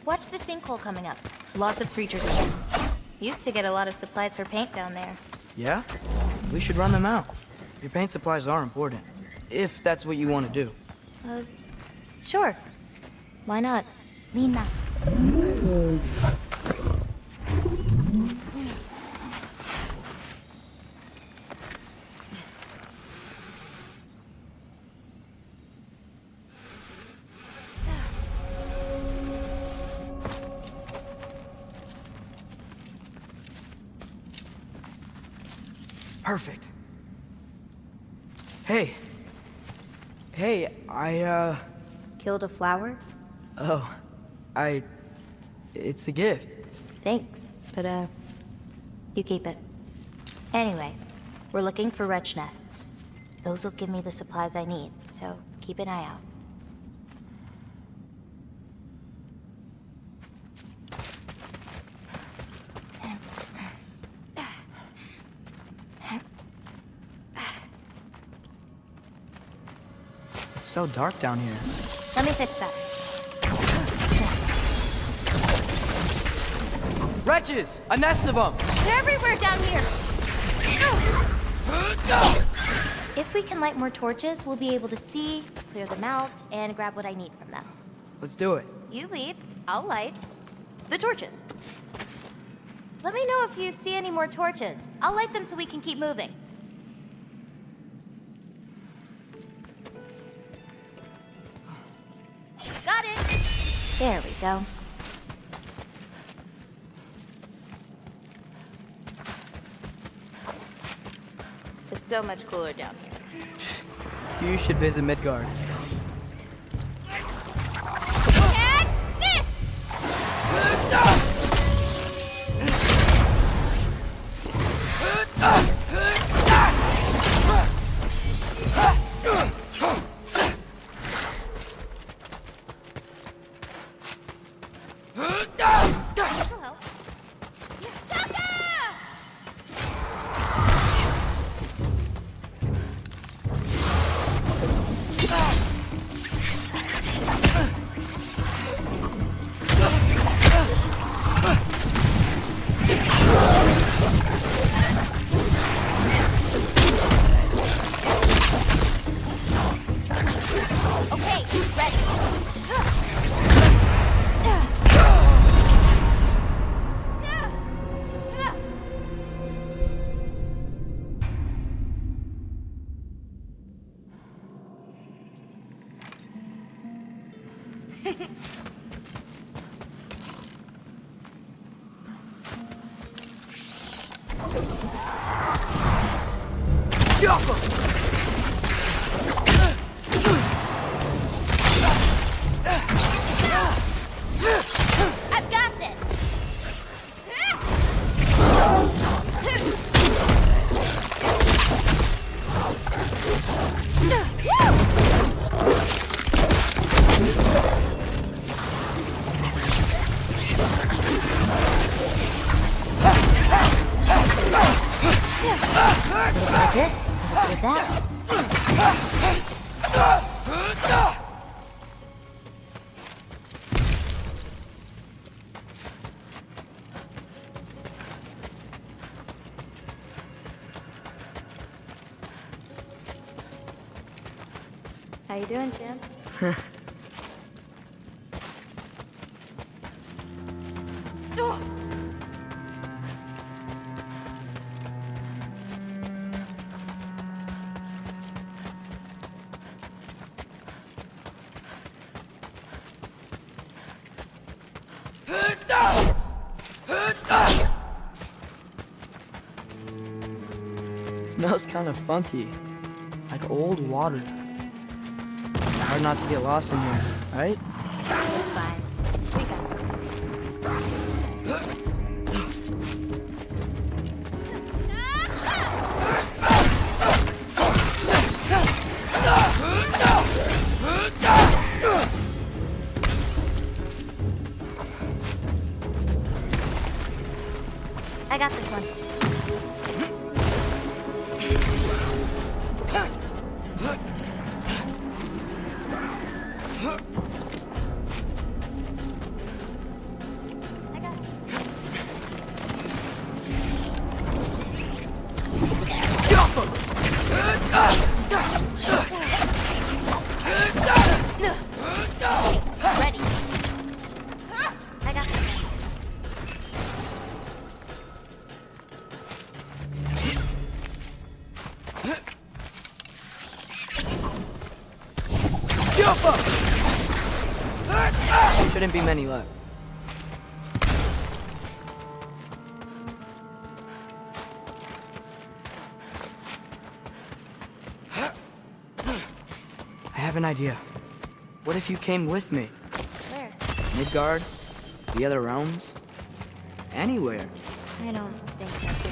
Watch the sinkhole coming up. Lots of creatures in it. Used to get a lot of supplies for paint down there. Yeah? We should run them out. Your paint supplies are important. If that's what you want to do. Sure. Why not? Mina. Perfect. Hey. Hey, Killed a flower? Oh, it's a gift. Thanks, but you keep it. Anyway, we're looking for wretch nests. Those will give me the supplies I need, so keep an eye out. It's so dark down here. Let me fix that. Wretches! A nest of them! They're everywhere down here! If we can light more torches, we'll be able to see, clear them out, and grab what I need from them. Let's do it. You lead, I'll light the torches. Let me know if you see any more torches. I'll light them so we can keep moving. Got it! There we go. It's so much cooler down here. You should visit Midgard. Catch this! Hello. Okay, ready. I've got this. Like this, with that. How you doing, champ? Smells kind of funky. Like old water. Hard not to get lost in here, right? It's fine. We got it. I got this one. Shouldn't be many left. I have an idea. What if you came with me? Where? Midgard? The other realms? Anywhere. I don't think that's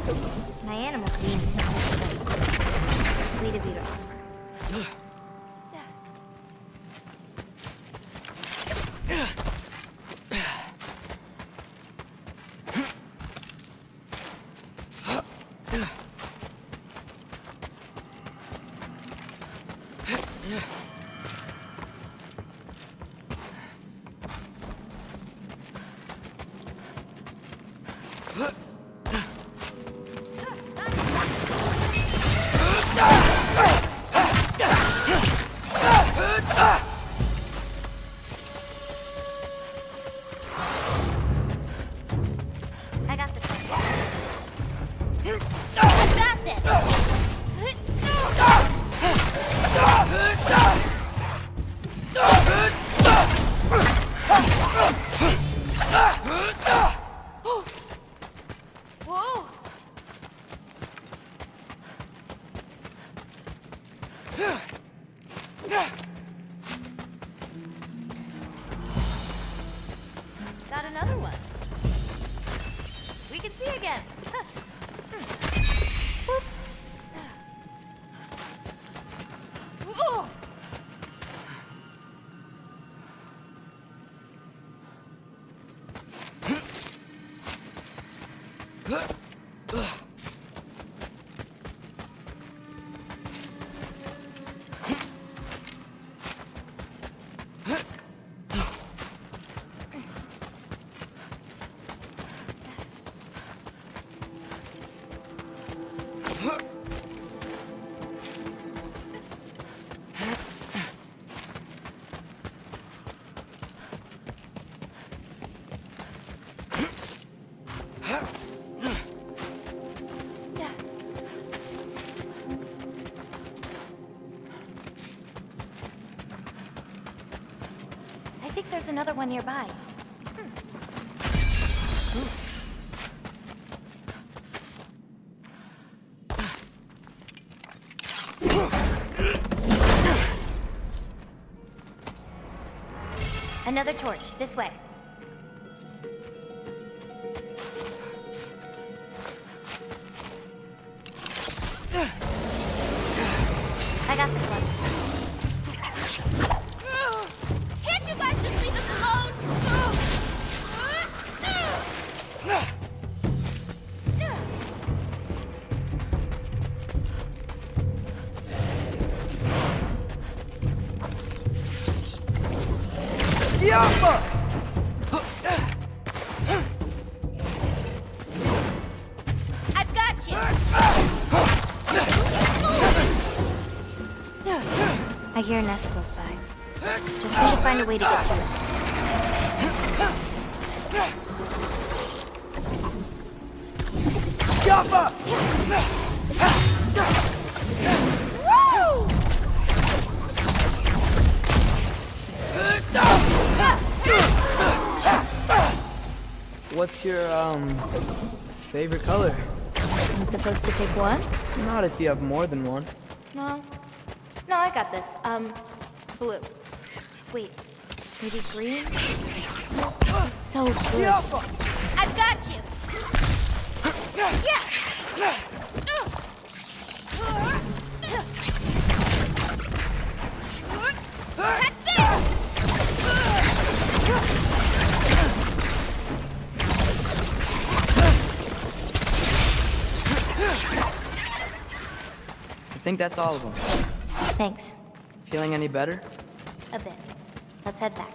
a good idea. My animals need me. Sweet of you to offer. I got this one. I got this! Whoa! Got another one. We can see again. Whoa! I think there's another one nearby. Another torch, this way. I got this one. Can't you guys just leave us alone? I've got you. I hear a nest close by. Just need to find a way to get to it. Woo! What's your, favorite color? I'm supposed to pick one? Not if you have more than one. No. No, I got this. Blue. Wait, maybe green? So good. I've got you! Yeah! Catch this! I think that's all of them. Thanks. Feeling any better? A bit. Let's head back.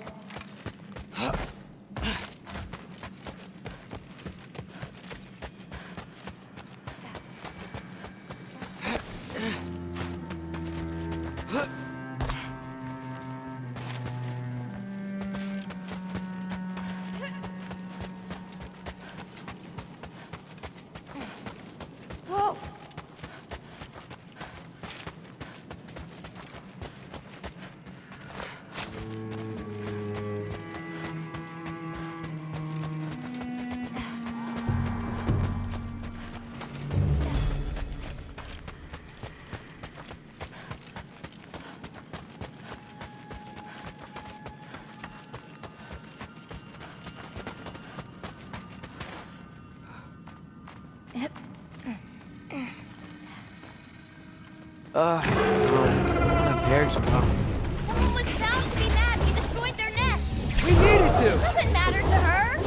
Whoa! What a bear's problem. Someone was bound to be mad we destroyed their nest. We needed to! Doesn't matter to her.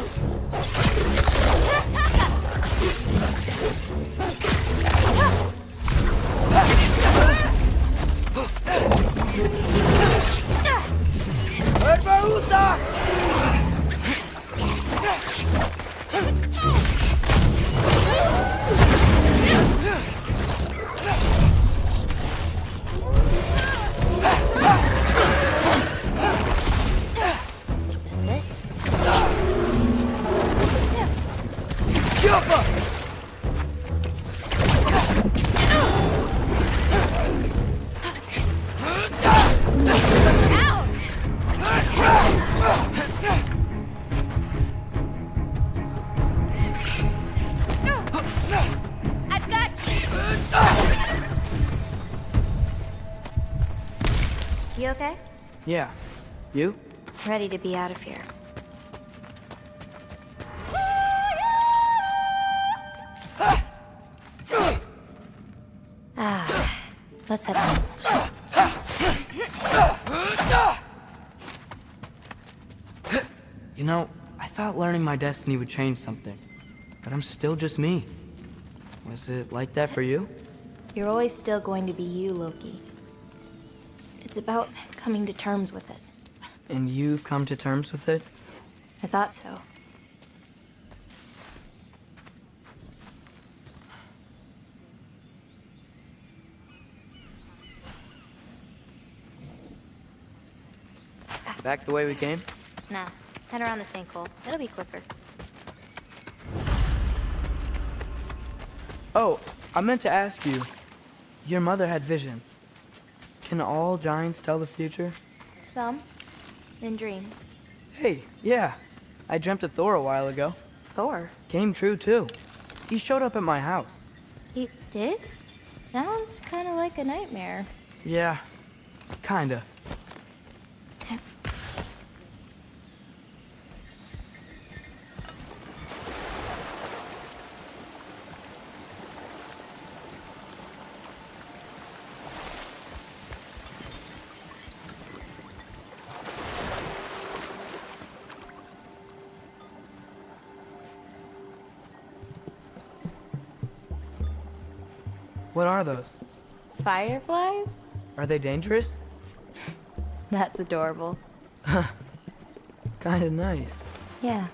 Herbaruta! I've got you. You okay? Yeah. You? Ready to be out of here. Let's head home. You know, I thought learning my destiny would change something, but I'm still just me. Was it like that for you? You're always still going to be you, Loki. It's about coming to terms with it. And you've come to terms with it? I thought so. Back the way we came? Nah, head around the sinkhole. It'll be quicker. Oh, I meant to ask you. Your mother had visions. Can all giants tell the future? Some. In dreams. Hey, yeah. I dreamt of Thor a while ago. Thor? Came true, too. He showed up at my house. He did? Sounds kind of like a nightmare. Yeah, kinda. What are those? Fireflies? Are they dangerous? That's adorable. Kinda nice. Yeah.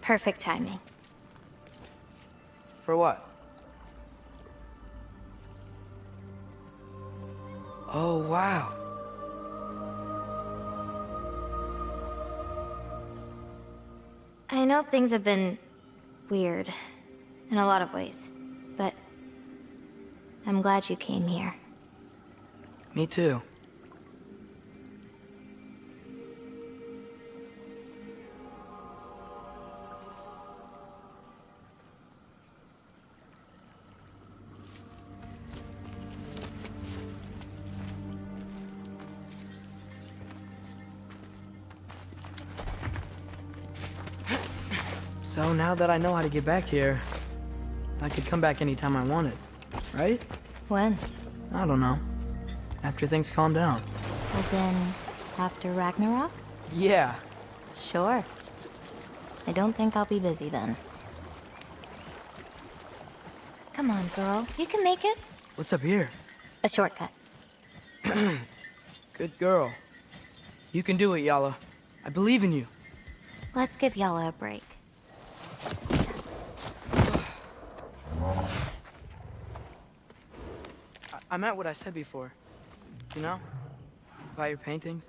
Perfect timing. For what? Oh, wow. I know things have been weird in a lot of ways, but I'm glad you came here. Me too. So now that I know how to get back here, I could come back anytime I wanted, right? When? I don't know. After things calm down. As in, after Ragnarok? Yeah. Sure. I don't think I'll be busy then. Come on, girl. You can make it. What's up here? A shortcut. Good girl. You can do it, Yala. I believe in you. Let's give Yala a break. I meant what I said before. You know? About your paintings.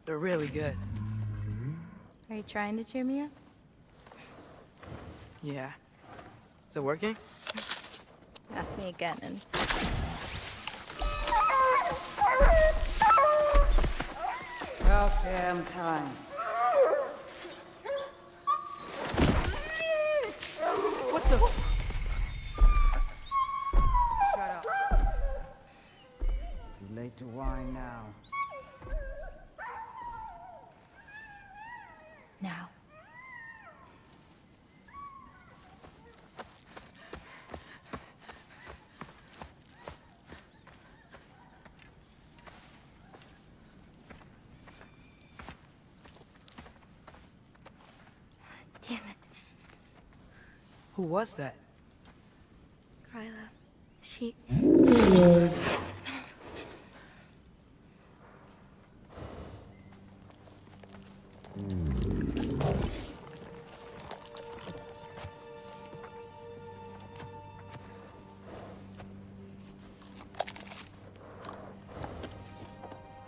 They're really good. Are you trying to cheer me up? Yeah. Is it working? Ask me again and... About damn time. What the? to whine now. Now. Damn it. Who was that? Gryla. She...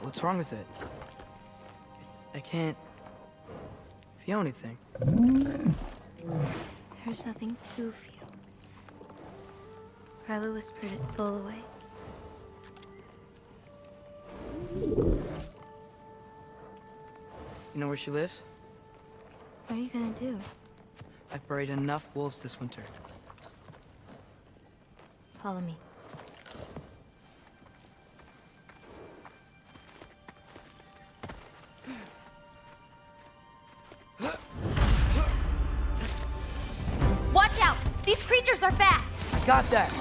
What's wrong with it? I can't feel anything. There's nothing to feel. Gryla whispered its soul away. You know where she lives? What are you gonna do? I've buried enough wolves this winter. Follow me. Watch out! These creatures are fast! I got that!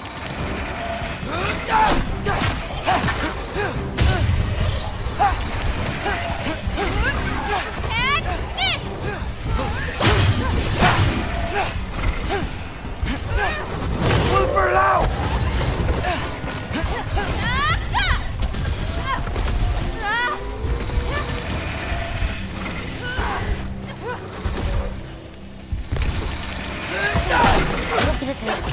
And this! Super loud! Look at this.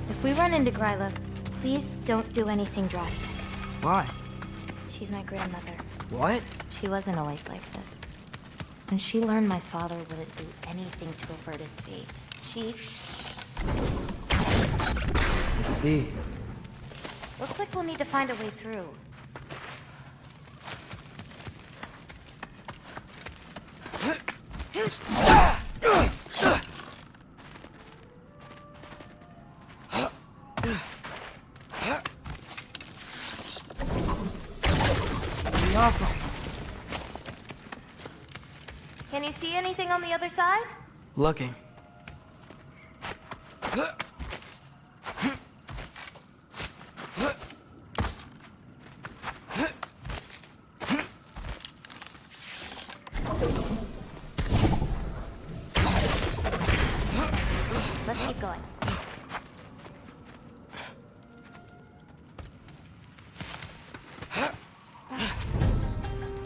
If we run into Gryla, please don't do anything drastic. Why? She's my grandmother. What? She wasn't always like this. When she learned my father wouldn't do anything to avert his fate, she... I see. Looks like we'll need to find a way through. Be awful. Can you see anything on the other side? Looking. Let's keep going.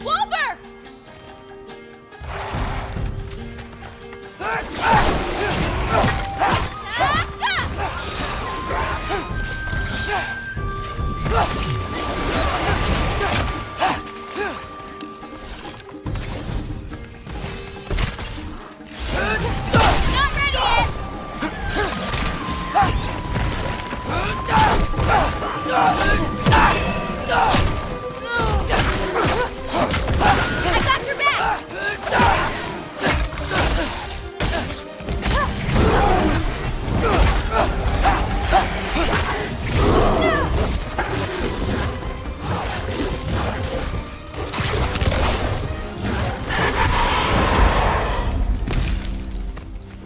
Wolver! Not ready yet! I got your back!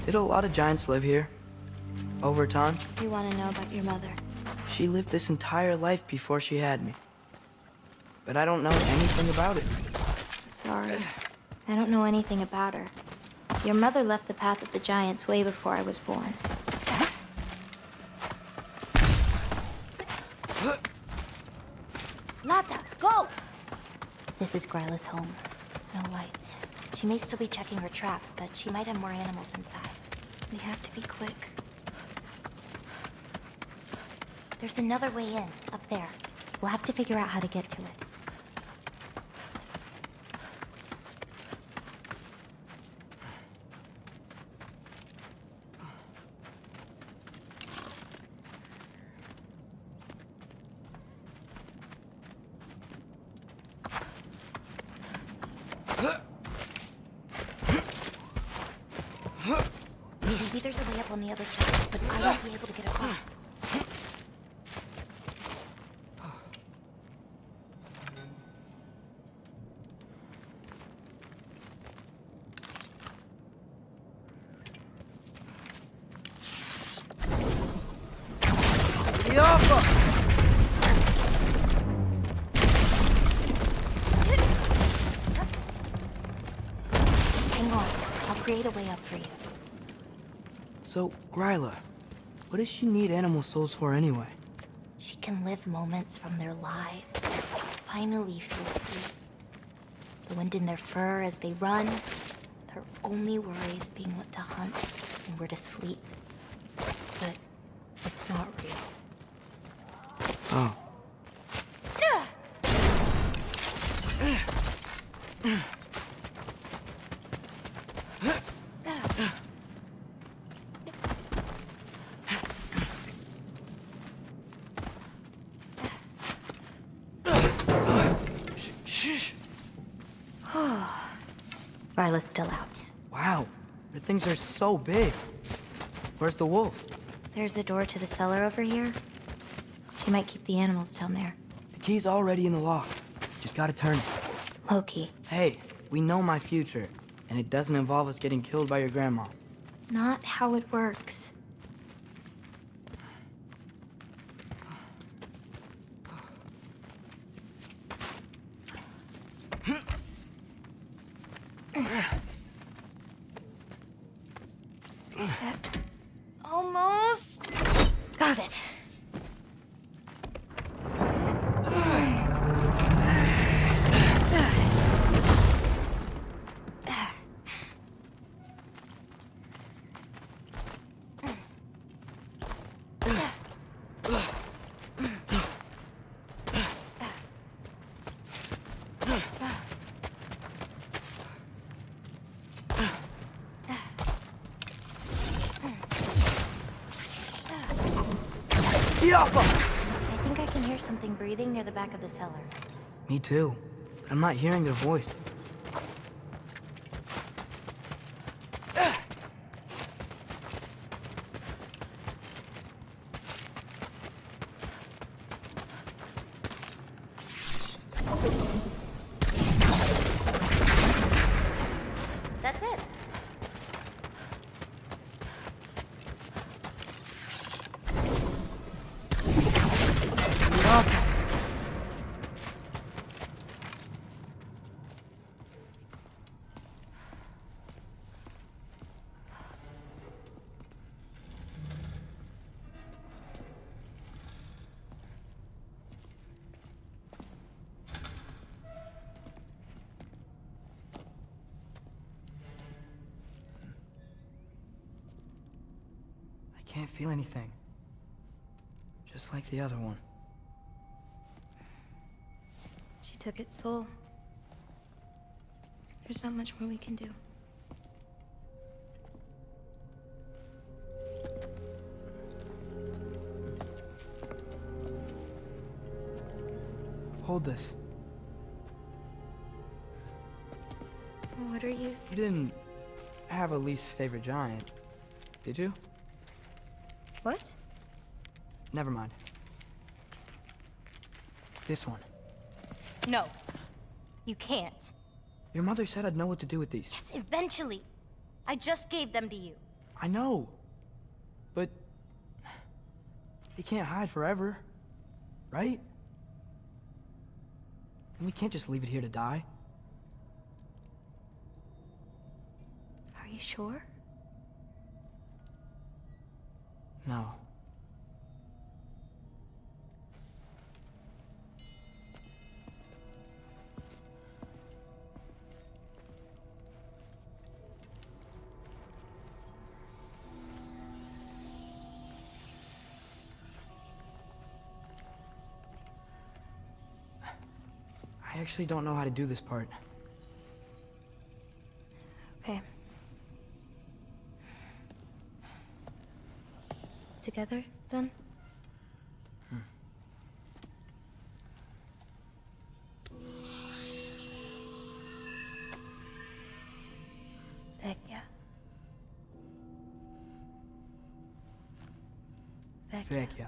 Did a lot of giants live here? Over time? You want to know about your mother? She lived this entire life before she had me. But I don't know anything about it. Sorry. I don't know anything about her. Your mother left the path of the giants way before I was born. Lata, go! This is Gryla's home. No lights. She may still be checking her traps, but she might have more animals inside. We have to be quick. There's another way in, up there. We'll have to figure out how to get to it. Maybe there's a way up on the other side, but I won't be able to get across. Hang on, I'll create a way up for you. So, Gryla, what does she need animal souls for anyway? She can live moments from their lives. Finally feel free. The wind in their fur as they run. Their only worries being what to hunt and where to sleep. But it's not real. Oh. Ryla's still out. Wow, the things are so big. Where's the wolf? There's a door to the cellar over here. She might keep the animals down there. The key's already in the lock. Just gotta turn it. Loki. Hey, we know my future, and it doesn't involve us getting killed by your grandma. Not how it works. Almost. Got it. I think I can hear something breathing near the back of the cellar. Me too, but I'm not hearing their voice. That's it. I can't feel anything. Just like the other one. She took its soul. There's not much more we can do. Hold this. What are you? You didn't have a least favorite giant, did you? What? Never mind. This one. No. You can't. Your mother said I'd know what to do with these. Yes, eventually. I just gave them to you. I know. But... they can't hide forever. Right? And we can't just leave it here to die. Are you sure? No. I actually don't know how to do this part. Okay. Together, then? Heck yeah. Vecchia.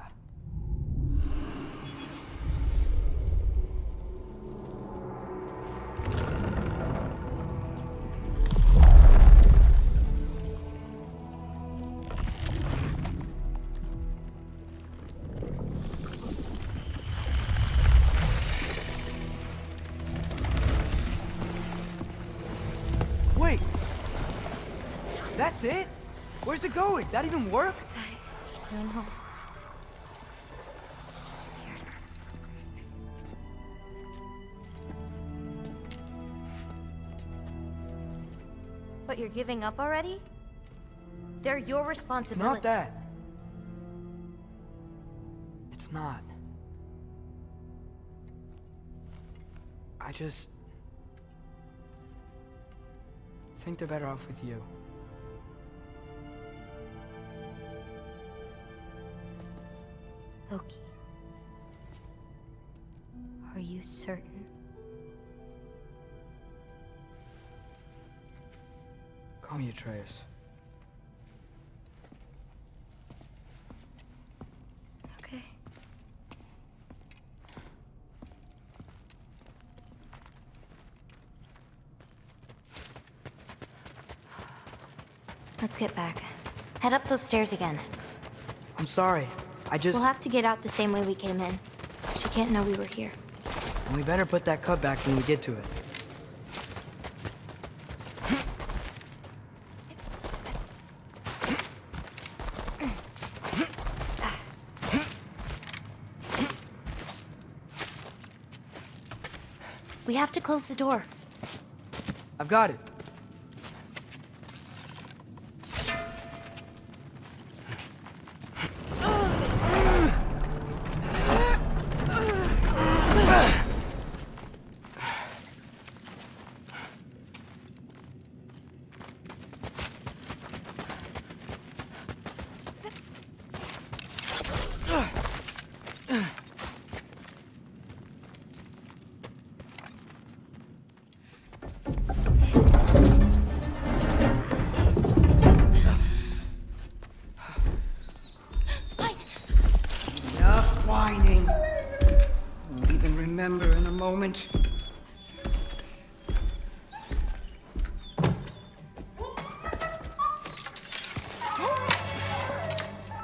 Wait! That's it? Where's it going? That even work? I don't know. But you're giving up already? They're your It's responsibility. not that. It's not. I just think they're better off with you. Loki. Are you certain? Call me Atreus. Okay. Let's get back. Head up those stairs again. I'm sorry. I just... We'll have to get out the same way we came in. She can't know we were here. We better put that cut back when we get to it. We have to close the door. I've got it. Enough whining. Won't even remember in a moment.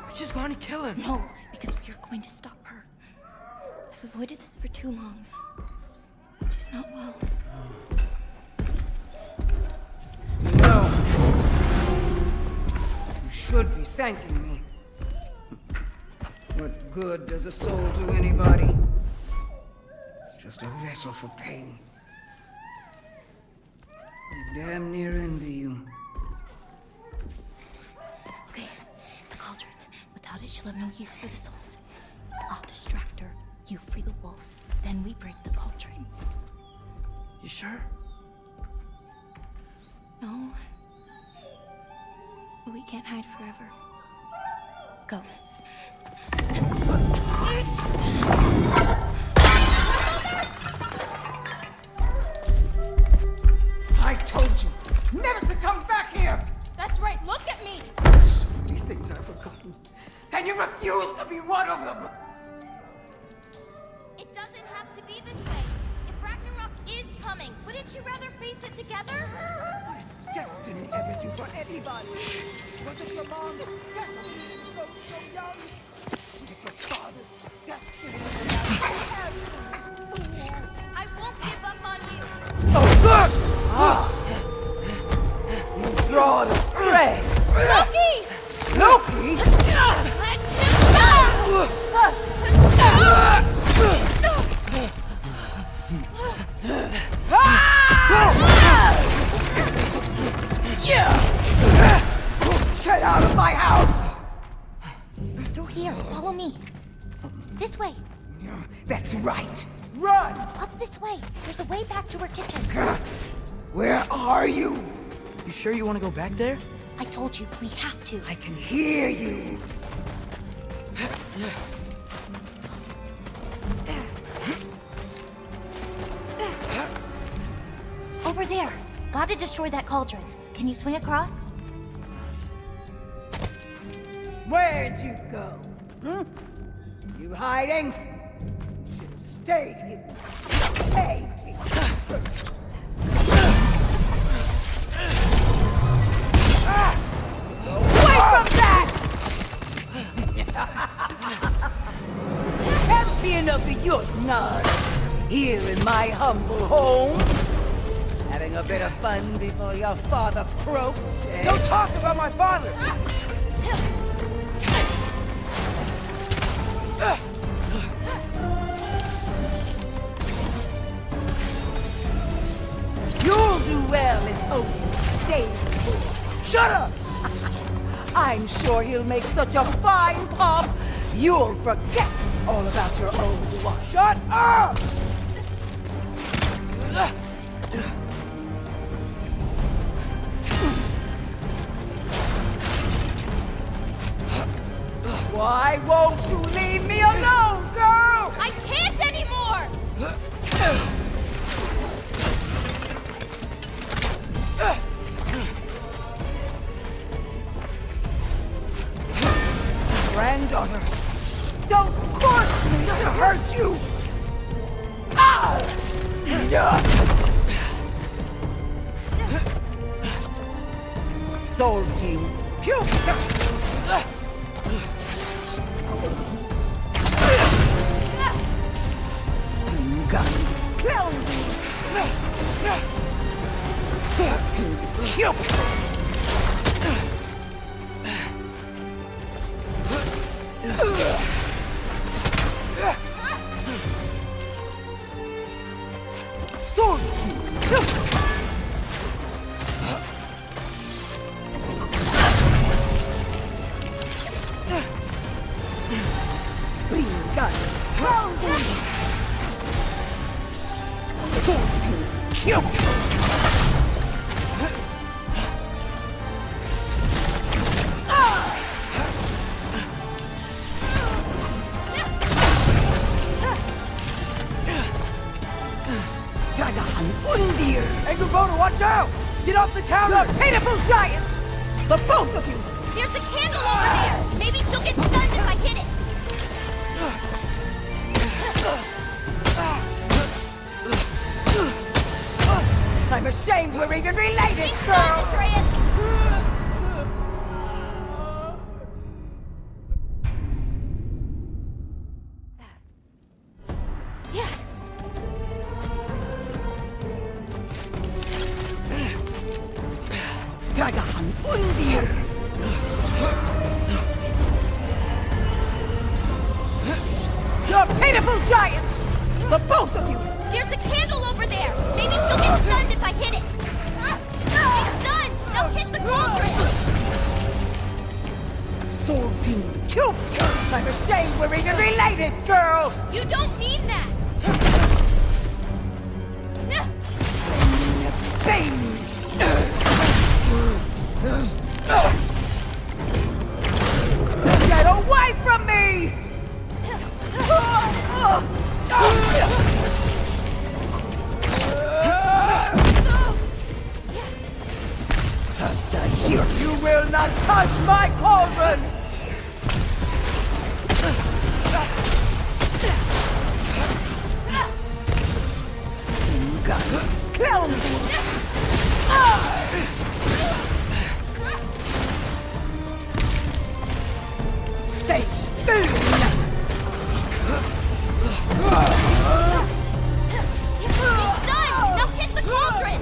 We're just going to kill him. No, because we are going to stop her. I've avoided this for too long. She's not well. No. You should be thanking me. What good does a soul do anybody? It's just a vessel for pain. I damn near envy you. Okay, the cauldron. Without it, she'll have no use for the souls. I'll distract her. You free the wolf. Then we break the cauldron. You sure? No. But we can't hide forever. Go. I told you never to come back here! That's right, look at me! So many things I've forgotten. And you refuse to be one of them! It doesn't have to be this way. If Ragnarok is coming, wouldn't you rather face it together? Destiny ever do for anybody? Was it your mom's destiny to go so young? Was it your father's destiny? I won't give up on you. You draw the prey! Loki! Loki! Get out of my house! Through here, follow me. This way, That's right. Run! up this way. There's a way back to her kitchen. Where are you? You sure you want to go back there? I told you, we have to. I can hear you. Over there. Gotta destroy that cauldron. Can you swing across? Where'd you go? You hiding? Should have stayed here. Stayed here. Away from that! Champion of the Jotnar, here in my humble home. Having a bit of fun before your father croaks, eh? Don't talk about my father! You'll do well as Odin stays. Shut up! I'm sure he'll make such a fine pop, you'll forget all about your old one. Shut up! Why won't you leave me alone, girl? I can't anymore! Granddaughter, don't force me to hurt you! Ah! Soul Team, Spin gun, clown. Soul Team, Sword Team. Spring gun. Round Sword Team. Kill. Undir! Hey, Kubota, watch out! Get off the counter! The pitiful giants! The both of you! There's a candle over there! Maybe she'll get stunned if I hit it! I'm ashamed we're even related, Be girl! stunned, Atreus! Dragahan Undir! You're pitiful giants! The both of you! There's a candle over there! Maybe she'll get stunned if I hit it! She's stunned! Now hit the cauldron! Soul Team Cube! I'm ashamed we're even related, girl! You don't mean that! Things! Get away from me! You will not touch my cauldron! Spin gun! Kill me! Stay still! She's stunned! Now hit the cauldron!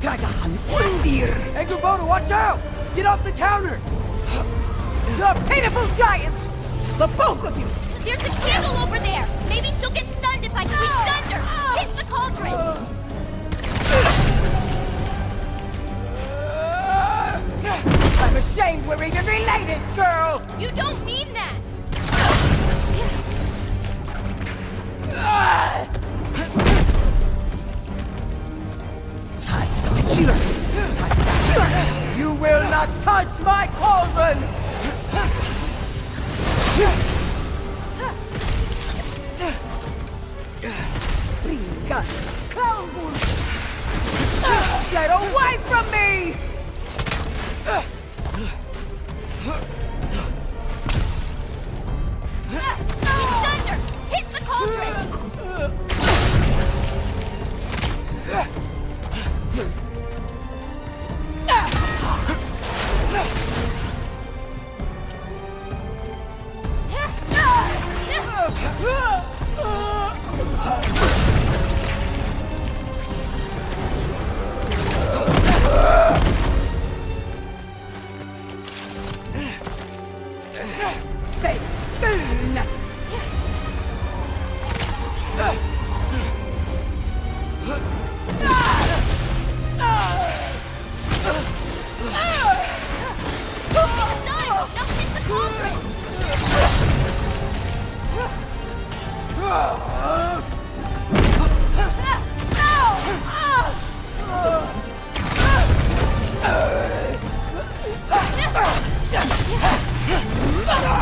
Dragahan Undir! Hey, Kubota, watch out! Get off the counter! The pitiful giants! The both of you! There's a candle over there! Maybe she'll get stunned if I stunned her! Hit the cauldron! I'm ashamed we're even related, girl! You don't mean that!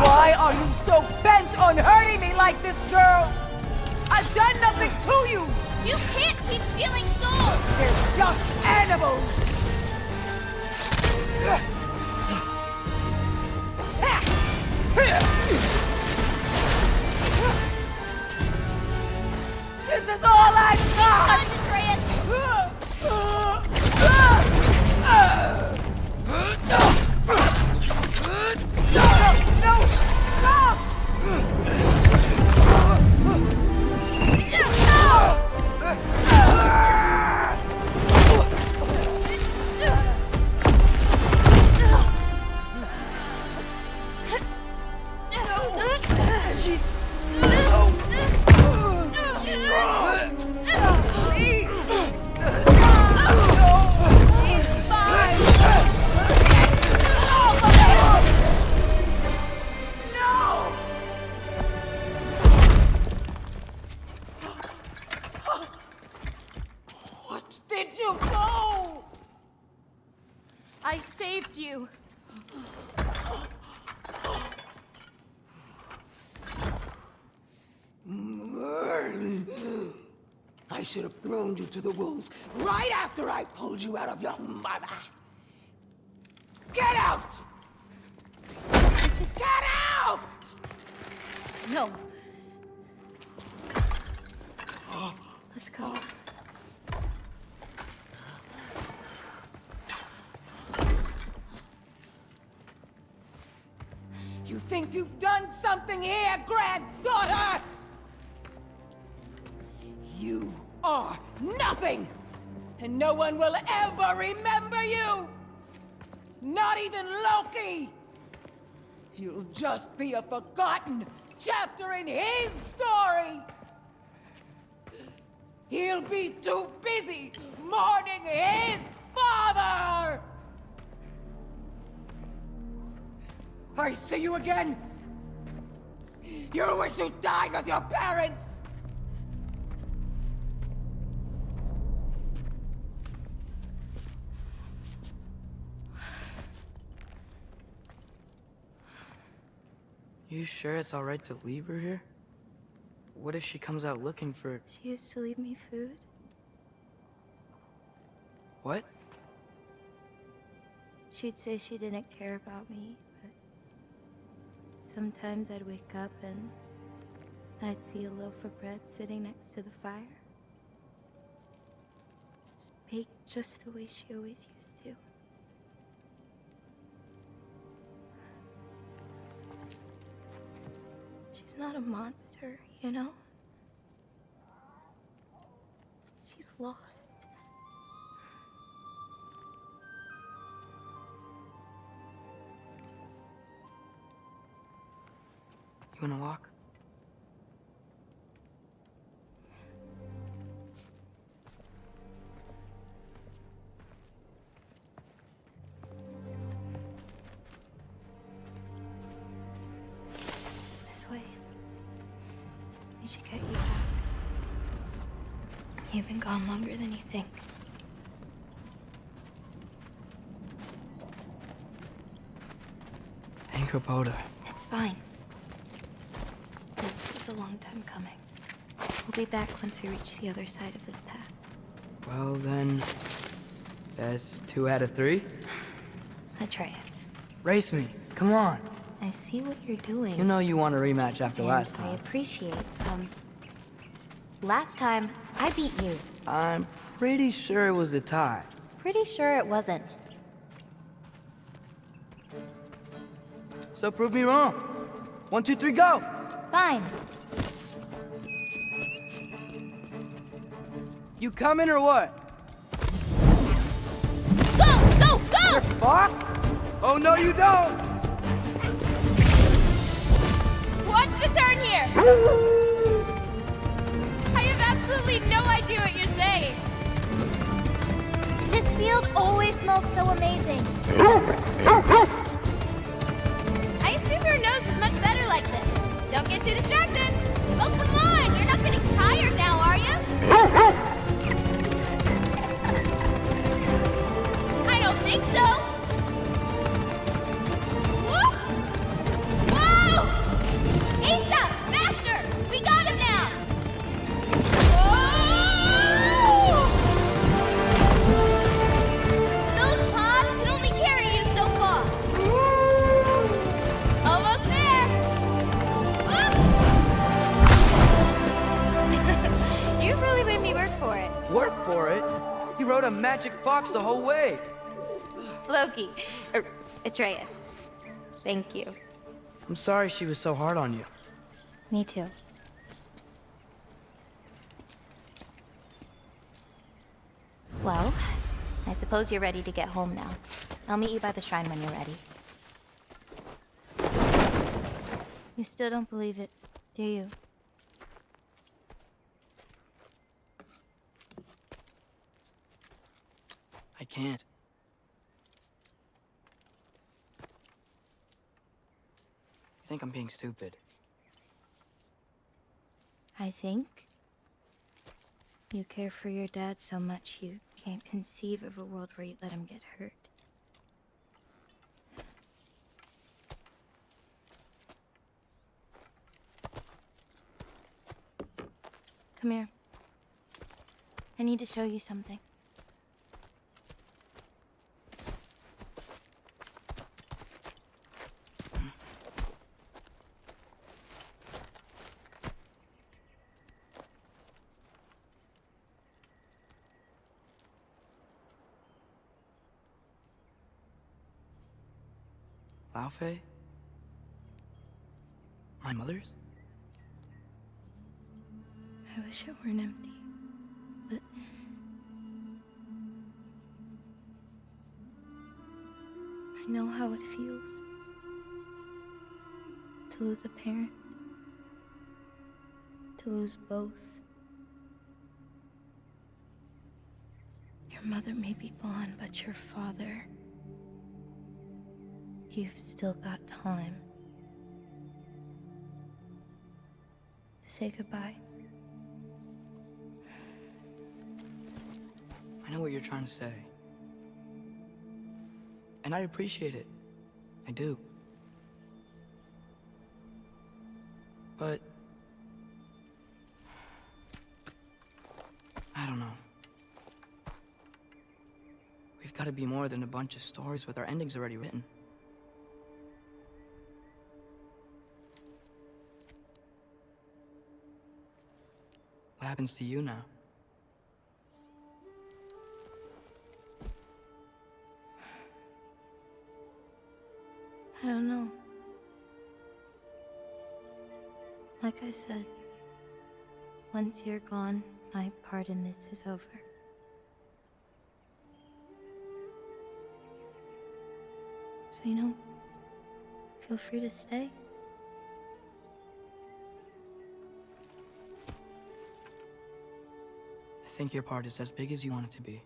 Why are you so bent on hurting me like this, girl? I've done nothing to you! You can't keep stealing souls! They're just animals! This is all I've got! No! Stop! She's so strong! Please! It's fine! No! What did you do? I saved you. I should have thrown you to the wolves right after I pulled you out of your mother. Get out! Just Get out! no. Let's go. You think you've done something here, granddaughter? You are nothing! And no one will ever remember you! Not even Loki! You'll just be a forgotten chapter in his story! He'll be too busy mourning his father! I see you again! You'll wish you died with your parents! You sure it's all right to leave her here? What if she comes out looking for... She used to leave me food. What? She'd say she didn't care about me, but sometimes I'd wake up and I'd see a loaf of bread sitting next to the fire. Just baked just the way she always used to. She's not a monster, you know? She's lost. You wanna walk? This way. We should get you back. You've been gone longer than you think. Kubota. It's fine. This was a long time coming. We'll be back once we reach the other side of this pass. Well then, that's 2 out of 3. Atreus, Race me, come on. I see what you're doing. You know you want a rematch after and last I time. appreciate, last time, I beat you. I'm pretty sure it was a tie. Pretty sure it wasn't. So prove me wrong. 1, 2, 3, go! Fine. You coming or what? Go! Go! Go! Fuck! Oh, no, you don't! Watch the turn here! I have absolutely no idea what you're saying. This field always smells so amazing. I assume your nose is much better like this. Don't get too distracted. Oh, come on! You're not getting tired now, are you? I don't think so. Whoop! Whoa! Asa! Faster! We got him now! Whoa! Those paws can only carry you so far. Almost there! Whoops! You really made me work for it. Work for it? You rode a magic fox the whole way. Loki. Atreus. Thank you. I'm sorry she was so hard on you. Me too. Well, I suppose you're ready to get home now. I'll meet you by the shrine when you're ready. You still don't believe it, do you? I can't. I think I'm being stupid. I think you care for your dad so much you can't conceive of a world where you let him get hurt. Come here. I need to show you something. Laufey? My mother's? I wish it weren't empty, but I know how it feels to lose a parent, to lose both. Your mother may be gone, but your father, you've still got time to say goodbye. I know what you're trying to say. And I appreciate it. I do. But I don't know. We've got to be more than a bunch of stories with our endings already written. What happens to you now? I don't know. Like I said, once you're gone, my part in this is over. So, feel free to stay. I think your part is as big as you want it to be.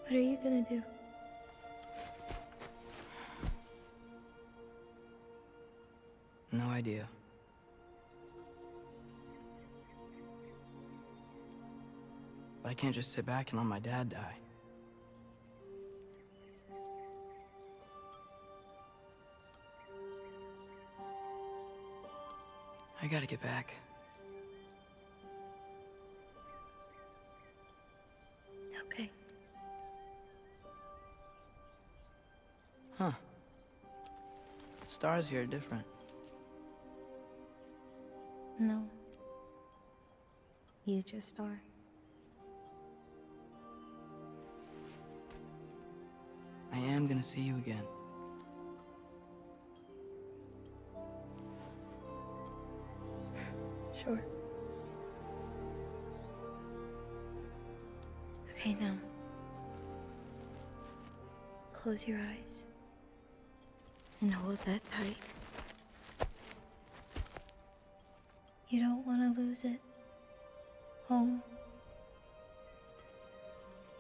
What are you gonna do? No idea. But I can't just sit back and let my dad die. I gotta get back. Okay. Huh. Stars here are different. No. You just are. I am gonna see you again. Sure. Okay, now. Close your eyes. And hold that tight. You don't want to lose it. Home.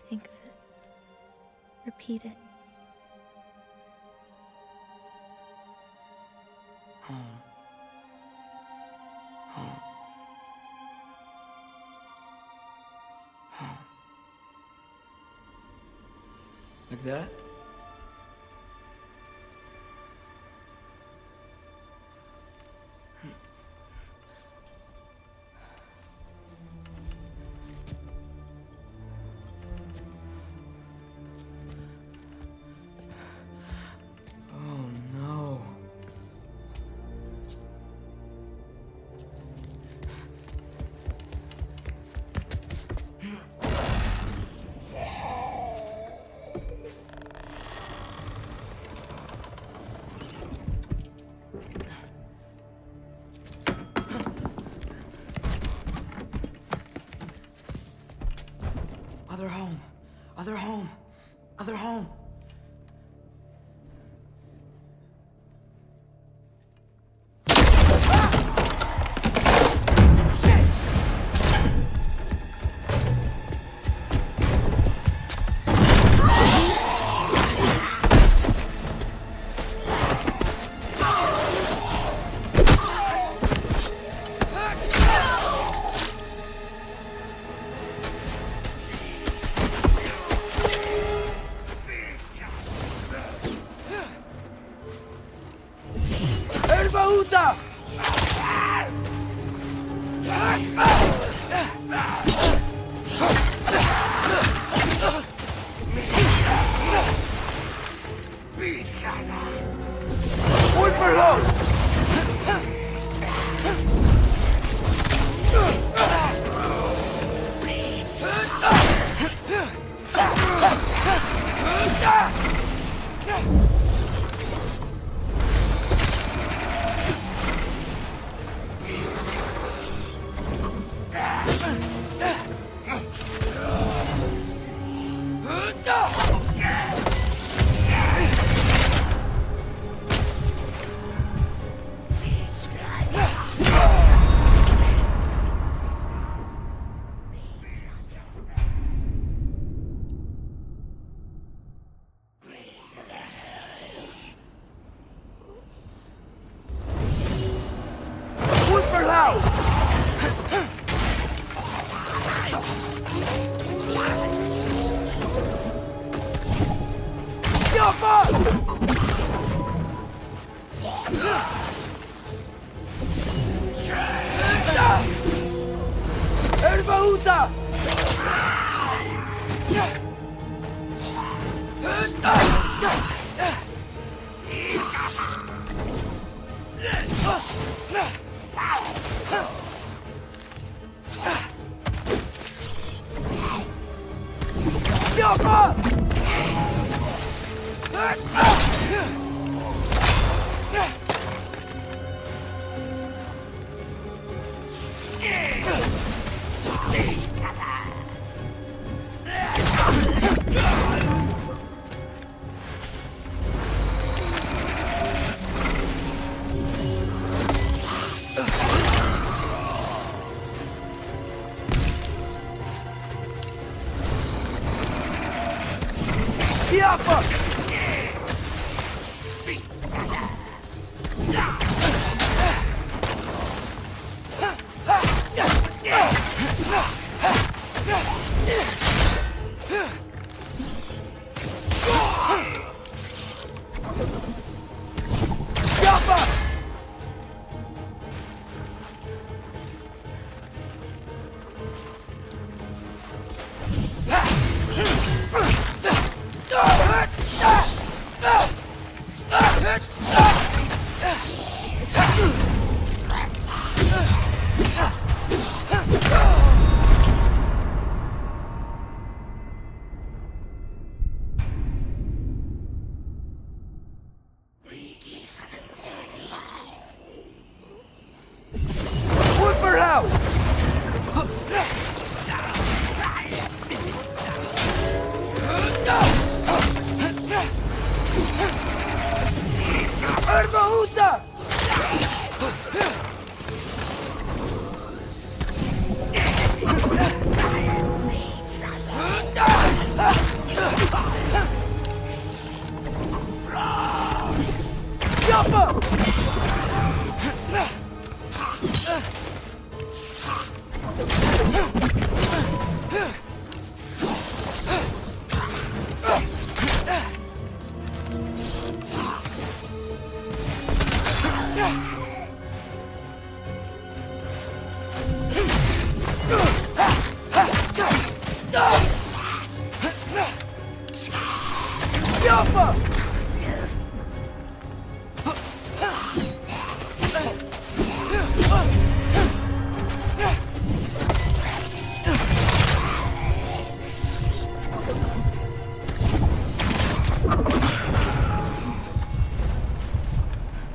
Think of it. Repeat it. Like that? Oh no. Other home. Other home. Other home. Puta! Voy por los!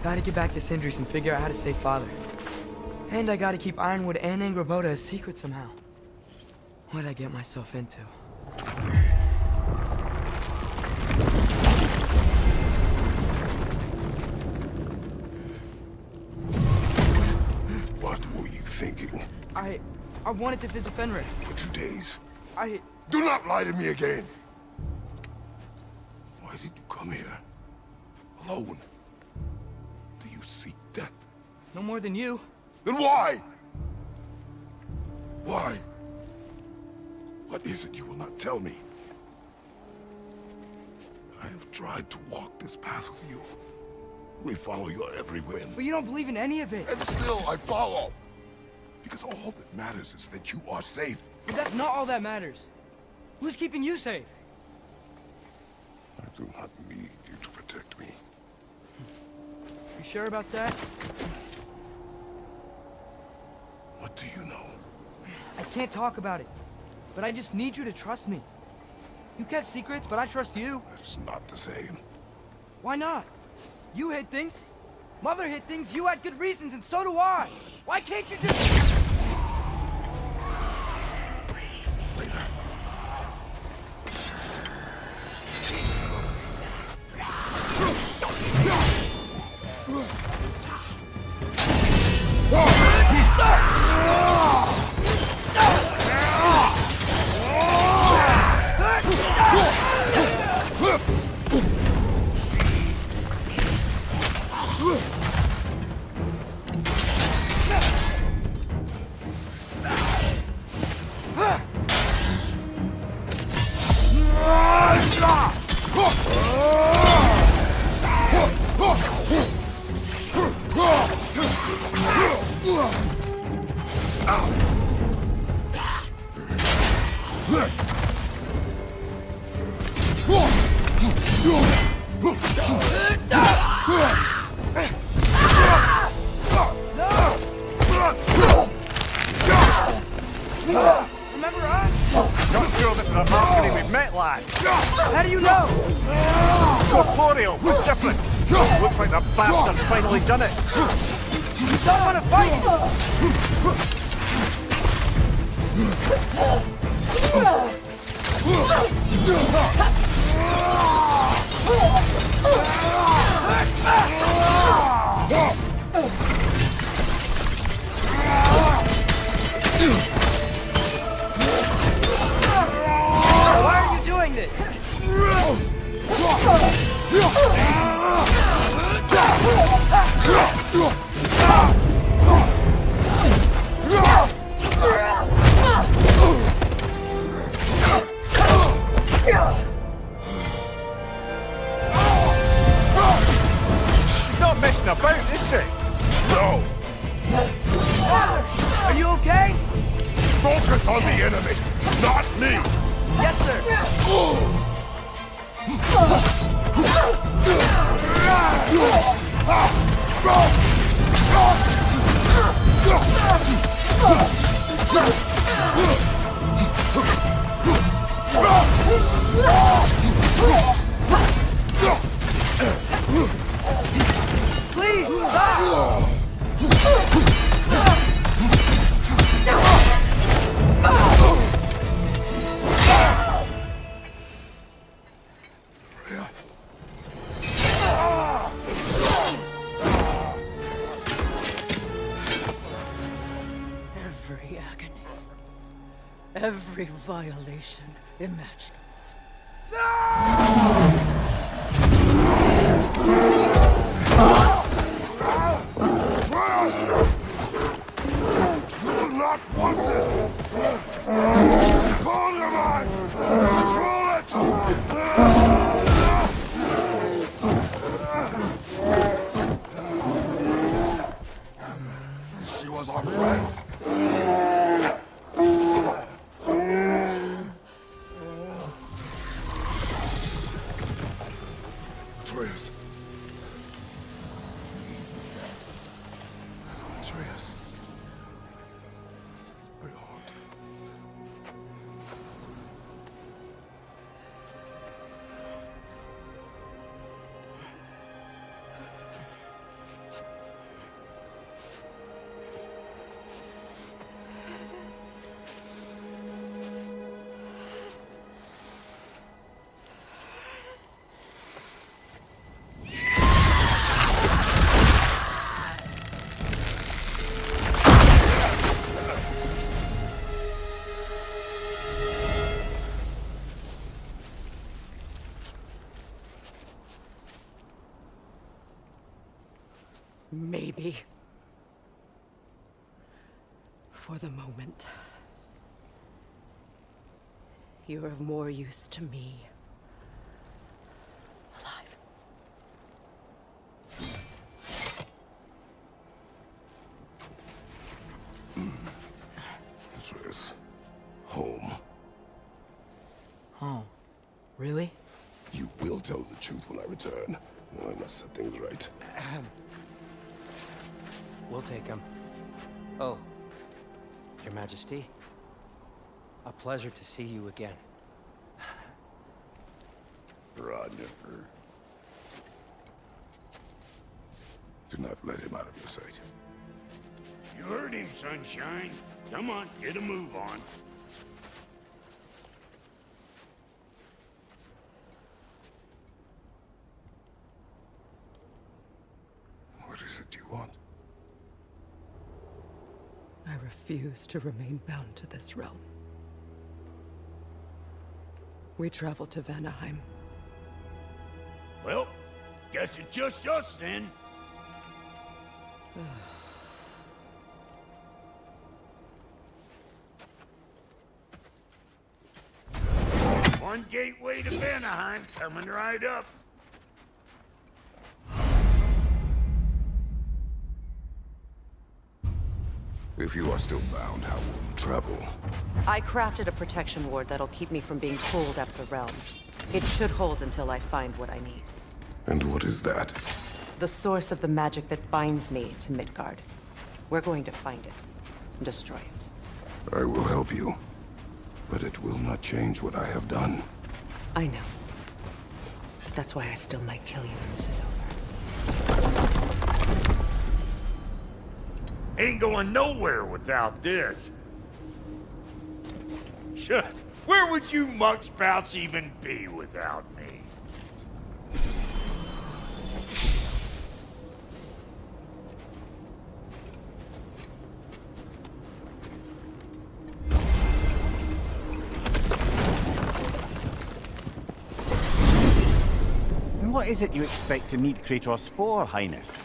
Gotta get back to Sindri's and figure out how to save Father. And I gotta keep Ironwood and Angrboda a secret somehow. What'd I get myself into? What were you thinking? I wanted to visit Fenrir. For 2 days. I... Do not lie to me again! Why did you come here? Alone? Do you seek death? No more than you. Then why? Why? What is it you will not tell me? I have tried to walk this path with you. We follow your every whim. But you don't believe in any of it. And still I follow. Because all that matters is that you are safe. But that's not all that matters. Who's keeping you safe? I do not need you to protect me. You sure about that? What do you know? I can't talk about it. But I just need you to trust me. You kept secrets, but I trust you. That's not the same. Why not? You hid things. Mother hid things. You had good reasons, and so do I. Why can't you just... Remember us? Not sure this is the marketing we've met, lad. How do you know? Corporeal, different. Looks like the bastard's finally done it. You don't want to fight! Why are you doing this? She's not messing about, is she? No! Are you okay? Focus on the enemy, not me! Yes, sir. Please, stop! Every agony. Every violation imaginable. You will not want this! Maybe. For the moment. You're of more use to me. Alive. This is home. Home? Really? You will tell the truth when I return. I must set things right. We'll take him. Oh, Your Majesty. A pleasure to see you again. Ragnarök. Do not let him out of your sight. You heard him, Sunshine. Come on, get a move on. What is it you want? I refuse to remain bound to this realm. We travel to Vanaheim. Well, guess it's just us then. One gateway to Vanaheim coming right up. If you are still bound, how will you travel? I crafted a protection ward that'll keep me from being pulled out of the realm. It should hold until I find what I need. And what is that? The source of the magic that binds me to Midgard. We're going to find it. And destroy it. I will help you. But it will not change what I have done. I know. That's why I still might kill you when this is over. Ain't going nowhere without this. Sure, where would you muckspouts even be without me? And what is it you expect to need Kratos for, Highness?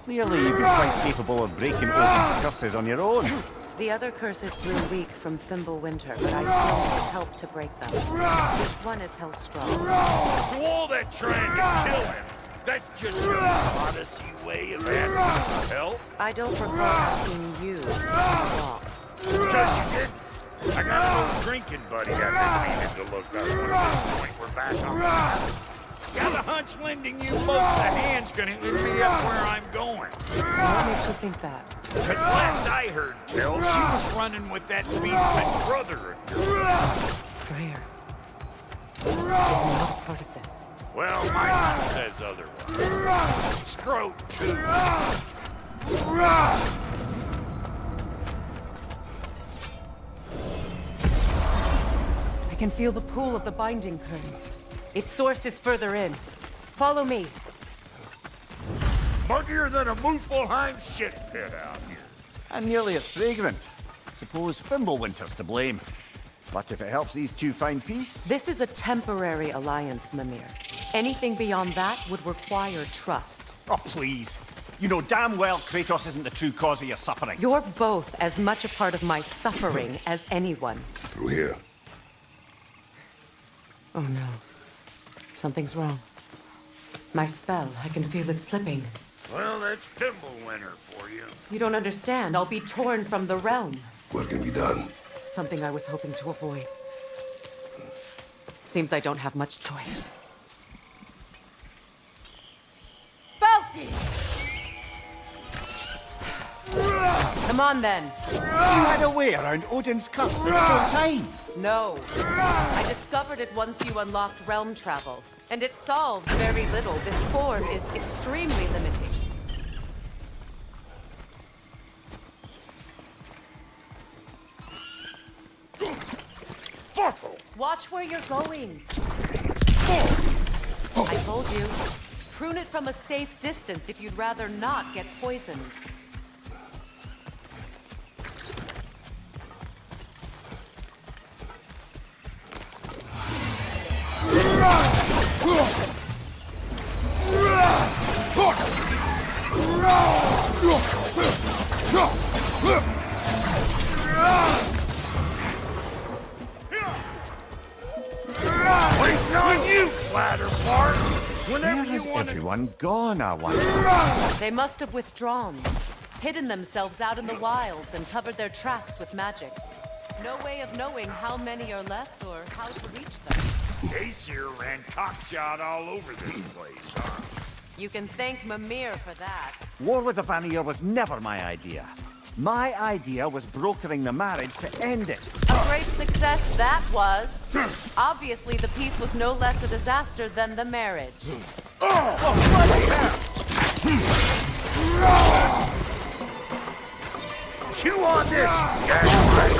Clearly, you've been quite capable of breaking Odin's curses on your own. The other curses grew weak from Fimbulwinter, but I still need help to break them. This one is held strong. So all that trying to kill him, that's just your odyssey way of asking help? I don't recall asking you to walk. Just you did. I got an old drinking buddy I've been meaning to look up when at this point we're back on the map. Got a hunch lending you both a hand's gonna end me up where I'm going. What makes you think that? Cause last I heard tell, she was running with that beastman brother of yours. Freyr. You're not a part of this. Well, my hunch says otherwise. Scrote, too. I can feel the pull of the binding curse. Its source is further in. Follow me. Muggier than a Muspelheim shit pit out here. And nearly as fragrant. Suppose Fimbulwinter's to blame. But if it helps these two find peace... This is a temporary alliance, Mimir. Anything beyond that would require trust. Oh, please. You know damn well Kratos isn't the true cause of your suffering. You're both as much a part of my suffering as anyone. Through here. Oh no. Something's wrong. My spell, I can feel it slipping. Well, that's Fimbulwinter for you. You don't understand. I'll be torn from the realm. What can be done? Something I was hoping to avoid. Seems I don't have much choice. Falky! Come on, then. You had a way around Odin's curse this whole time. No. I discovered it once you unlocked realm travel. And it solves very little. This form is extremely limiting. Watch where you're going. I told you. Prune it from a safe distance if you'd rather not get poisoned. everyone gone, I wonder? They must have withdrawn, hidden themselves out in the wilds and covered their tracks with magic. No way of knowing how many are left or how to reach them. Aesir ran cockshot all over this place, huh? You can thank Mimir for that. War with the Vanir was never my idea. My idea was brokering the marriage to end it. A great success that was. Obviously, the peace was no less a disaster than the marriage. Chew on this, gaslight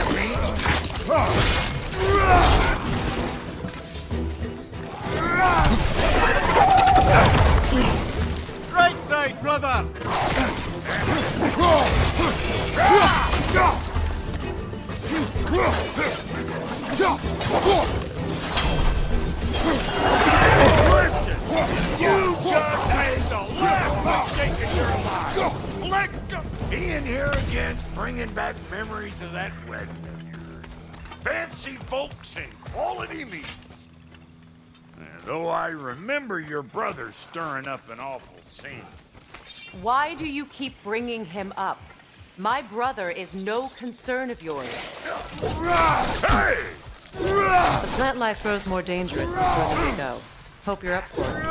Right side, brother! You just made the last mistake of your life! Let go! Being here again, bringing back memories of that wedding of yours. Fancy folks and quality meats. Though I remember your brother stirring up an awful scene. Why do you keep bringing him up? My brother is no concern of yours. Hey! The plant life grows more dangerous the further we go. Hope you're up for it.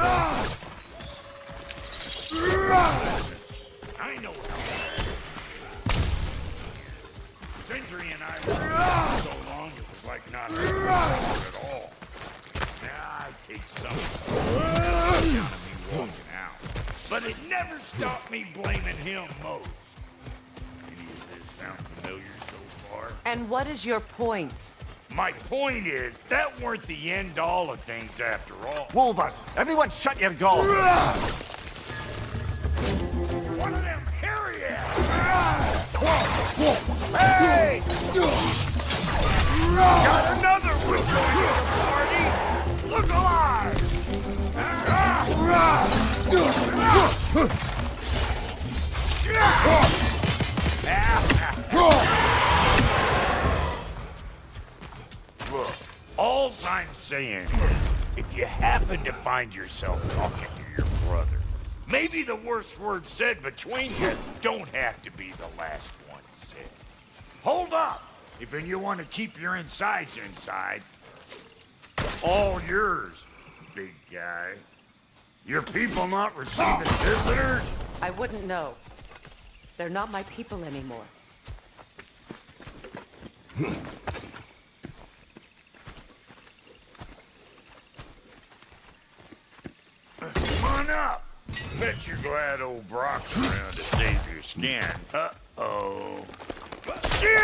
I know how. Sindri and I were together so long it was like not at all. Now I take some out of me walking out. But it never stopped me blaming him most. Any of this sound familiar so far? And what is your point? My point is, that weren't the end all of things after all. Wolvers, everyone shut your gob! One of them hairy ass! Hey! Got another one joining the party! Look alive! Look, all I'm saying is, if you happen to find yourself talking to your brother, maybe the worst word said between you don't have to be the last one said. Hold up! If you want to keep your insides inside, all yours, big guy. Your people not receiving visitors? I wouldn't know. They're not my people anymore. Come on up. Bet you're glad old Brock's around to save your skin. Uh-oh. Shit!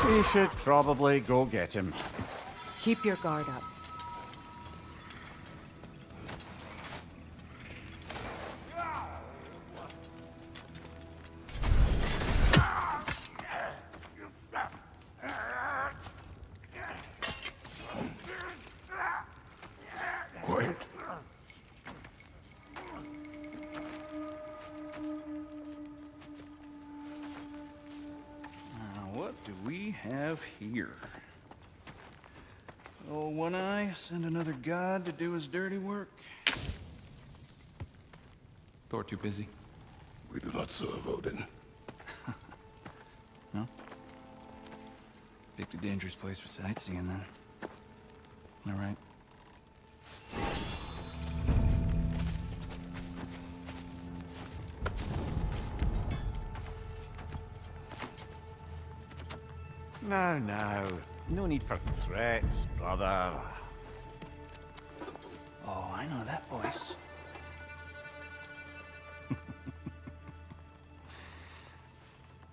We should probably go get him. Keep your guard up. Quiet. What do we have here? Oh, One Eye, send another god to do his dirty work. Thor too busy? We do not serve Odin. No? Picked a dangerous place for sightseeing, then. All right. Now. No need for threats, brother. Oh, I know that voice.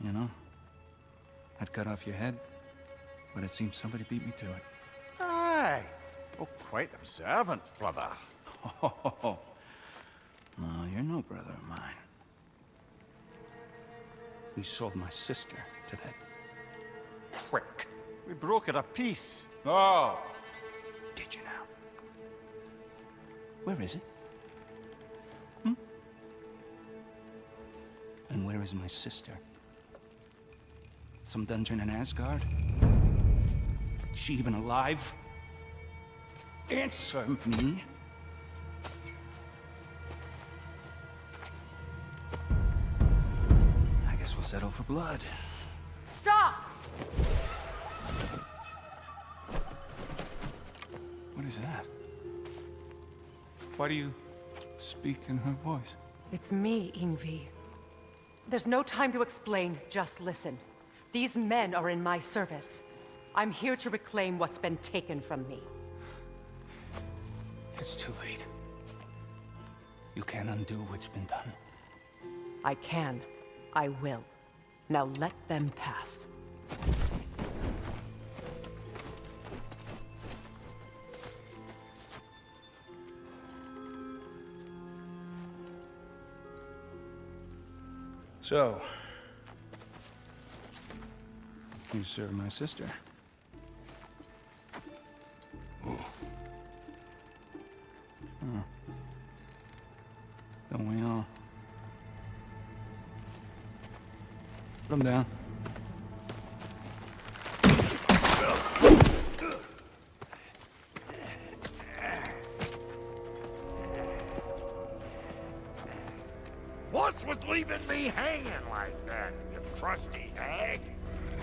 You know, I'd cut off your head, but it seems somebody beat me to it. Aye. Oh, quite observant, brother. Oh, no, you're no brother of mine. We sold my sister to that prick. We brokered a peace. Oh! Did you now? Where is it? And where is my sister? Some dungeon in Asgard? Is she even alive? Answer me. settle for blood. Stop! What is that? Why do you speak in her voice? It's me, Ingvi. There's no time to explain, just listen. These men are in my service. I'm here to reclaim what's been taken from me. It's too late. You can't undo what's been done. I can. I will. Now let them pass. So, you serve my sister. Oh. Don't we all? Put him down. What's with leaving me hanging like that, you crusty hag?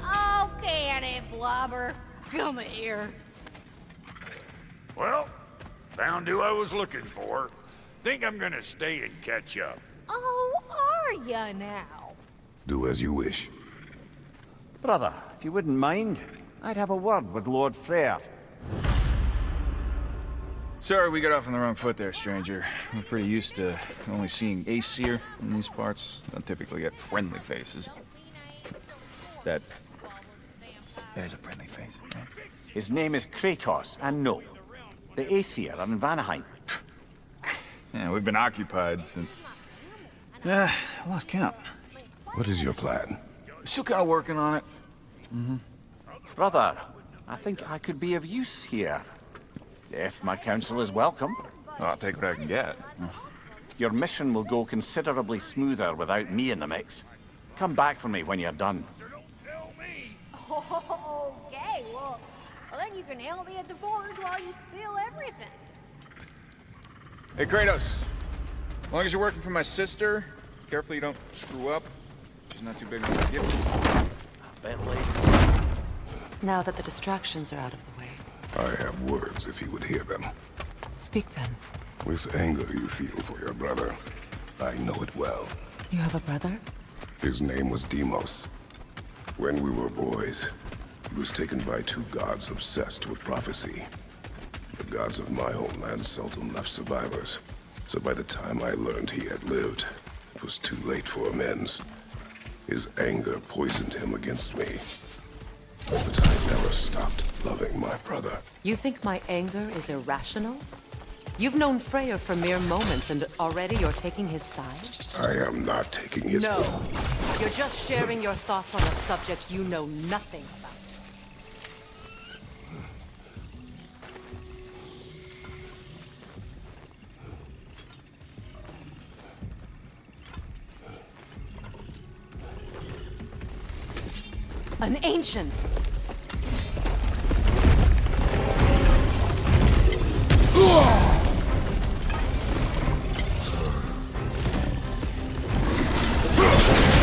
Oh, can it, Blobber? Come here. Well, found who I was looking for. Think I'm gonna stay and catch up. Oh, are ya now? Do as you wish. Brother, if you wouldn't mind, I'd have a word with Lord Freyr. Sorry we got off on the wrong foot there, stranger. We're pretty used to only seeing Aesir in these parts. Don't typically get friendly faces. There's a friendly face, right? His name is Kratos, and no, the Aesir are in Vanaheim. Yeah, we've been occupied since... I lost count. What is your plan? Still kind of working on it. Brother, I think I could be of use here. If my counsel is welcome. Well, I'll take what I can get. Your mission will go considerably smoother without me in the mix. Come back for me when you're done. Okay, well, then you can help me at the forge while you spill everything. Hey, Kratos. As long as you're working for my sister, careful you don't screw up. She's not too big to forgive. Bentley. Now that the distractions are out of the way, I have words if you would hear them. speak them. This anger you feel for your brother, I know it well. You have a brother? His name was Deimos. When we were boys, he was taken by two gods obsessed with prophecy. The gods of my homeland seldom left survivors, so by the time I learned he had lived, it was too late for amends. His anger poisoned him against me. But I never stopped loving my brother. You think my anger is irrational? You've known Freyr for mere moments and already you're taking his side? I am not taking his... No. You're just sharing your thoughts on a subject you know nothing about. An ancient!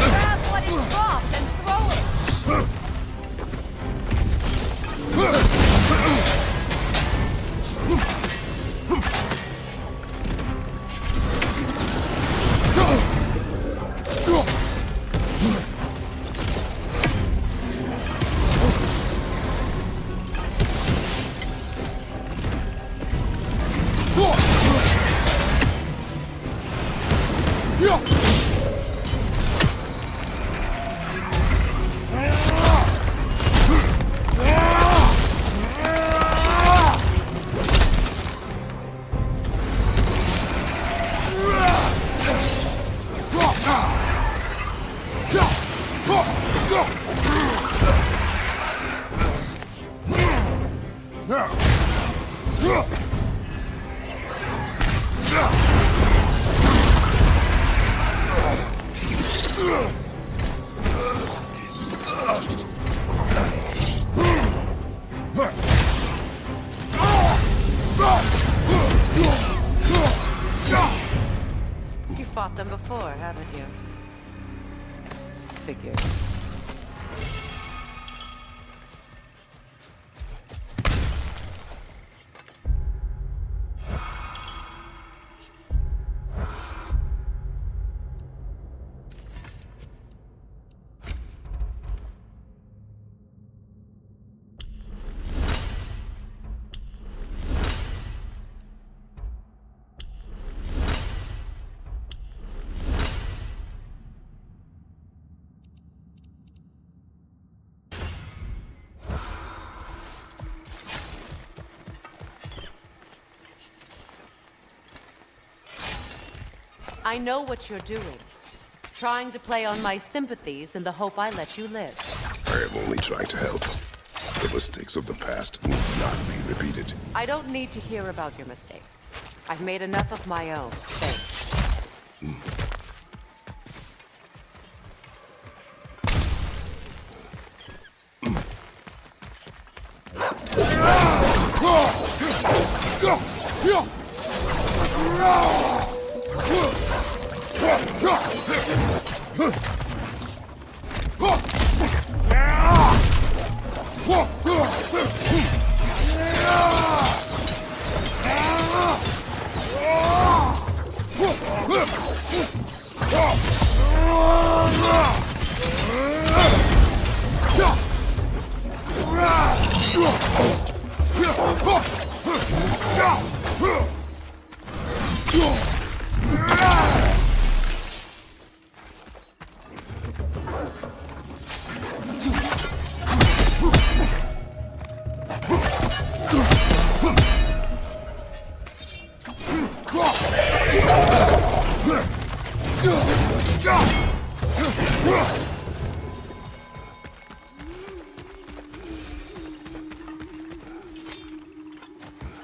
Grab what is dropped and throw it! You fought them before, haven't you? figured. I know what you're doing. Trying to play on my sympathies in the hope I let you live. I am only trying to help. The mistakes of the past need not be repeated. I don't need to hear about your mistakes. I've made enough of my own. Thanks.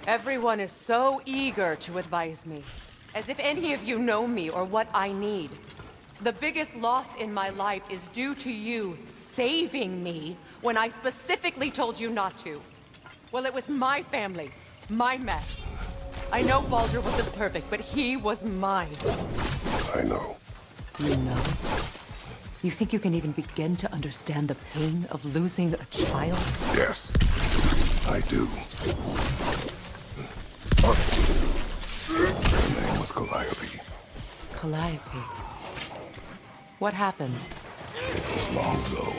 Everyone is so eager to advise me, as if any of you know me or what I need. The biggest loss in my life is due to you saving me when I specifically told you not to. Well, it was my family, my mess. I know Baldur wasn't perfect, but he was mine. I know. You know? You think you can even begin to understand the pain of losing a child? Yes, I do. Her name was Calliope. Calliope. What happened? It was long ago.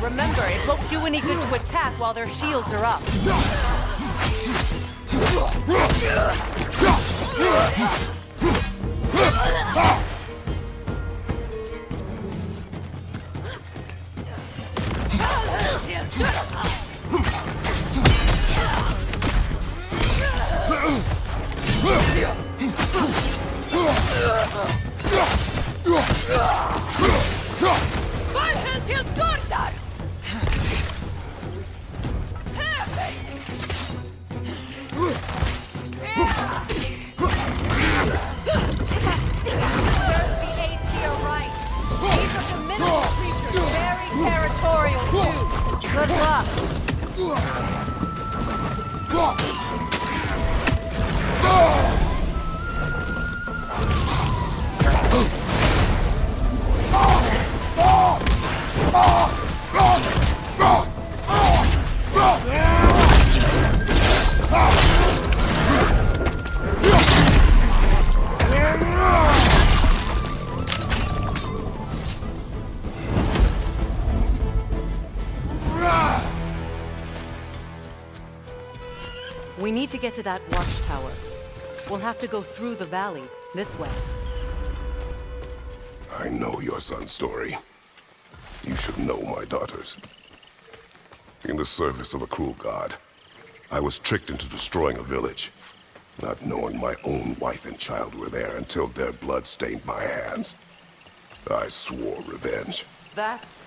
Remember, it won't do any good to attack while their shields are up. Good luck. We need to get to that watchtower. We'll have to go through the valley, this way. I know your son's story. You should know my daughter's. In the service of a cruel god, I was tricked into destroying a village, not knowing my own wife and child were there until their blood stained my hands. I swore revenge. That's...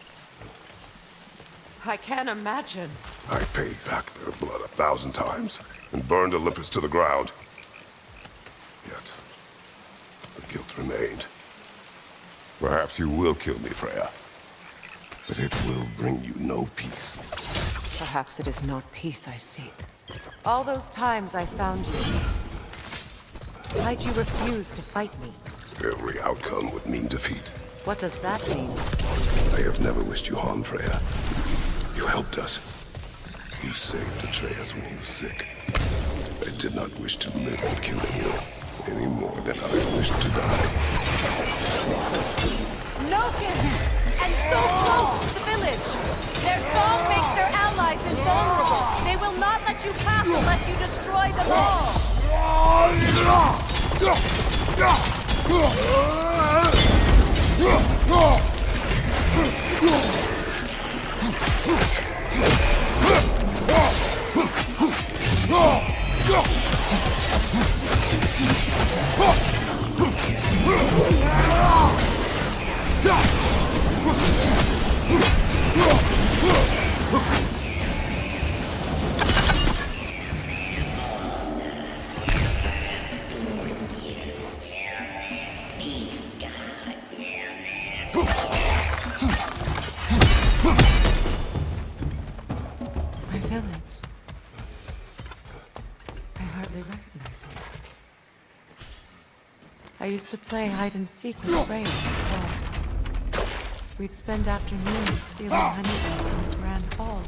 I can't imagine. I paid back their blood 1,000 times and burned Olympus to the ground. Yet, the guilt remained. Perhaps you will kill me, Freya. But it will bring you no peace. Perhaps it is not peace I seek. All those times I found you, why'd you refuse to fight me? Every outcome would mean defeat. What does that mean? I have never wished you harm, Freya. You helped us. You saved Atreus when he was sick. I did not wish to live with killing you, any more than I wished to die. Nokin! And so close to the village! Their song makes their allies invulnerable! They will not let you pass unless you destroy them all! My village. I hardly recognize it. I used to play hide and seek with Ray in the forest. We'd spend afternoons stealing honey from the Grand Hall.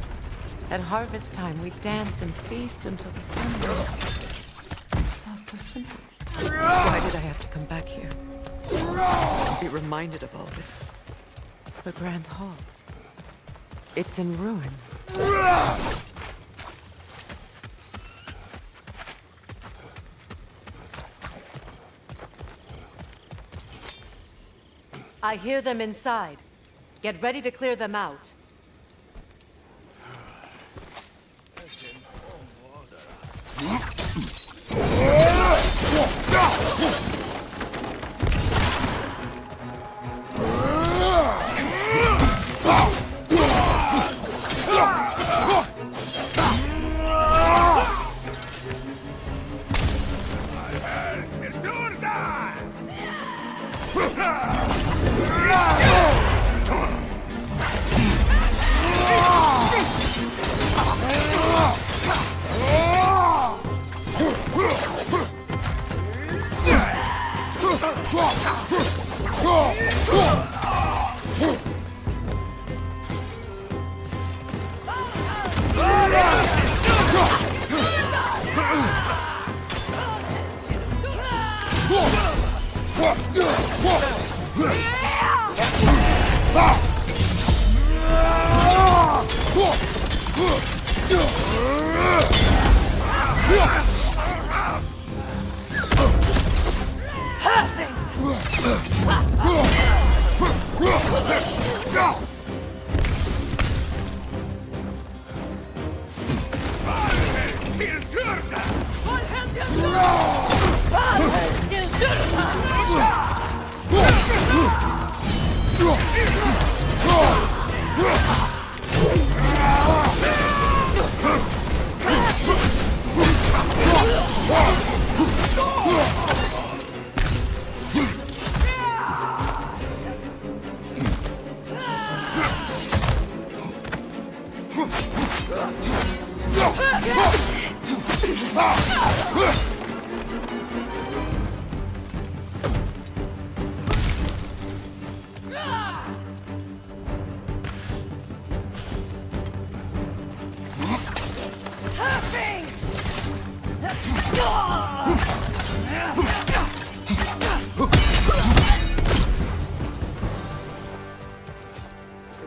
At harvest time, we'd dance and feast until the sun rose. It was all so simple. Why did I have to come back here? To be reminded of all this. The Grand Hall. It's in ruin. I hear them inside. Get ready to clear them out.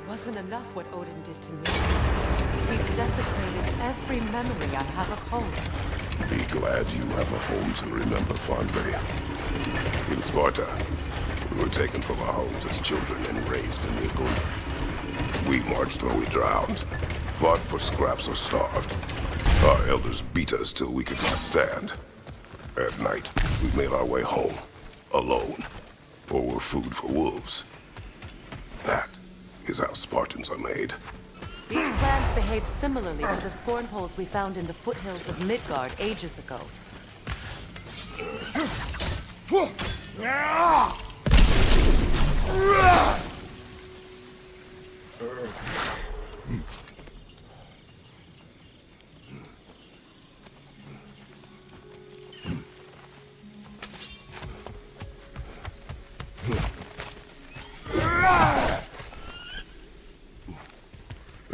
Wasn't enough what Odin did to me. He's desecrated every memory I have of home. Be glad you have a home to remember fondly. In Sparta, we were taken from our homes as children and raised in the Aguna. We marched or we drowned, fought for scraps or starved. Our elders beat us till we could not stand. At night, we made our way home, alone, or were food for wolves. That is how Spartans are made. These clans behave similarly to the scorn holes we found in the foothills of Midgard ages ago.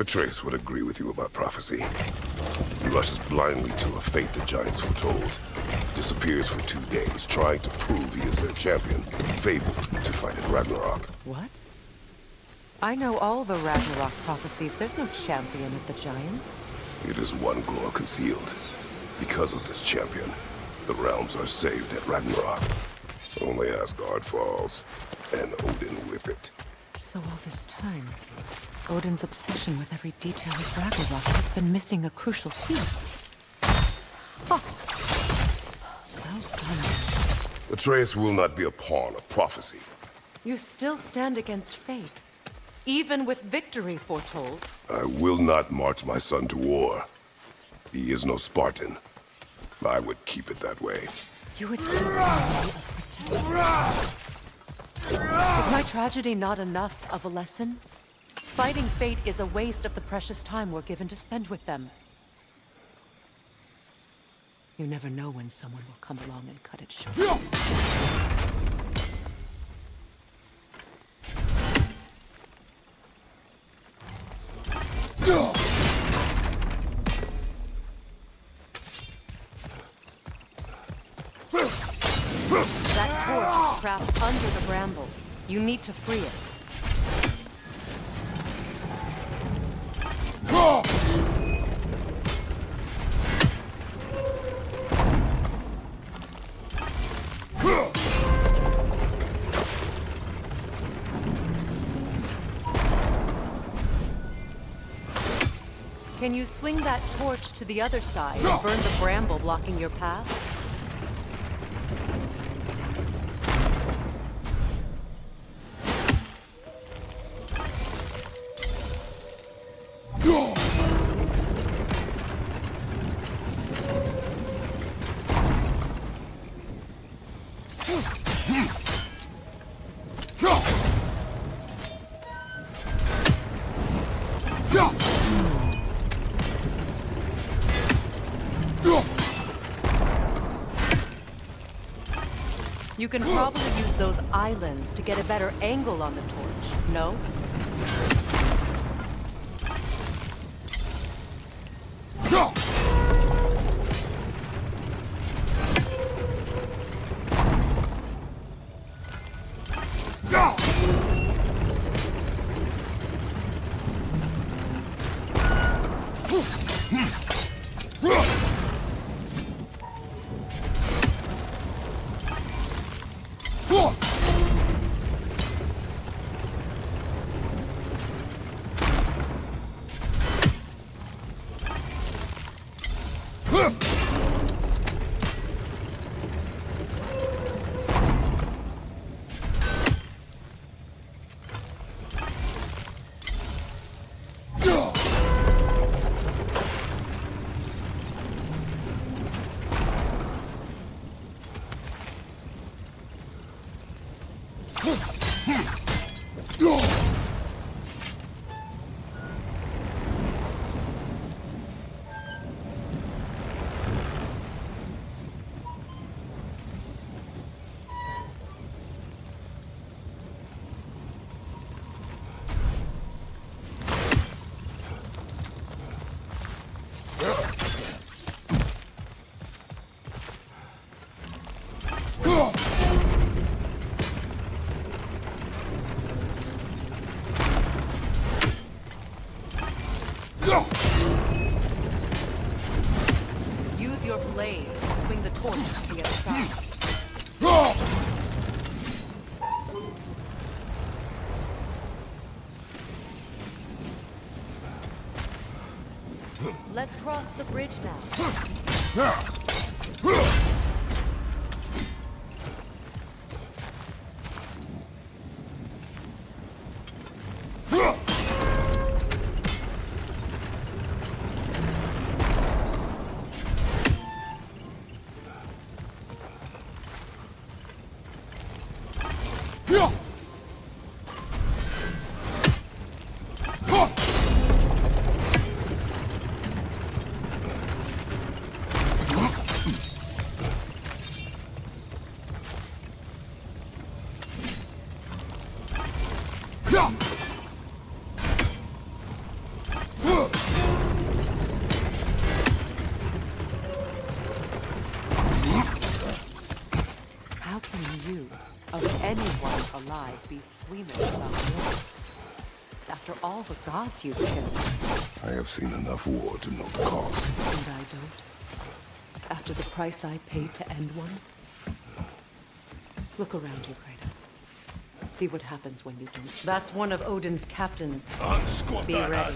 Atreus would agree with you about prophecy. He rushes blindly to a fate the giants foretold. Disappears for 2 days, trying to prove he is their champion, fabled to fight at Ragnarok. What? I know all the Ragnarok prophecies. There's no champion of the giants. It is one glow concealed. Because of this champion, the realms are saved at Ragnarok. Only Asgard falls, and Odin with it. So all this time, Odin's obsession with every detail of Ragnarok has been missing a crucial piece. Oh. Well done. Atreus will not be a pawn of prophecy. You still stand against fate, even with victory foretold. I will not march my son to war. He is no Spartan. I would keep it that way. You would still tell me of protecting. Is my tragedy not enough of a lesson? Fighting fate is a waste of the precious time we're given to spend with them. You never know when someone will come along and cut it short. That torch is trapped under the bramble. You need to free it. Can you swing that torch to the other side and burn the bramble blocking your path? You can probably use those islands to get a better angle on the torch, no? Use your blade to swing the torch to the other side. Let's cross the bridge now. How can you, of anyone alive, be squeamish about war? After all the gods you've killed. I have seen enough war to know the cost. And I don't? After the price I paid to end one? Look around you, Kratos. See what happens when you don't. That's one of Odin's captains. Be ready.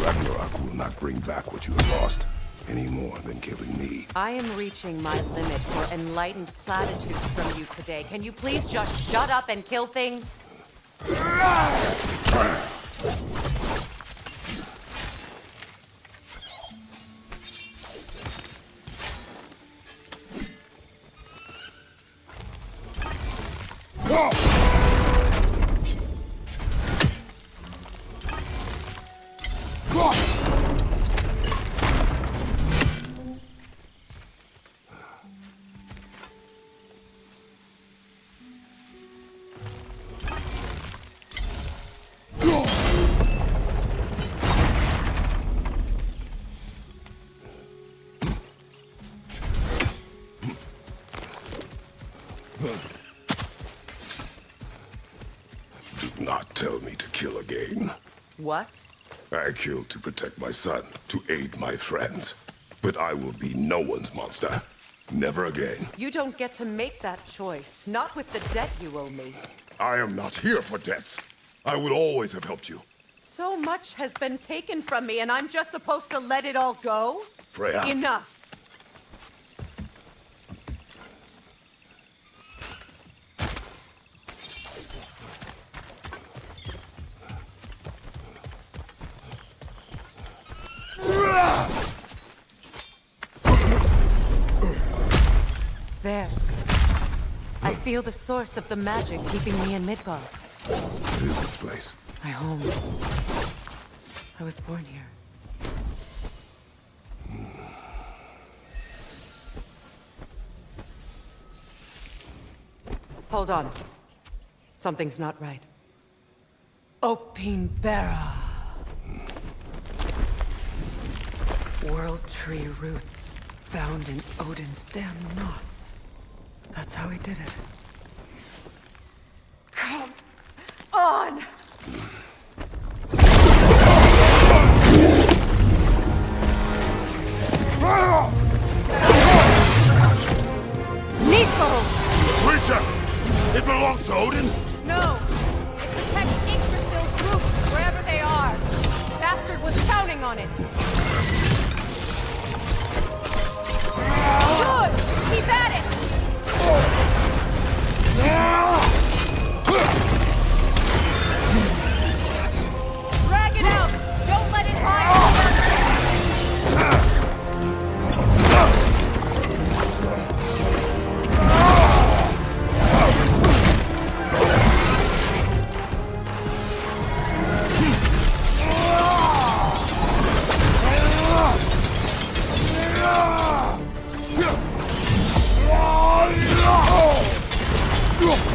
Ragnarok will not bring back what you have lost, any more than killing me. I am reaching my limit for enlightened platitudes from you today. Can you please just shut up and kill things? Do not tell me to kill again. What? I killed to protect my son, to aid my friends. But I will be no one's monster. Never again. You don't get to make that choice. Not with the debt you owe me. I am not here for debts. I would always have helped you. So much has been taken from me, and I'm just supposed to let it all go? Freya. Enough. There. I feel the source of the magic keeping me in Midgard. What is this place? My home. I was born here. Hold on. Something's not right. Opinbera. World tree roots found in Odin's damn knots. That's how he did it. Come on! Nico! Creature! It belongs to Odin? No! It protects Yggdrasil's roots, wherever they are. Bastard was counting on it. Good! Keep at it! Drag it out! Don't let it hide!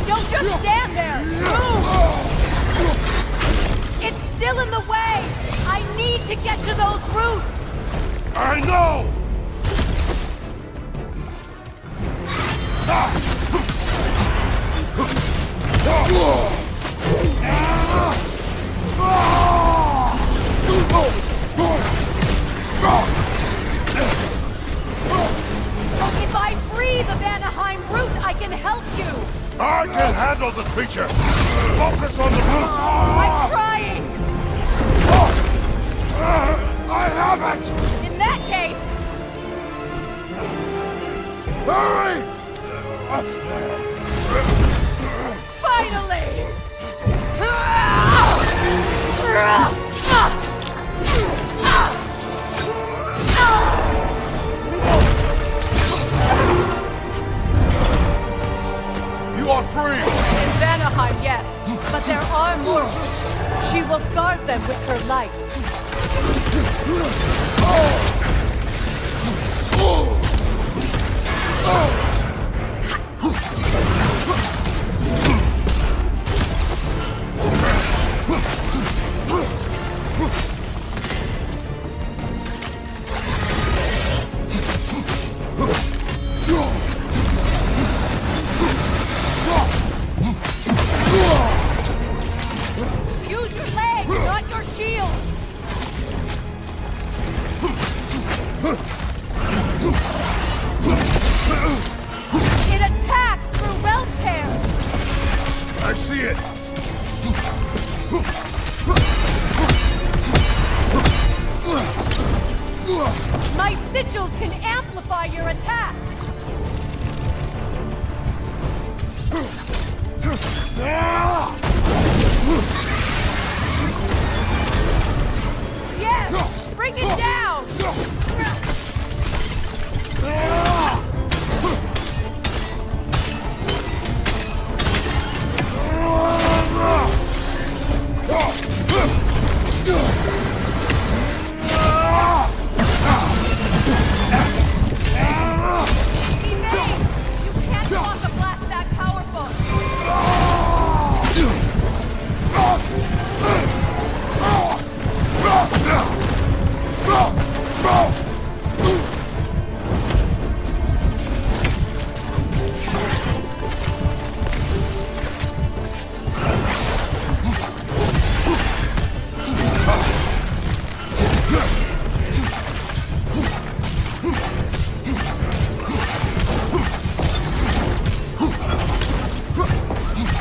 Don't just stand there! Move! It's still in the way! I need to get to those roots! I know! If I free the Vanaheim root, I can help you! I can handle the creature! Focus on the root! I'm trying! I have it! In that case... Hurry! Finally! You are free! In Vanaheim, yes. But there are more. She will guard them with her life. Use your legs, not your shield! It attacks through realm tear! I see it! My sigils can amplify your attacks! Yes! Bring it down! Evade! You can't block a blast that powerful!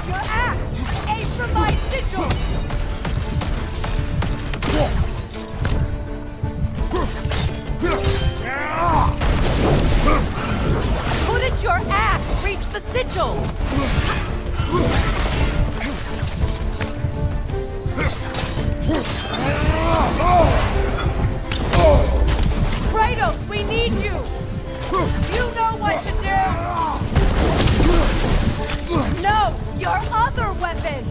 Your axe! Aim for my sigil! Couldn't your axe reach the sigil? Kratos, we need you! You know what to do! No! Your other weapon!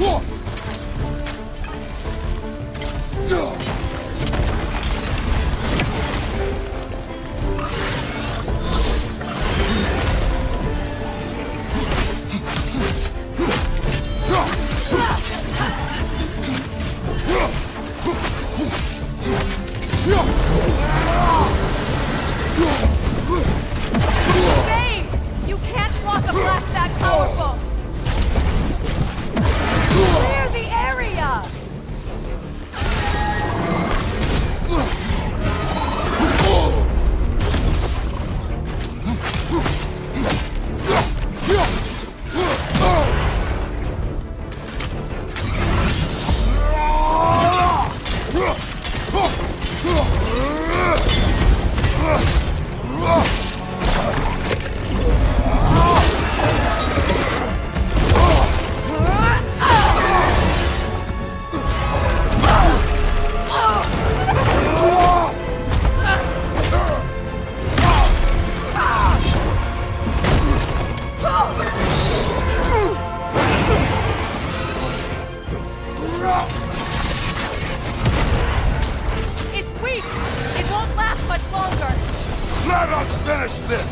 Bane! You can't block a blast that powerful! Clear the area! It's weak! It won't last much longer! Let us finish this!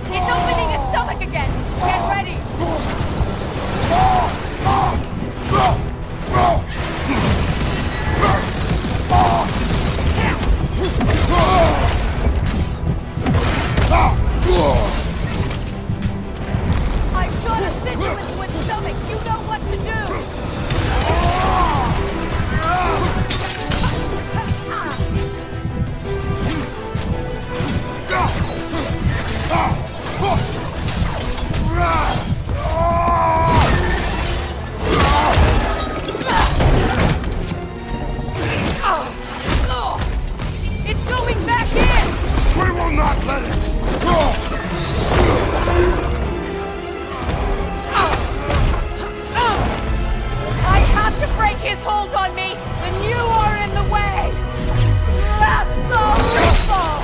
It's opening its stomach again! Get ready! I shot a signal into its stomach! You know what to do! It's going back in! We will not let it! I have to break his hold on me, and you are in the way! That's the ritual!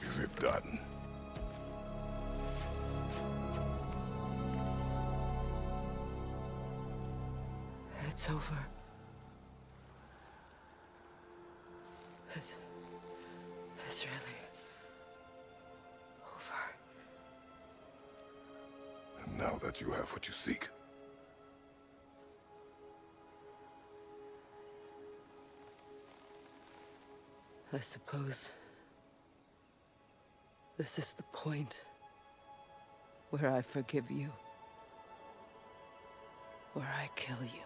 Is it done? It's over. It's really over. And now that you have what you seek, I suppose this is the point where I forgive you, where I kill you.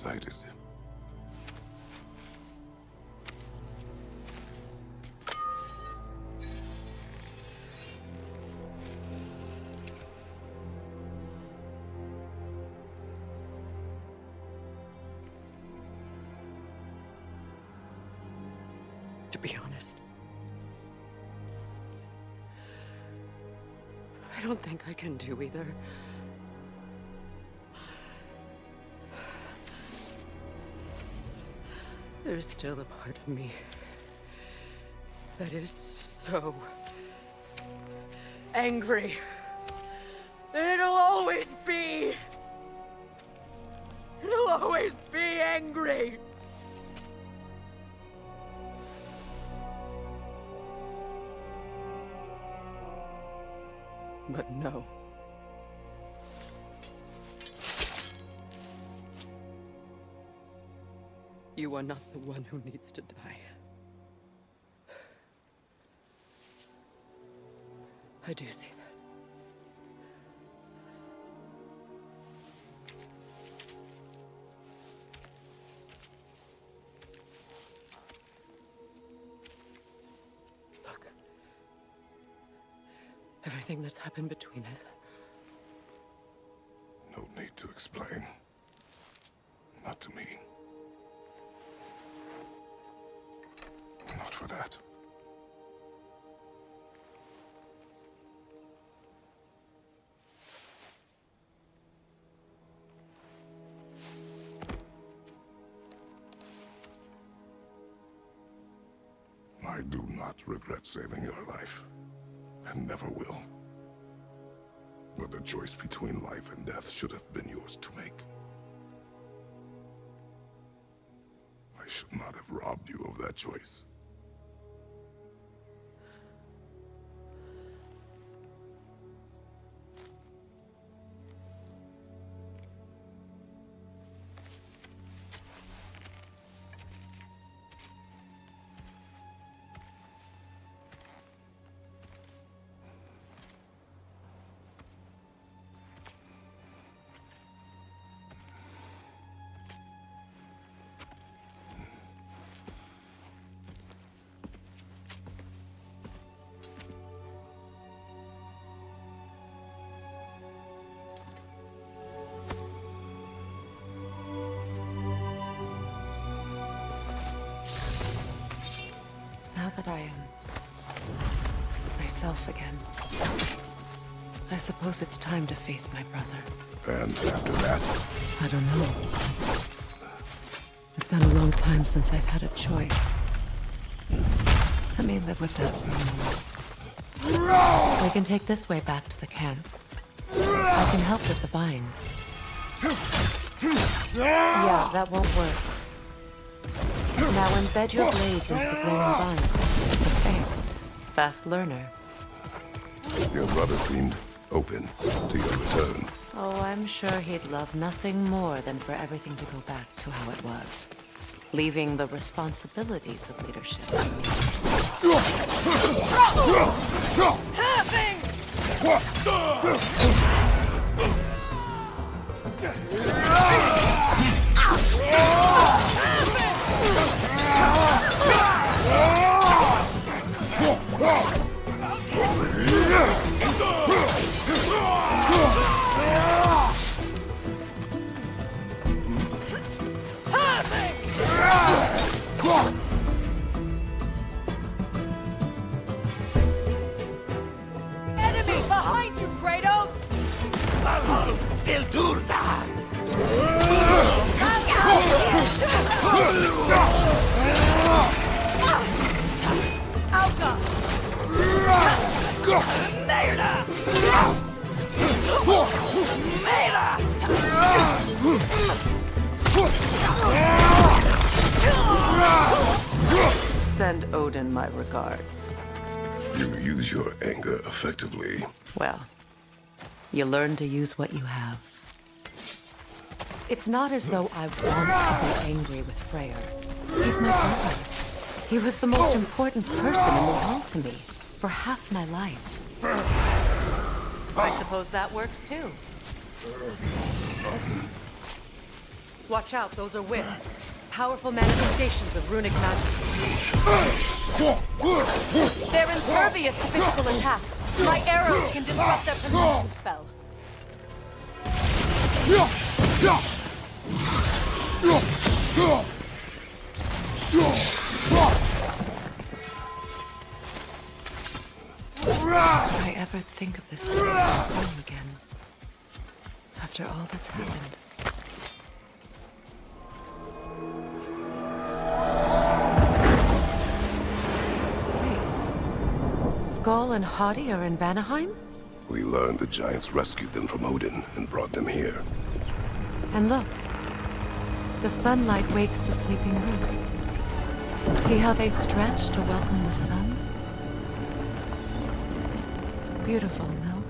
excited. To be honest, I don't think I can do either. There's still a part of me that is so angry. And it'll always be. It'll always be angry. But no. You are not the one who needs to die. I do see that. Look. Everything that's happened between us. No need to explain. Not to me. Not for that. I do not regret saving your life, and never will. But the choice between life and death should have been yours to make. I should not have robbed you of that choice. Now that I am myself again, I suppose it's time to face my brother. And after that? I don't know. It's been a long time since I've had a choice. Let me live with that for a moment. We can take this way back to the camp. I can help with the vines. Yeah, that won't work. Now embed your blades into the glowing vines. Fair. Fast learner. Your brother seemed open to your return. Oh, I'm sure he'd love nothing more than for everything to go back to how it was. Leaving the responsibilities of leadership to Enemy behind you, Kratos! Send Odin my regards. You use your anger effectively. Well, you learn to use what you have. It's not as though I want to be angry with Freyr. He's my brother. He was the most important person in the world to me for half my life. I suppose that works too. Watch out, those are wisps. Powerful manifestations of runic magic. They're impervious to physical attacks. My arrows can disrupt their protection spell. Would I ever think of this place as home again? After all that's happened. Wait. Skull and Hadi are in Vanaheim? We learned the giants rescued them from Odin and brought them here. And look. The sunlight wakes the sleeping roots. See how they stretch to welcome the sun? Beautiful, no?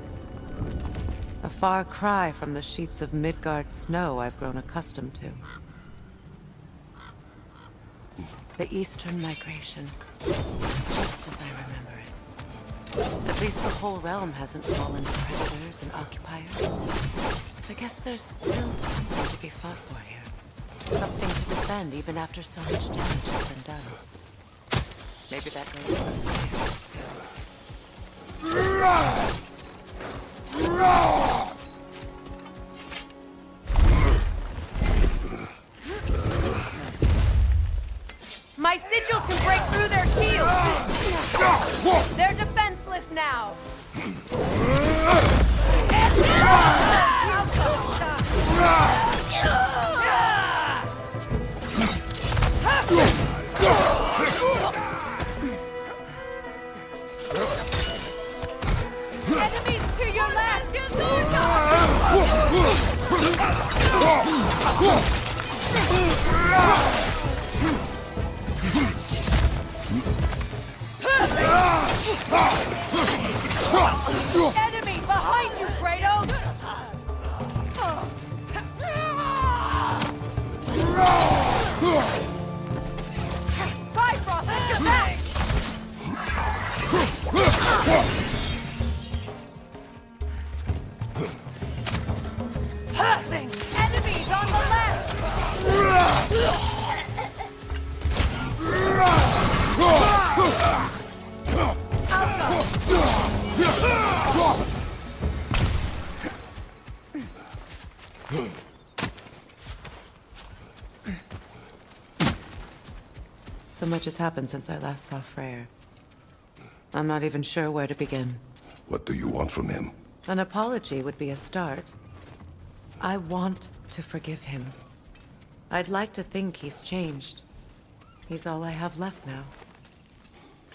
A far cry from the sheets of Midgard snow I've grown accustomed to. The Eastern Migration. Just as I remember it. At least the whole realm hasn't fallen to predators and occupiers. I guess there's still something to be fought for here. Something to defend even after so much damage has been done. Maybe that goes for fire. My sigils can break through their shields! They're defenseless now! Enemies to your left! Enemy behind you, Kratos! Bifrost, at your back! Enemies on the left! So much has happened since I last saw Freyr. I'm not even sure where to begin. What do you want from him? An apology would be a start. I want to forgive him. I'd like to think he's changed. He's all I have left now.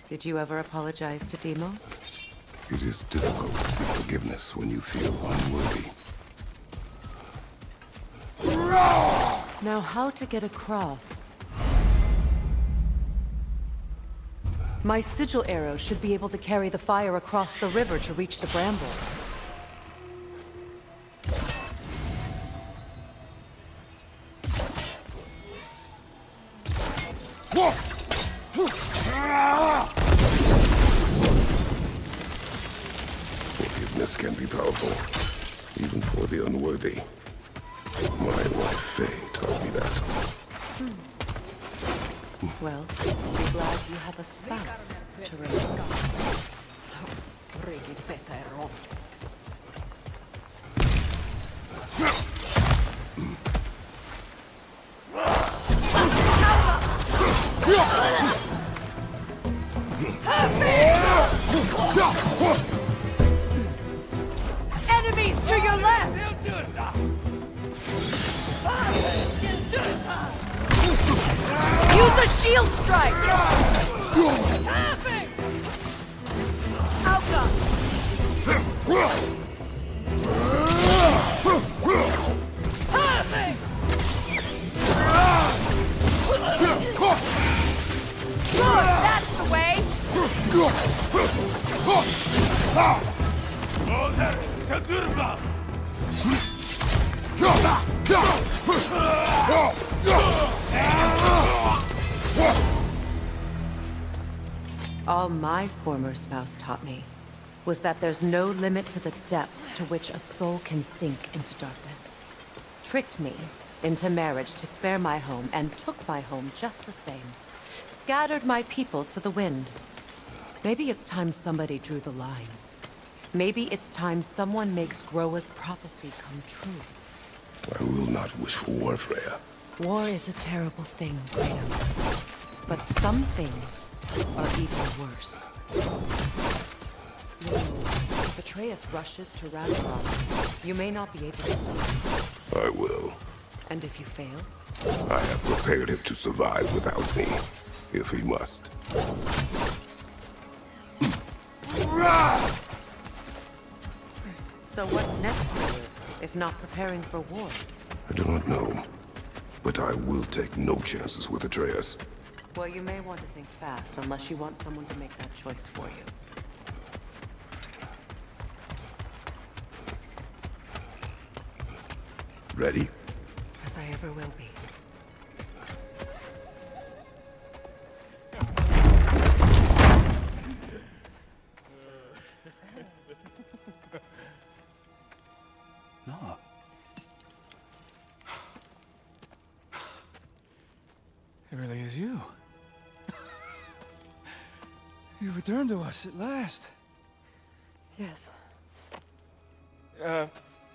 Did you ever apologize to Deimos? It is difficult to seek forgiveness when you feel unworthy. Now, how to get across? My sigil arrow should be able to carry the fire across the river to reach the bramble. Forgiveness can be powerful, even for the unworthy. My wife Faye taught me that. Well, be glad you have a spouse to remember. Enemies to your left! Use a shield strike! Outcome! Good, that's the way! All my former spouse taught me was that there's no limit to the depth to which a soul can sink into darkness. Tricked me into marriage to spare my home, and took my home just the same. Scattered my people to the wind. Maybe it's time somebody drew the line. Maybe it's time someone makes Groa's prophecy come true. I will not wish for war, Freya. War is a terrible thing, Kratos. But some things are even worse. If Atreus rushes to Ragnarok, you may not be able to stop. I will. And if you fail? I have prepared him to survive without me, if he must. So what's next for you, if not preparing for war? I do not know, but I will take no chances with Atreus. Well, you may want to think fast, unless you want someone to make that choice for you. Ready? As I ever will be. No. It really is you. You returned to us at last. Yes.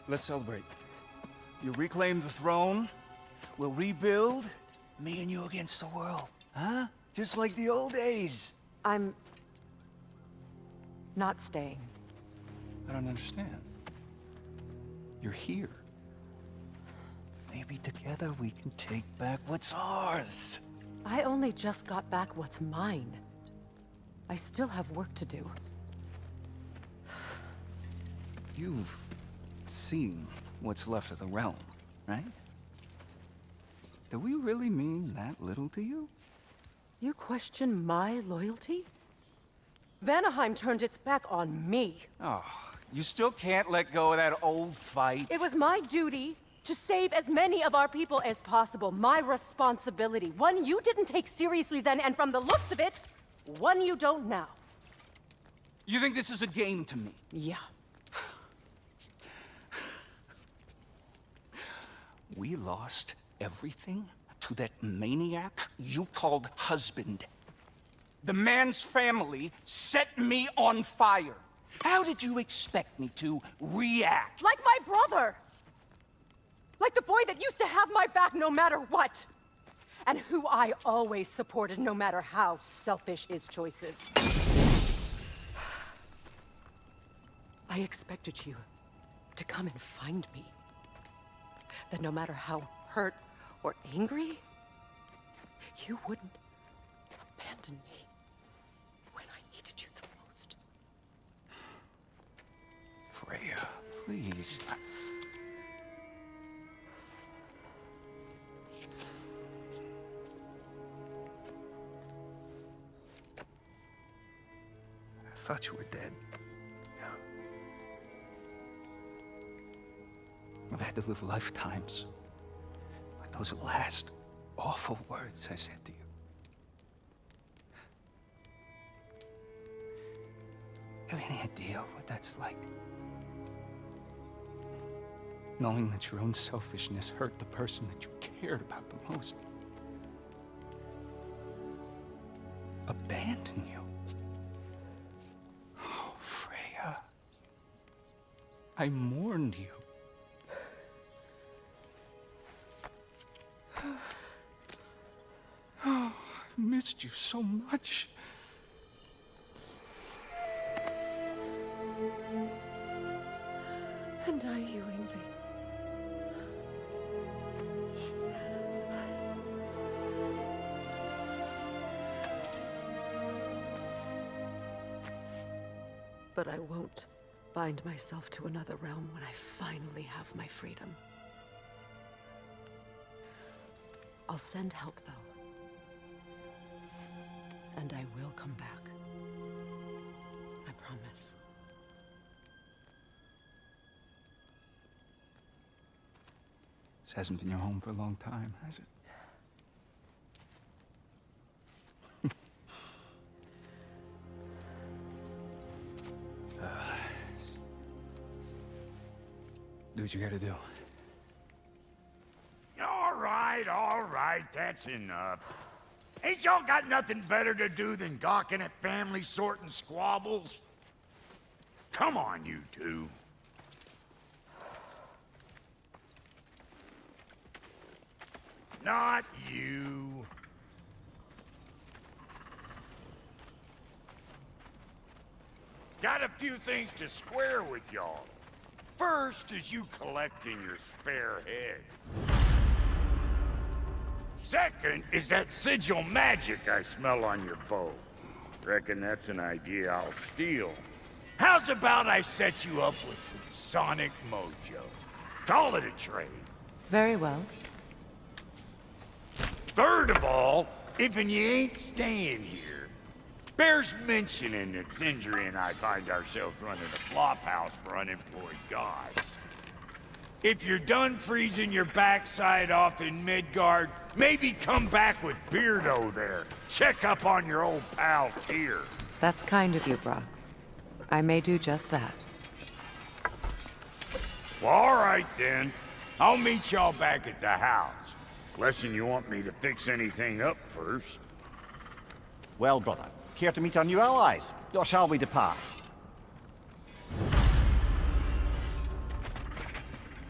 Let's celebrate. You reclaim the throne. We'll rebuild. Me and you against the world. Huh? Just like the old days. I'm... not staying. I don't understand. You're here. Maybe together we can take back what's ours. I only just got back what's mine. I still have work to do. You've seen what's left of the realm, right? Do we really mean that little to you? You question my loyalty? Vanaheim turned its back on me. Oh, you still can't let go of that old fight. It was my duty to save as many of our people as possible. My responsibility. One you didn't take seriously then, and from the looks of it, one you don't now. You think this is a game to me? Yeah. We lost everything to that maniac you called husband. The man's family set me on fire. How did you expect me to react? Like my brother! Like the boy that used to have my back no matter what! And who I always supported no matter how selfish his choices. I expected you to come and find me. That no matter how hurt or angry, you wouldn't abandon me when I needed you the most. Freya, please. I thought you were dead. I've had to live lifetimes with those last awful words I said to you. Have any idea what that's like? Knowing that your own selfishness hurt the person that you cared about the most. Abandon you. Oh, Freya. I mourned you. Oh, I've missed you so much. And I you, Ingvi. But I won't bind myself to another realm when I finally have my freedom. I'll send help, though. And I will come back. I promise. This hasn't been your home for a long time, has it? Do what you gotta do. No! all right, that's enough. Ain't y'all got nothing better to do than gawking at family sorting squabbles? Come on, you two. Not you. Got a few things to square with y'all. First is you collecting your spare heads. Second is that sigil magic I smell on your bow. Reckon that's an idea I'll steal. How's about I set you up with some sonic mojo? Call it a trade. Very well. Third of all, if you ain't staying here, bears mentioning that Sindri and I find ourselves running a flop house for unemployed gods. If you're done freezing your backside off in Midgard, maybe come back with Beardo there. Check up on your old pal Tyr. That's kind of you, Brock. I may do just that. Well, all right then. I'll meet y'all back at the house. Unless you want me to fix anything up first. Well, brother, care to meet our new allies? Or shall we depart?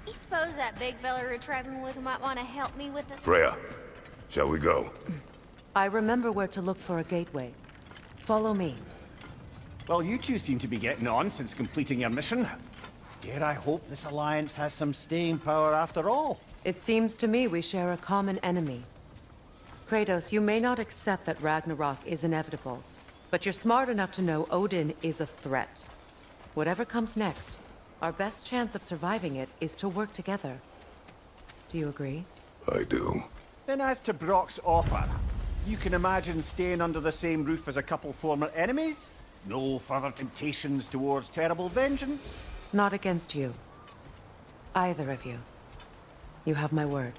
I suppose that big fella we're traveling with might want to help me with it. Freya, shall we go? I remember where to look for a gateway. Follow me. Well, you two seem to be getting on since completing your mission. Dare I hope this alliance has some staying power after all? It seems to me we share a common enemy. Kratos, you may not accept that Ragnarok is inevitable, but you're smart enough to know Odin is a threat. Whatever comes next, our best chance of surviving it is to work together. Do you agree? I do. Then as to Brock's offer, you can imagine staying under the same roof as a couple former enemies? No further temptations towards terrible vengeance? Not against you. Either of you. You have my word.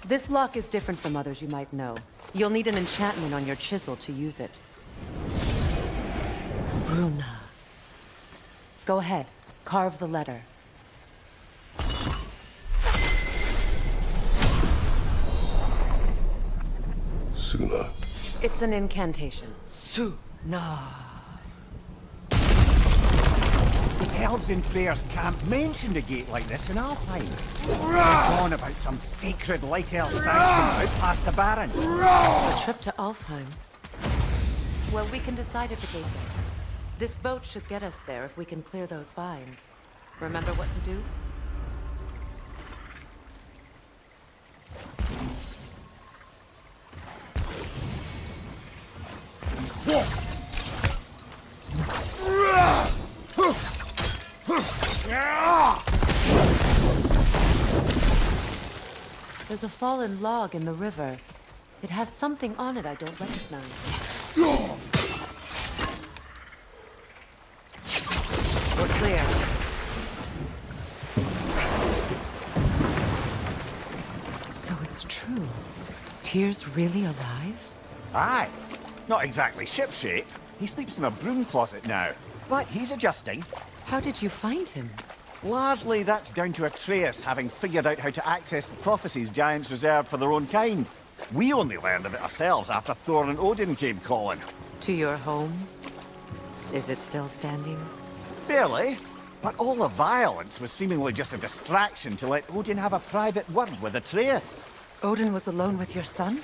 This lock is different from others you might know. You'll need an enchantment on your chisel to use it. Bruna. Go ahead. Carve the letter. Suna. It's an incantation. Suna. The elves in Freyr's camp mentioned a gate like this in Alfheim. They're on about some sacred light elf sanctum out past the Barrens. A trip to Alfheim. Well, we can decide at the gateway. This boat should get us there if we can clear those vines. Remember what to do? There's a fallen log in the river. It has something on it I don't recognize. We're clear. So it's true. Tyr's really alive? Aye. Not exactly shipshape. He sleeps in a broom closet now. But he's adjusting. How did you find him? Largely, that's down to Atreus having figured out how to access the prophecies giants reserved for their own kind. We only learned of it ourselves after Thor and Odin came calling. To your home? Is it still standing? Barely. But all the violence was seemingly just a distraction to let Odin have a private word with Atreus. Odin was alone with your son?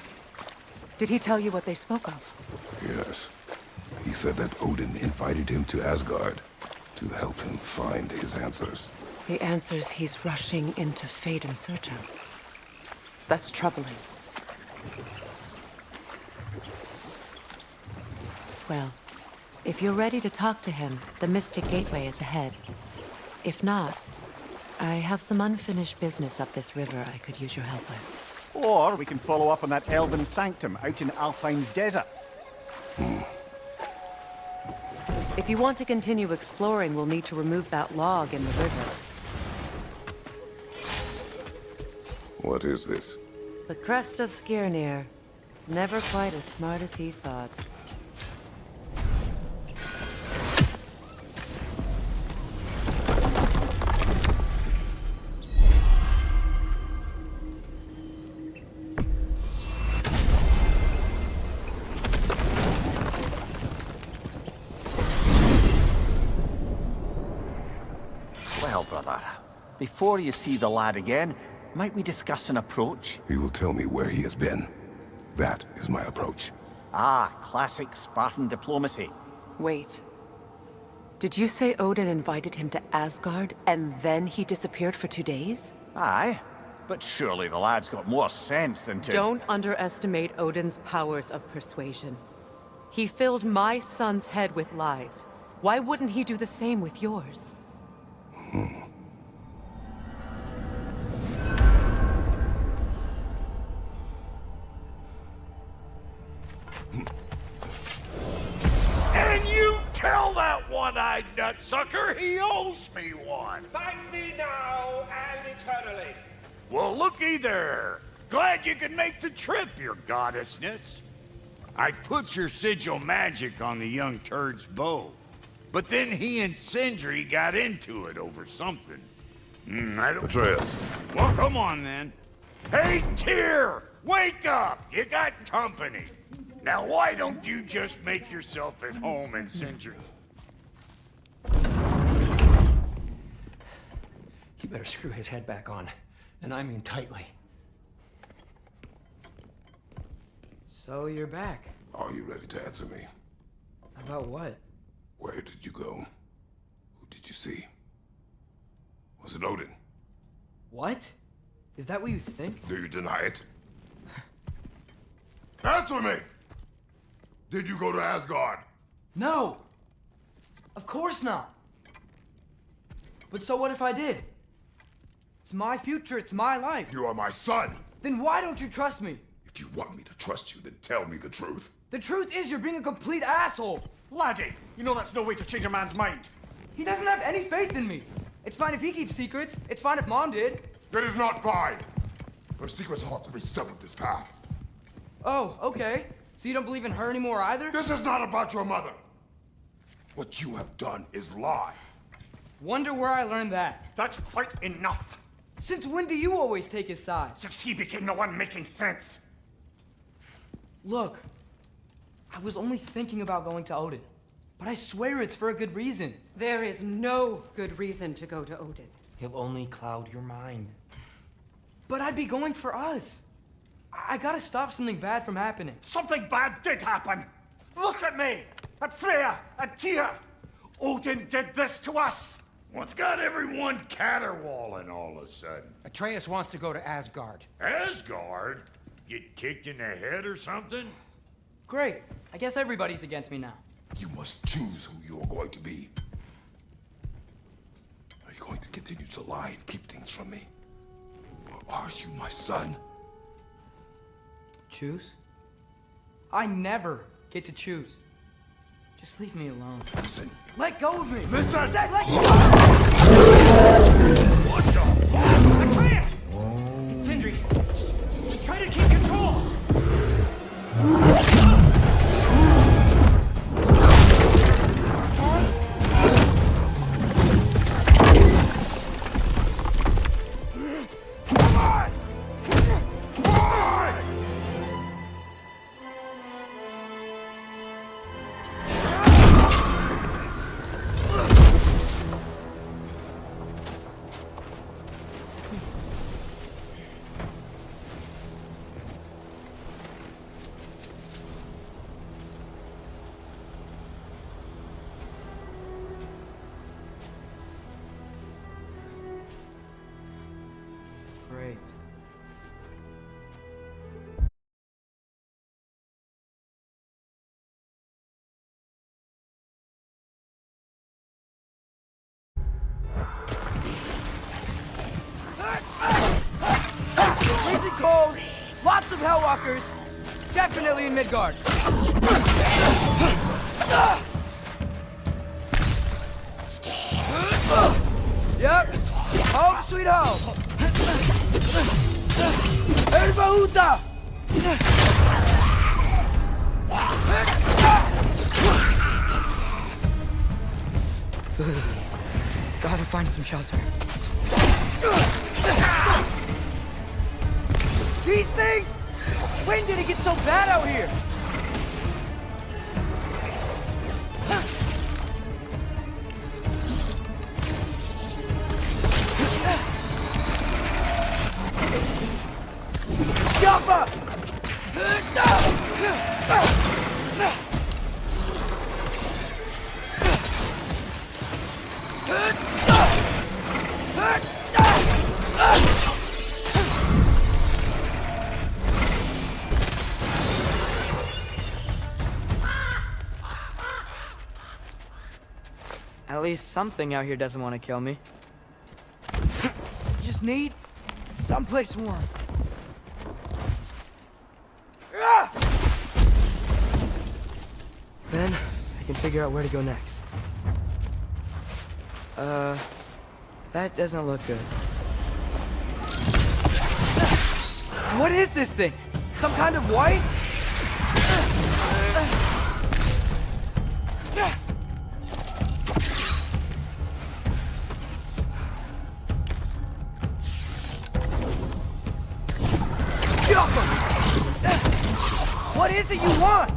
Did he tell you what they spoke of? Yes. He said that Odin invited him to Asgard to help him find his answers. The answers he's rushing into fate in search of. That's troubling. Well, if you're ready to talk to him, the Mystic Gateway is ahead. If not, I have some unfinished business up this river I could use your help with. Or we can follow up on that elven sanctum out in Alfheim's desert. If you want to continue exploring, we'll need to remove that log in the river. What is this? The crest of Skirnir. Never quite as smart as he thought. Well, brother, before you see the lad again, might we discuss an approach? He will tell me where he has been. That is my approach. Ah, classic Spartan diplomacy. Wait. Did you say Odin invited him to Asgard, and then he disappeared for 2 days? Aye, but surely the lad's got more sense than to... Don't underestimate Odin's powers of persuasion. He filled my son's head with lies. Why wouldn't he do the same with yours? And you tell that one-eyed nutsucker he owes me one. Thank me now and eternally. Well, looky there. Glad you could make the trip, your goddessness. I put your sigil magic on the young turd's bow. But then he and Sindri got into it over something. I don't... Atreus. Well, come on, then. Hey, Tyr! Wake up! You got company. Now, why don't you just make yourself at home in Sindri? You better screw his head back on. And I mean tightly. So you're back. Are you ready to answer me? About what? Where did you go? Who did you see? Was it Odin? What? Is that what you think? Do you deny it? Answer me! Did you go to Asgard? No! Of course not! But so what if I did? It's my future, it's my life. You are my son! Then why don't you trust me? If you want me to trust you, then tell me the truth. The truth is you're being a complete asshole! Laddie, you know that's no way to change a man's mind. He doesn't have any faith in me. It's fine if he keeps secrets. It's fine if Mom did. It is not fine! Her secrets ought to be stuck with this path. Oh, okay. So you don't believe in her anymore either? This is not about your mother! What you have done is lie. Wonder where I learned that. That's quite enough. Since when do you always take his side? Since he became the one making sense. Look, I was only thinking about going to Odin, but I swear it's for a good reason. There is no good reason to go to Odin. He'll only cloud your mind. But I'd be going for us. I gotta stop something bad from happening. Something bad did happen. Look at me, at Freya, at Tyr. Odin did this to us. What's got everyone caterwauling all of a sudden? Atreus wants to go to Asgard. Asgard? Get kicked in the head or something? Great. I guess everybody's against me now. You must choose who you are going to be. Are you going to continue to lie and keep things from me? Or are you my son? Choose? I never get to choose. Just leave me alone. Listen. Let go of me! Listen! Let go! What the fuck? Atreus! Sindri, just try to keep control! cold, lots of Hellwalkers, definitely in Midgard. Yep, home sweet home. Erbahuta! Gotta find some shelter. These things? When did it get so bad out here? Yappa! At least something out here doesn't want to kill me. Just need someplace warm. Then I can figure out where to go next. That doesn't look good. What is this thing? Some kind of white? What is it you want?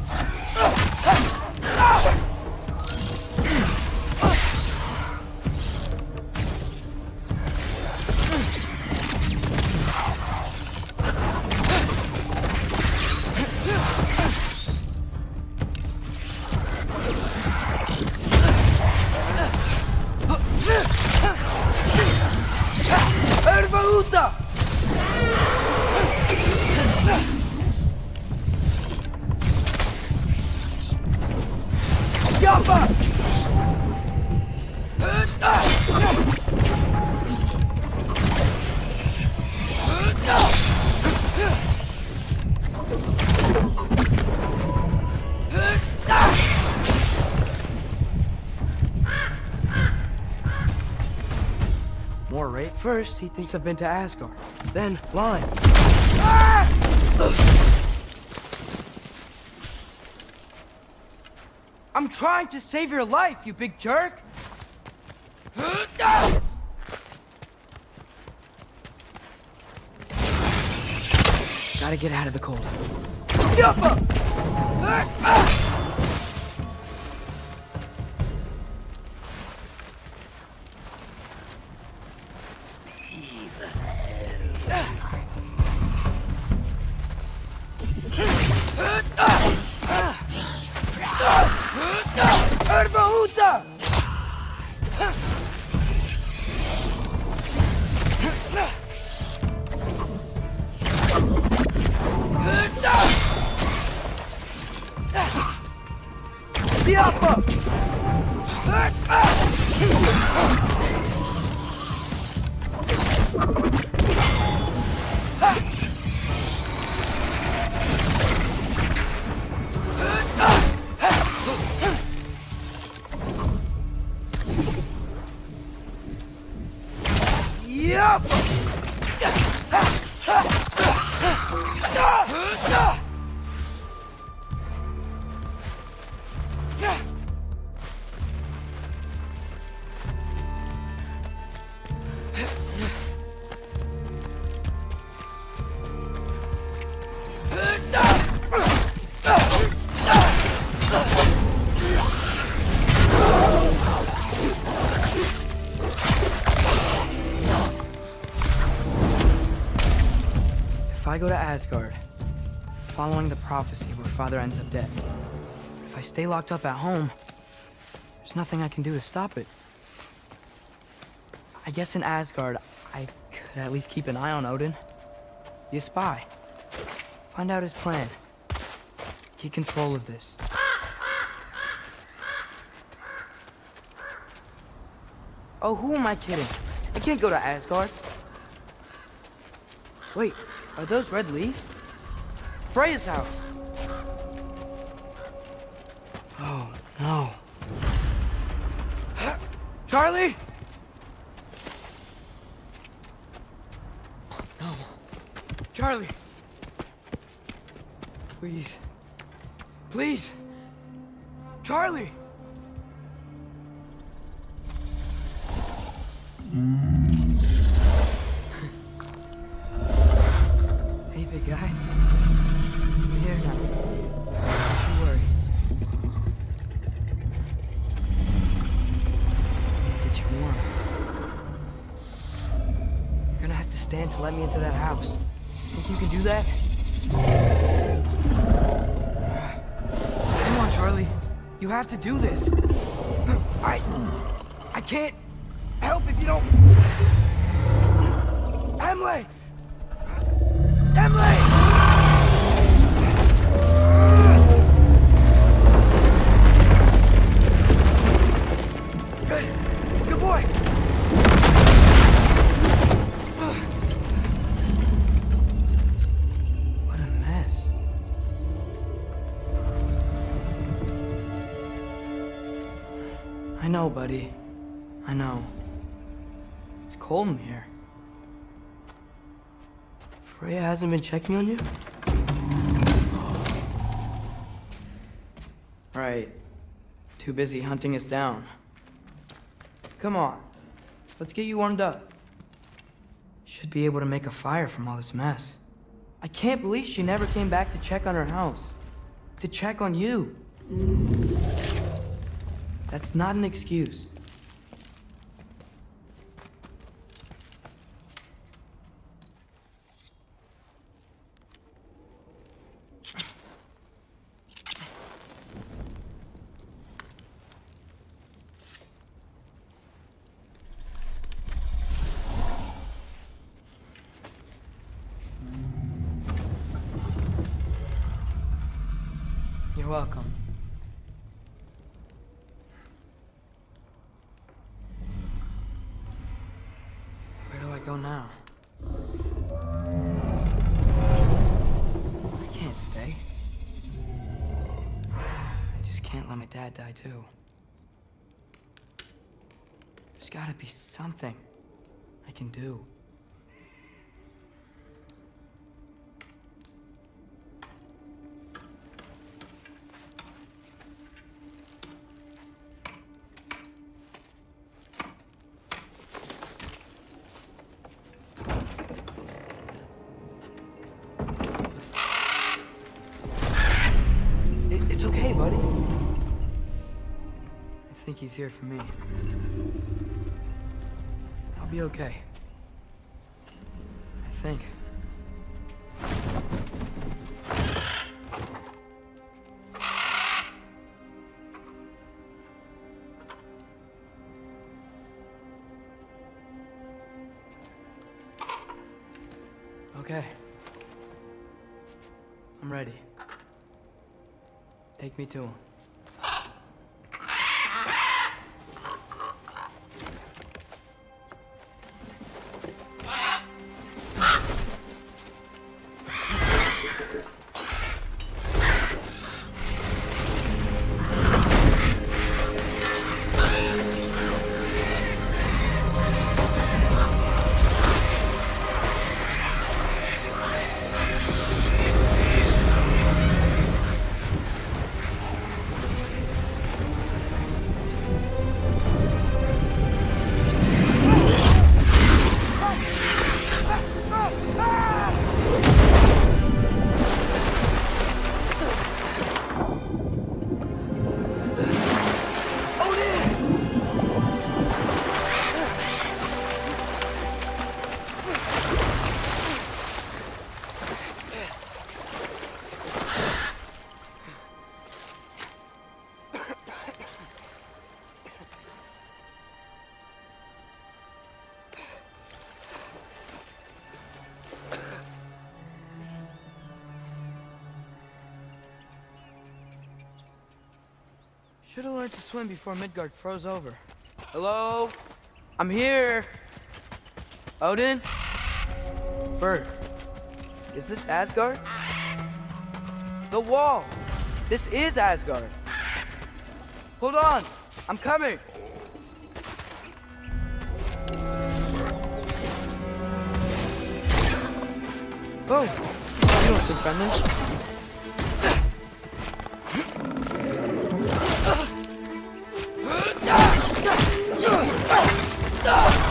Erbahuta! Yappa! More rape? First, he thinks I've been to Asgard. Then, lying. I'm trying to save your life, you big jerk! Gotta get out of the cold. Erbahuta! Yappa! Yup! If I go to Asgard, following the prophecy where Father ends up dead. If I stay locked up at home, there's nothing I can do to stop it. I guess in Asgard, I could at least keep an eye on Odin. Be a spy. Find out his plan. Get control of this. Oh, who am I kidding? I can't go to Asgard. Wait, are those red leaves? Freya's house! Oh, no. Charlie! No. Charlie! Please. Please! Charlie! Hey, big guy. We're here now. Don't you worry. Get you warm. You're gonna have to stand to let me into that house. Think you can do that? Come on, Charlie. You have to do this. I can't help if you don't... Emily! Emily! Good boy! What a mess. I know, buddy. I know. It's cold in here. Freya hasn't been checking on you? Right. Too busy hunting us down. Come on. Let's get you warmed up. Should be able to make a fire from all this mess. I can't believe she never came back to check on her house. To check on you. That's not an excuse. You're welcome. Where do I go now? I can't stay. I just can't let my dad die too. There's gotta be something I can do. It's okay, buddy. I think he's here for me. I'll be okay. I think. Okay. I'm ready. Take me to him. Should have learned to swim before Midgard froze over. Hello? I'm here! Odin? Bird, Is this Asgard? The wall! This is Asgard! Hold on! I'm coming! Oh! You don't seem friendly.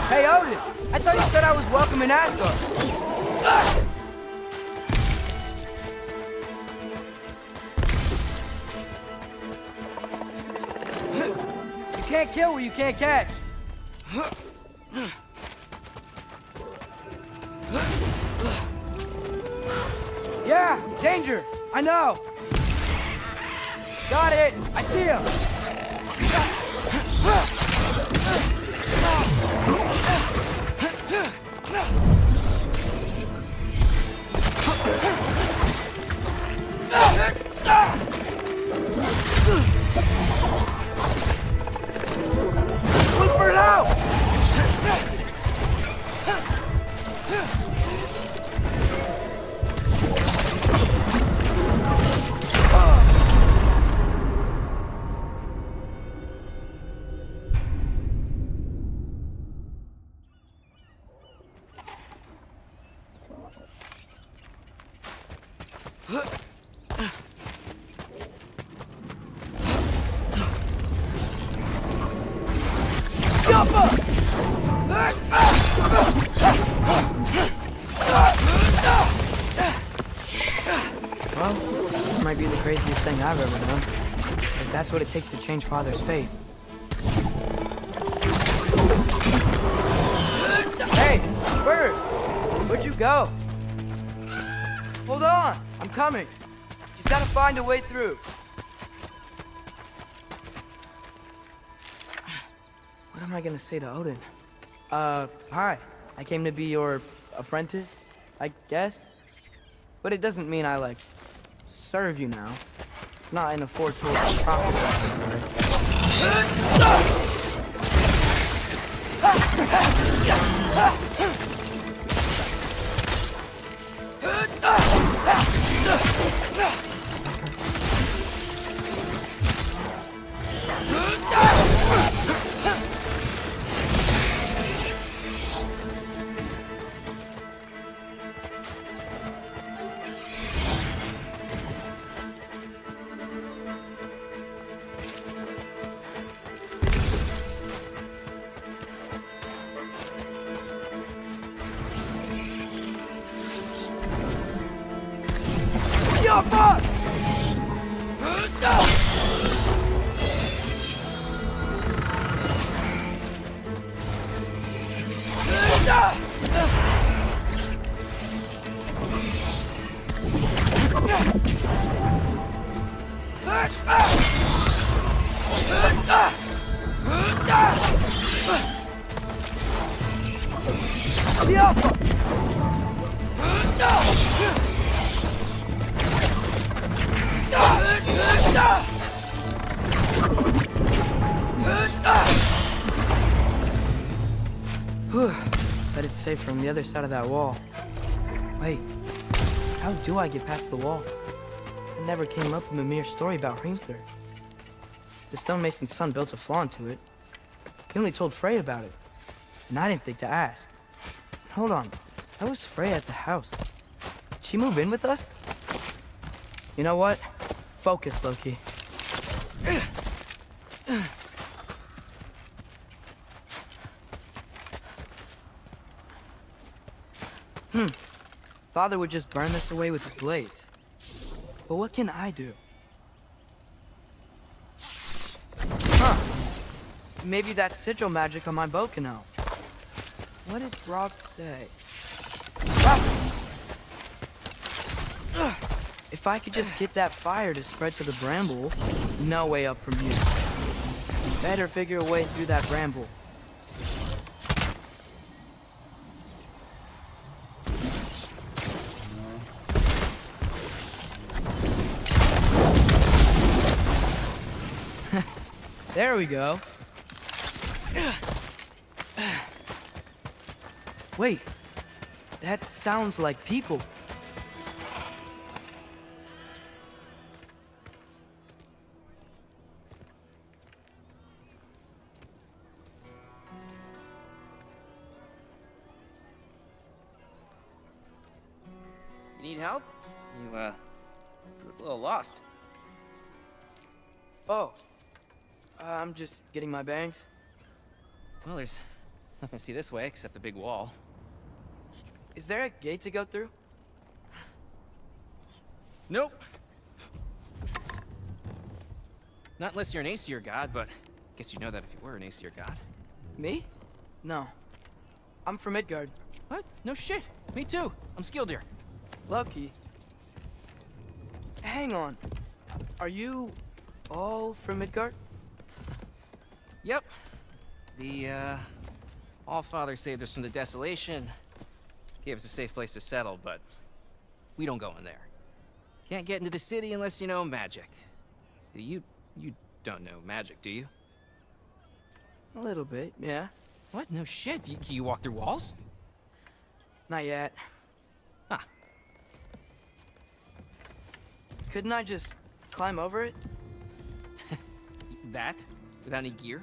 Hey, Odin! I thought you said I was welcome in Asgard! You can't kill what you can't catch! Yeah! Danger! I know! Got it! I see him! Look for it out! Well, this might be the craziest thing I've ever done. If that's what it takes to change Father's fate. Hey, Bird! Where'd you go? Hold on! I'm coming! Just gotta find a way through. What am I gonna say to Odin? Hi. I came to be your apprentice, I guess? But it doesn't mean I, like, serve you now. Not in a foretold Bet it's safe from the other side of that wall. Wait, how do I get past the wall? It never came up in Mimir's story about Hrimthur. The stonemason's son built a flaw into it. He only told Frey about it, and I didn't think to ask. Hold on, that was Frey at the house. Did she move in with us? You know what? Focus, Loki. Father would just burn this away with his blades. But what can I do? Maybe that sigil magic on my bow can help. What did Brock say? If I could just get that fire to spread to the bramble, no way up from here. Better figure a way through that bramble. There we go. Wait, that sounds like people. Need help? You look a little lost. Oh. I'm just getting my bearings. Well, there's nothing to see this way except the big wall. Is there a gate to go through? Nope. Not unless you're an Aesir god, but I guess you'd know that if you were an Aesir god. Me? No. I'm from Midgard. What? No shit. Me too. I'm Skildir. Lucky. Hang on. Are you all from Midgard? Yep. The, Allfather saved us from the desolation. Gave us a safe place to settle, but we don't go in there. Can't get into the city unless you know magic. You don't know magic, do you? A little bit, yeah. What? No shit. Can you walk through walls? Not yet. Huh. Couldn't I just climb over it? That? Without any gear?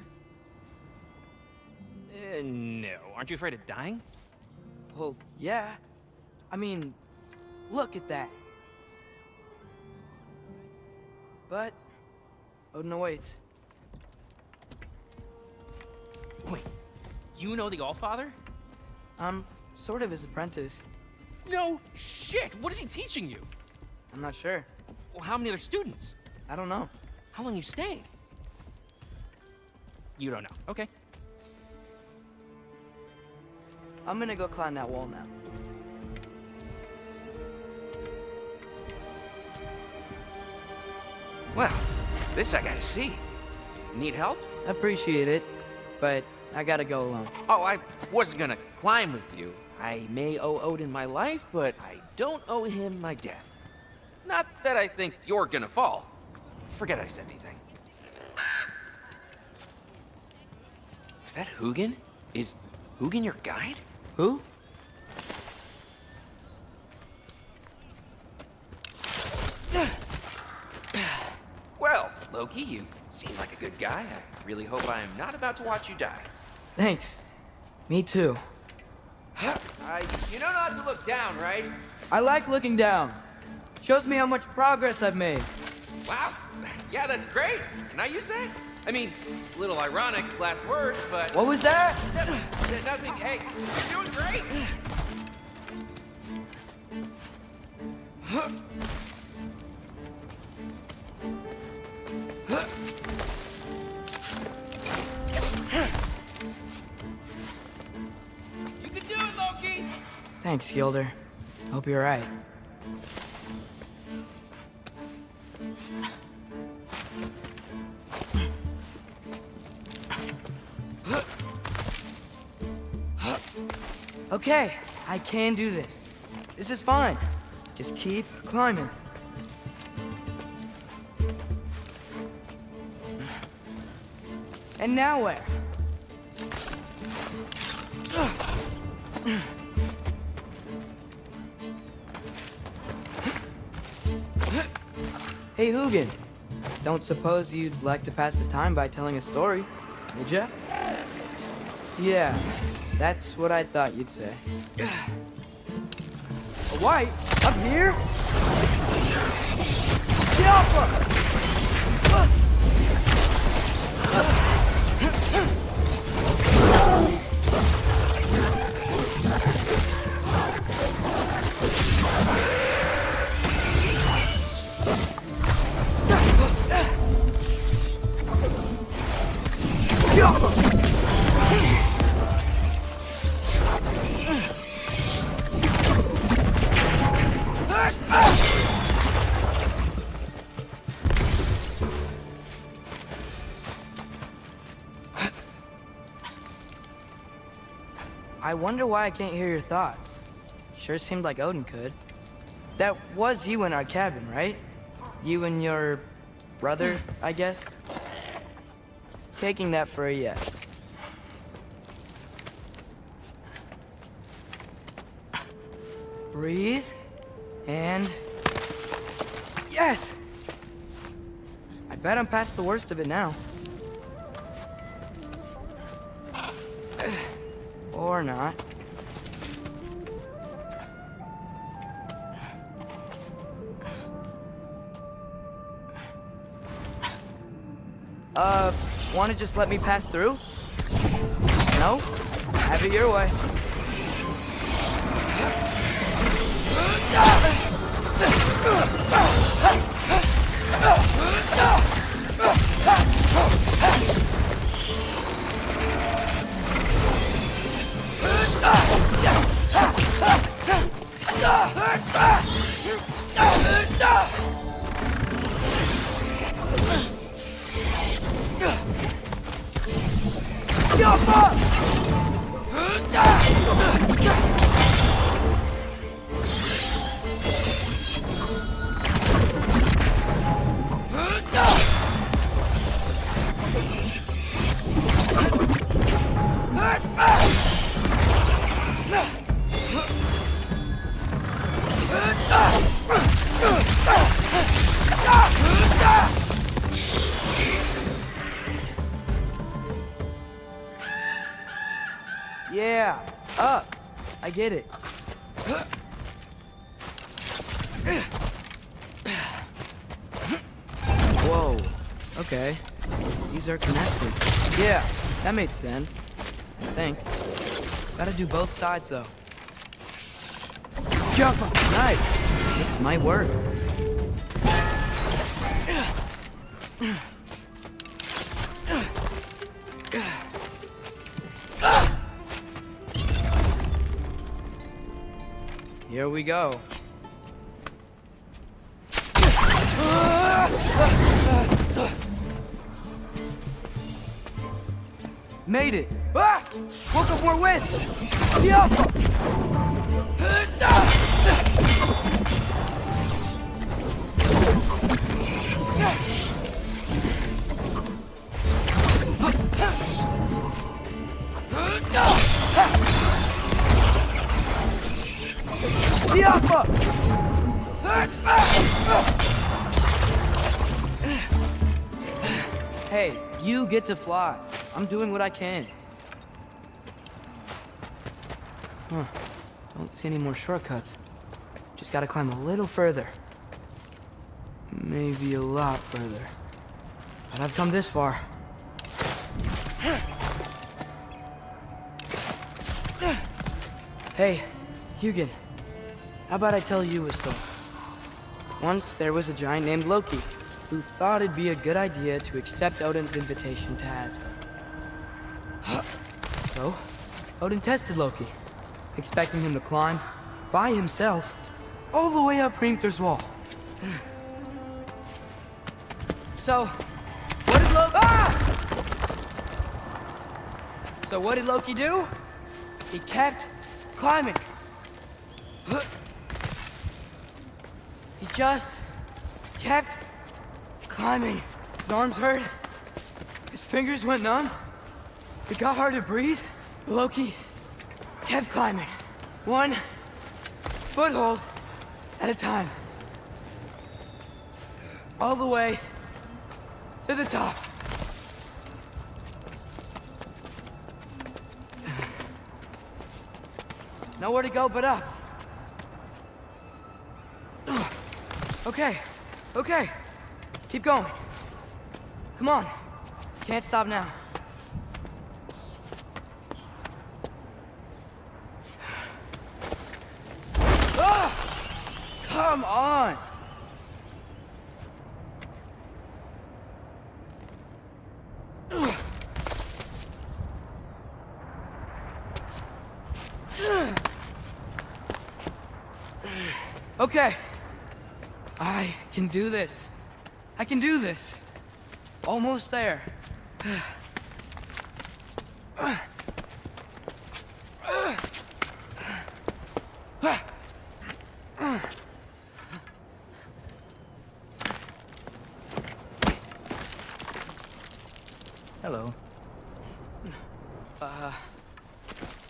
No. Aren't you afraid of dying? Well, yeah. I mean, look at that. But Odin awaits. Wait, you know the Allfather? I'm sort of his apprentice. No shit! What is he teaching you? I'm not sure. Well, how many other students? I don't know. How long you stayed? You don't know. Okay. I'm gonna go climb that wall now. Well, this I gotta see. Need help? Appreciate it, but I gotta go alone. Oh, I wasn't gonna climb with you. I may owe Odin my life, but I don't owe him my death. Not that I think you're gonna fall. Forget I said anything. Is that Hugin? Is Hugin your guide? Who? Well, Loki, you seem like a good guy. I really hope I am not about to watch you die. Thanks. Me too. You know not to look down, right? I like looking down. Shows me how much progress I've made. Wow. Yeah, that's great. Can I use that? I mean, a little ironic, last words, but... What was that? Nothing. Hey, you're doing great. You can do it, Loki. Thanks, Gilder. Hope you're right. Okay, I can do this. This is fine. Just keep climbing. And now where? Hey, Hugin. Don't suppose you'd like to pass the time by telling a story, would ya? Yeah, that's what I thought you'd say. A white? Up here? Get off her! I wonder why I can't hear your thoughts. Sure seemed like Odin could. That was you in our cabin, right? You and your brother, I guess? Taking that for a yes. Breathe, and... yes! I bet I'm past the worst of it now. Or not. wanna just let me pass through? No? Have it your way. Yeah, up. I get it. Whoa. Okay. These are connected. Yeah, that made sense. I think. Gotta do both sides, though. Nice. This might work. Here we go. Made it! Ah! Woke up more wind! Hey, you get to fly. I'm doing what I can. Huh. Don't see any more shortcuts. Just gotta climb a little further. Maybe a lot further. But I've come this far. Hey, Hugin. How about I tell you a story? Once there was a giant named Loki who thought it'd be a good idea to accept Odin's invitation to Asgard. So, Odin tested Loki, expecting him to climb by himself all the way up Hrimthur's wall. So, what did Loki do? He kept climbing. He just kept climbing. His arms hurt. His fingers went numb. It got hard to breathe. Loki kept climbing. One foothold at a time. All the way to the top. Nowhere to go but up. Okay, okay. Keep going. Come on. Can't stop now. Come on! Okay. I can do this. I can do this. Almost there. Hello.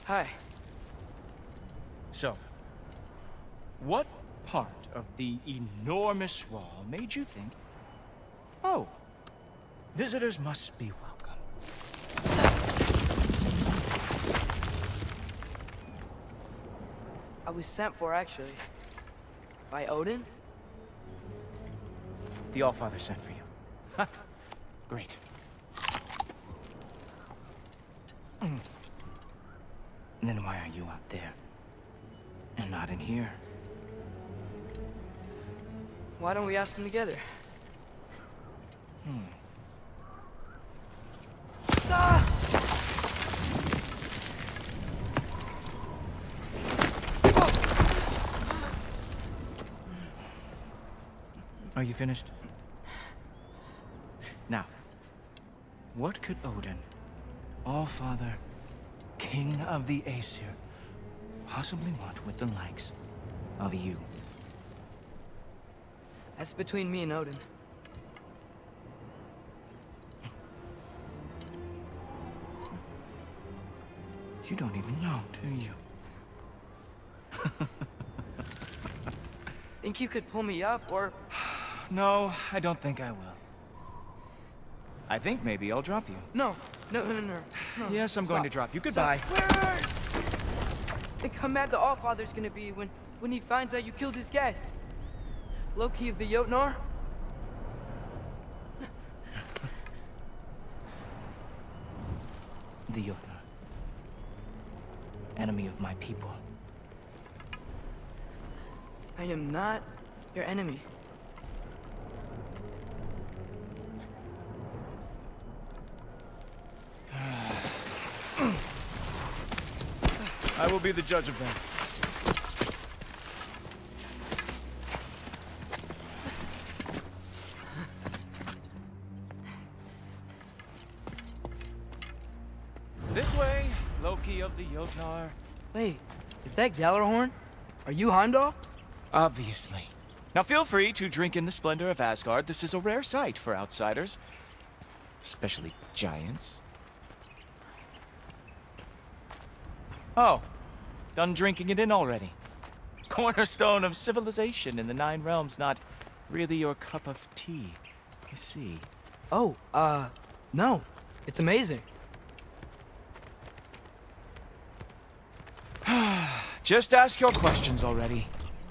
Hi. So, what part of the enormous wall made you think, oh, visitors must be welcome? I was sent for, actually. By Odin? The Allfather sent for you. Huh. Great. Then why are you out there? And not in here? Why don't we ask them together? Are you finished? Now, what could Odin, All-Father, King of the Aesir, possibly want with the likes of you? That's between me and Odin. You don't even know, do you? Think you could pull me up, or... No, I don't think I will. I think maybe I'll drop you. No. Yes, I'm going to drop you. Goodbye. Wait. Think how mad the Allfather's gonna be when he finds out you killed his guest. Loki of the Jotnar? The Jotnar. Enemy of my people. I am not your enemy. I will be the judge of that. This way, Loki of the Jotnar. Wait, is that Gjallarhorn? Are you Heimdall? Obviously. Now feel free to drink in the splendor of Asgard. This is a rare sight for outsiders. Especially giants. Oh, done drinking it in already. Cornerstone of civilization in the 9 realms, not really your cup of tea, you see. Oh, no. It's amazing. Just ask your questions already.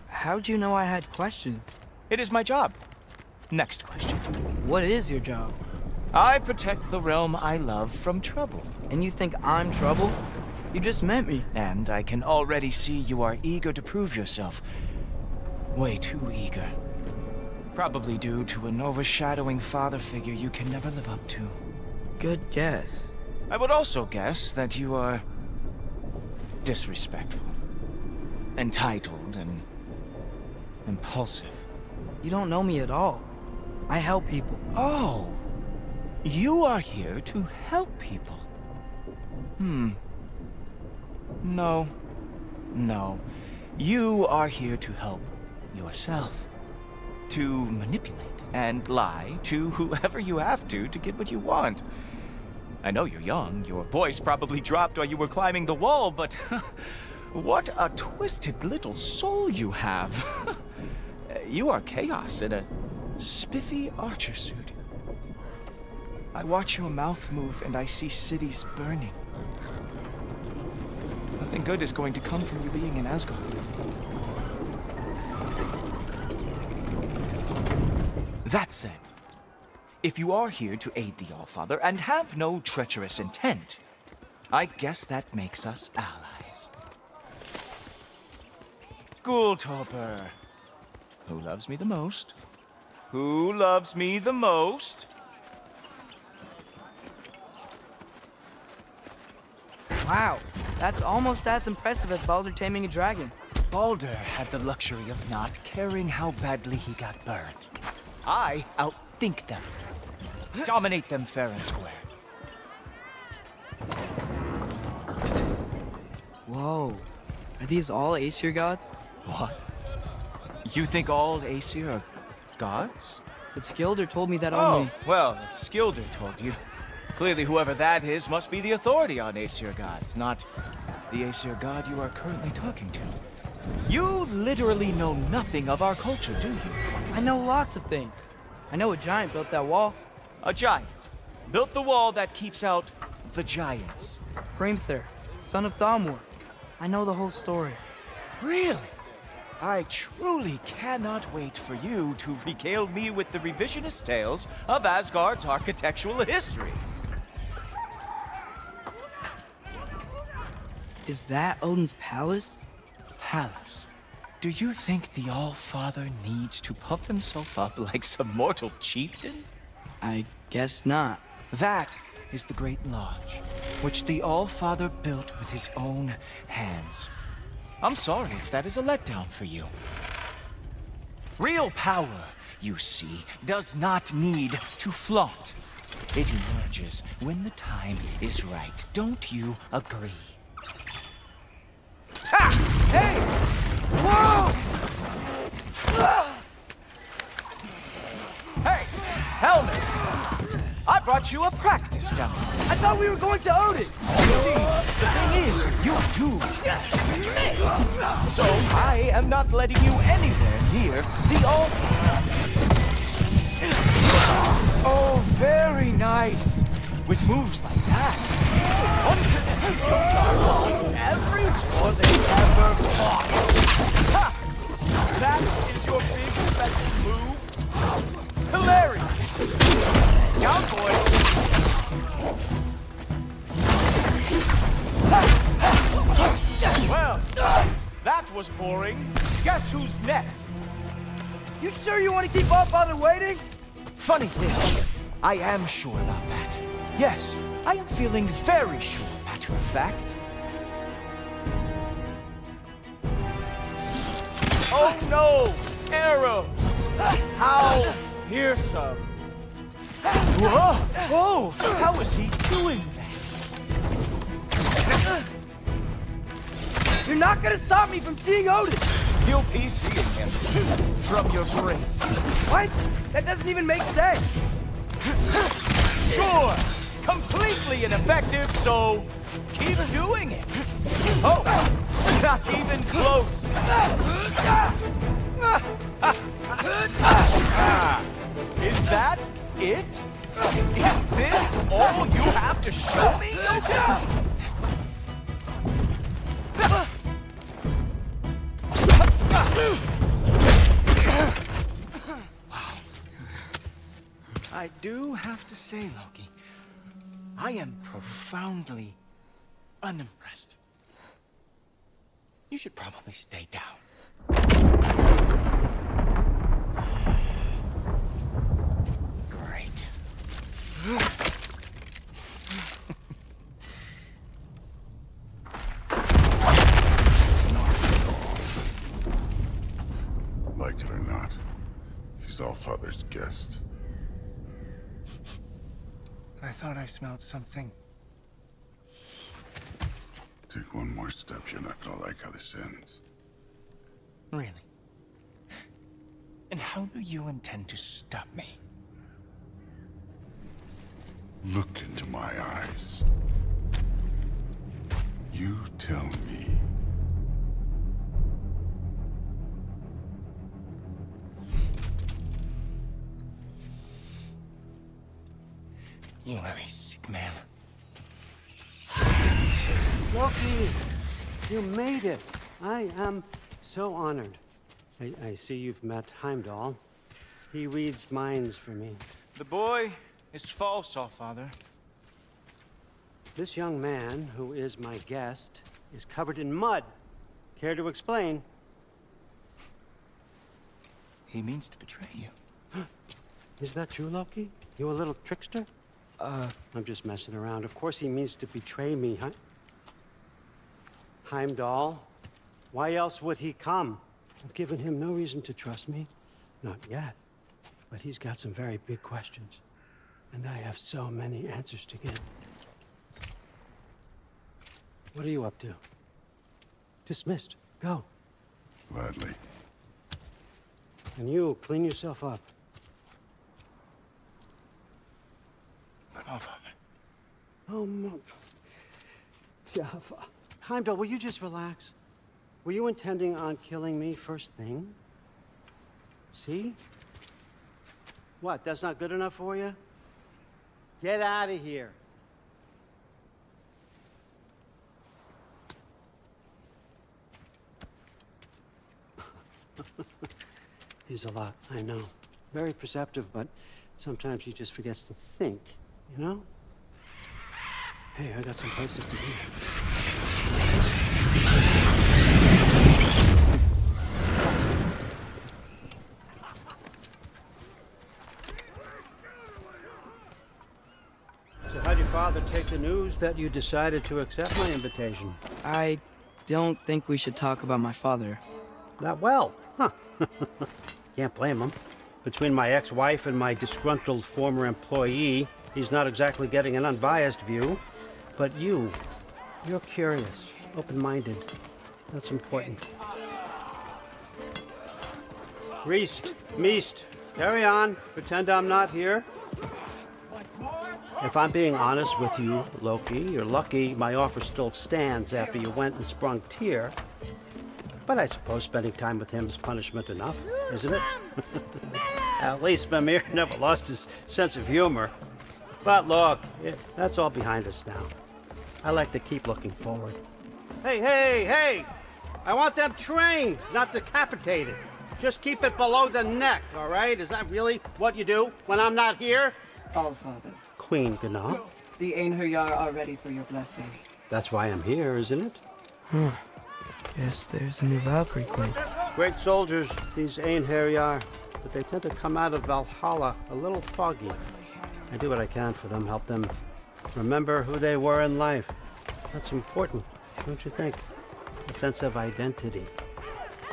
How'd you know I had questions? It is my job. Next question. What is your job? I protect the realm I love from trouble. And you think I'm trouble? You just met me. And I can already see you are eager to prove yourself. Way too eager. Probably due to an overshadowing father figure you can never live up to. Good guess. I would also guess that you are disrespectful, entitled, and impulsive. You don't know me at all. I help people. Oh, you are here to help people. No. You are here to help yourself. To manipulate and lie to whoever you have to get what you want. I know you're young. Your voice probably dropped while you were climbing the wall, but what a twisted little soul you have. You are chaos in a spiffy archer suit. I watch your mouth move and I see cities burning. Nothing good is going to come from you being in Asgard. That said, if you are here to aid the Allfather and have no treacherous intent, I guess that makes us allies. Ghoultorper. Who loves me the most? Who loves me the most? Wow, that's almost as impressive as Baldur taming a dragon. Baldur had the luxury of not caring how badly he got burned. I outthink them. Dominate them fair and square. Whoa. Are these all Aesir gods? What? You think all Aesir are gods? But Skilder told me that Oh, only... well, if Skilder told you, clearly whoever that is must be the authority on Aesir gods, not the Aesir god you are currently talking to. You literally know nothing of our culture, do you? I know lots of things. I know a giant built that wall. A giant built the wall that keeps out the giants. Hrimthur, son of Thamur. I know the whole story. Really? I truly cannot wait for you to regale me with the revisionist tales of Asgard's architectural history. Is that Odin's palace? Palace? Do you think the All-Father needs to puff himself up like some mortal chieftain? I guess not. That is the Great Lodge, which the All-Father built with his own hands. I'm sorry if that is a letdown for you. Real power, you see, does not need to flaunt. It emerges when the time is right. Don't you agree? Ha! Hey! Whoa! Hey, Helmet! I brought you a practice dummy. I thought we were going to Odin! See, the thing is, you do. So I am not letting you anywhere near the altar. Oh, very nice. With moves like that, 100 every war they ever fought. Ha! That is your big special move? Hilarious! Down, boy! Well, that was boring. Guess who's next? You sure you want to keep all father waiting? Funny thing, I am sure about that. Yes, I am feeling very sure, matter of fact. Oh no! Arrows! How fearsome! Whoa! Whoa! How is he doing that? You're not gonna stop me from seeing Odin! You'll be seeing him from your brain. What? That doesn't even make sense! Sure! Completely ineffective, so keep doing it. Oh, not even close. Is that it? Is this all you have to show me? I do have to say, Loki, I am profoundly unimpressed. You should probably stay down. Great. Like it or not, he's All-Father's guest. I thought I smelled something. Take one more step, you're not gonna like how this ends. Really? And how do you intend to stop me? Look into my eyes. You tell me. You are a sick man. Loki, you made it. I am so honored. I see you've met Heimdall. He reads minds for me. The boy is false, All-Father. This young man, who is my guest, is covered in mud. Care to explain? He means to betray you. Is that true, Loki? You a little trickster? I'm just messing around. Of course he means to betray me, huh? Heimdall? Why else would he come? I've given him no reason to trust me. Not yet. But he's got some very big questions. And I have so many answers to give. What are you up to? Dismissed. Go. Gladly. And you, clean yourself up. But All-Father. Oh, Jaffa. Heimdall, will you just relax? Were you intending on killing me first thing? See? What, that's not good enough for you? Get out of here. He's a lot, I know. Very perceptive, but sometimes he just forgets to think, you know? Hey, I got some places to be. news that you decided to accept my invitation. I don't think we should talk about my father. That well, huh? Can't blame him. Between my ex-wife and my disgruntled former employee, he's not exactly getting an unbiased view. But you're curious, open-minded. That's important. Meest, carry on. Pretend I'm not here. If I'm being honest with you, Loki, you're lucky my offer still stands after you went and sprung Tyr. But I suppose spending time with him is punishment enough, isn't it? At least Mimir never lost his sense of humor. But look, that's all behind us now. I like to keep looking forward. Hey! I want them trained, not decapitated. Just keep it below the neck, all right? Is that really what you do when I'm not here? All, Father. Queen Gná. The Einherjar are ready for your blessings. That's why I'm here, isn't it? Guess there's a new Valkyrie queen. Great soldiers, these Einherjar, but they tend to come out of Valhalla a little foggy. I do what I can for them, help them remember who they were in life. That's important, don't you think? A sense of identity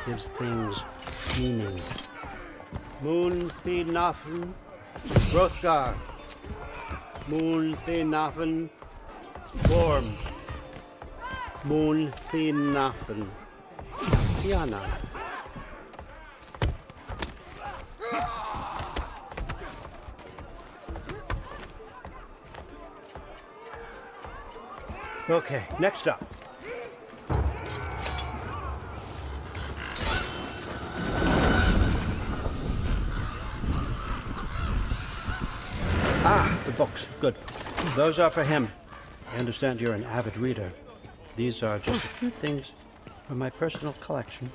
gives things meaning. Moon Thinafen, Hrothgar. Moon Thinafen, Gorm. Moon Thinafen, Tiana. Okay, next up. The books. Good. Those are for him. I understand you're an avid reader. These are just a few things from my personal collection.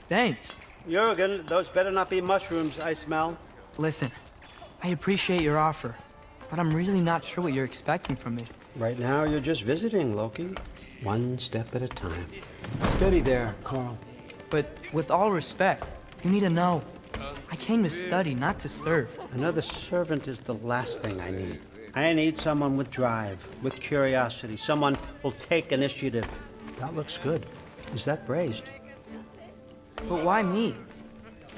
Thanks. Jurgen, those better not be mushrooms I smell. Listen, I appreciate your offer, but I'm really not sure what you're expecting from me. Right now, you're just visiting, Loki. One step at a time. Steady there, Carl. But with all respect, you need to know, I came to study, not to serve. Another servant is the last thing I need. I need someone with drive, with curiosity, someone who'll take initiative. That looks good. Is that braised? But why me?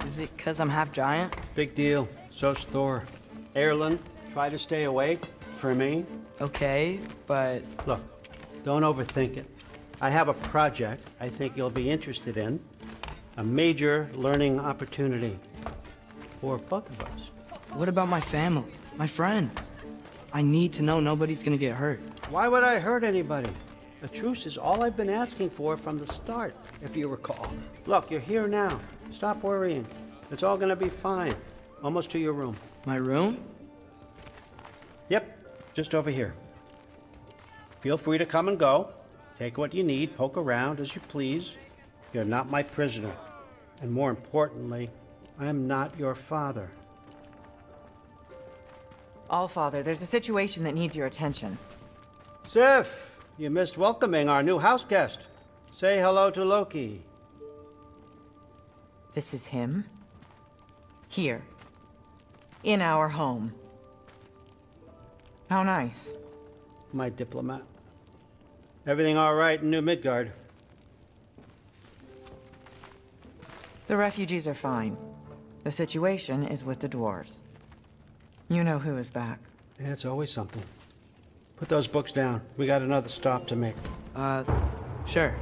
Is it because I'm half giant? Big deal. So's Thor. Erlen, try to stay awake for me. Okay, but... Look, don't overthink it. I have a project I think you'll be interested in. A major learning opportunity. For both of us. What about my family? My friends? I need to know nobody's gonna get hurt. Why would I hurt anybody? A truce is all I've been asking for from the start, if you recall. Look, you're here now. Stop worrying. It's all gonna be fine. Almost to your room. My room? Yep, just over here. Feel free to come and go. Take what you need, poke around as you please. You're not my prisoner. And more importantly, I'm not your father. Allfather, there's a situation that needs your attention. Sif, you missed welcoming our new house guest. Say hello to Loki. This is him? Here. In our home. How nice. My diplomat. Everything all right in New Midgard? The refugees are fine. The situation is with the dwarves. You know who is back. Yeah, it's always something. Put those books down. We got another stop to make. Sure.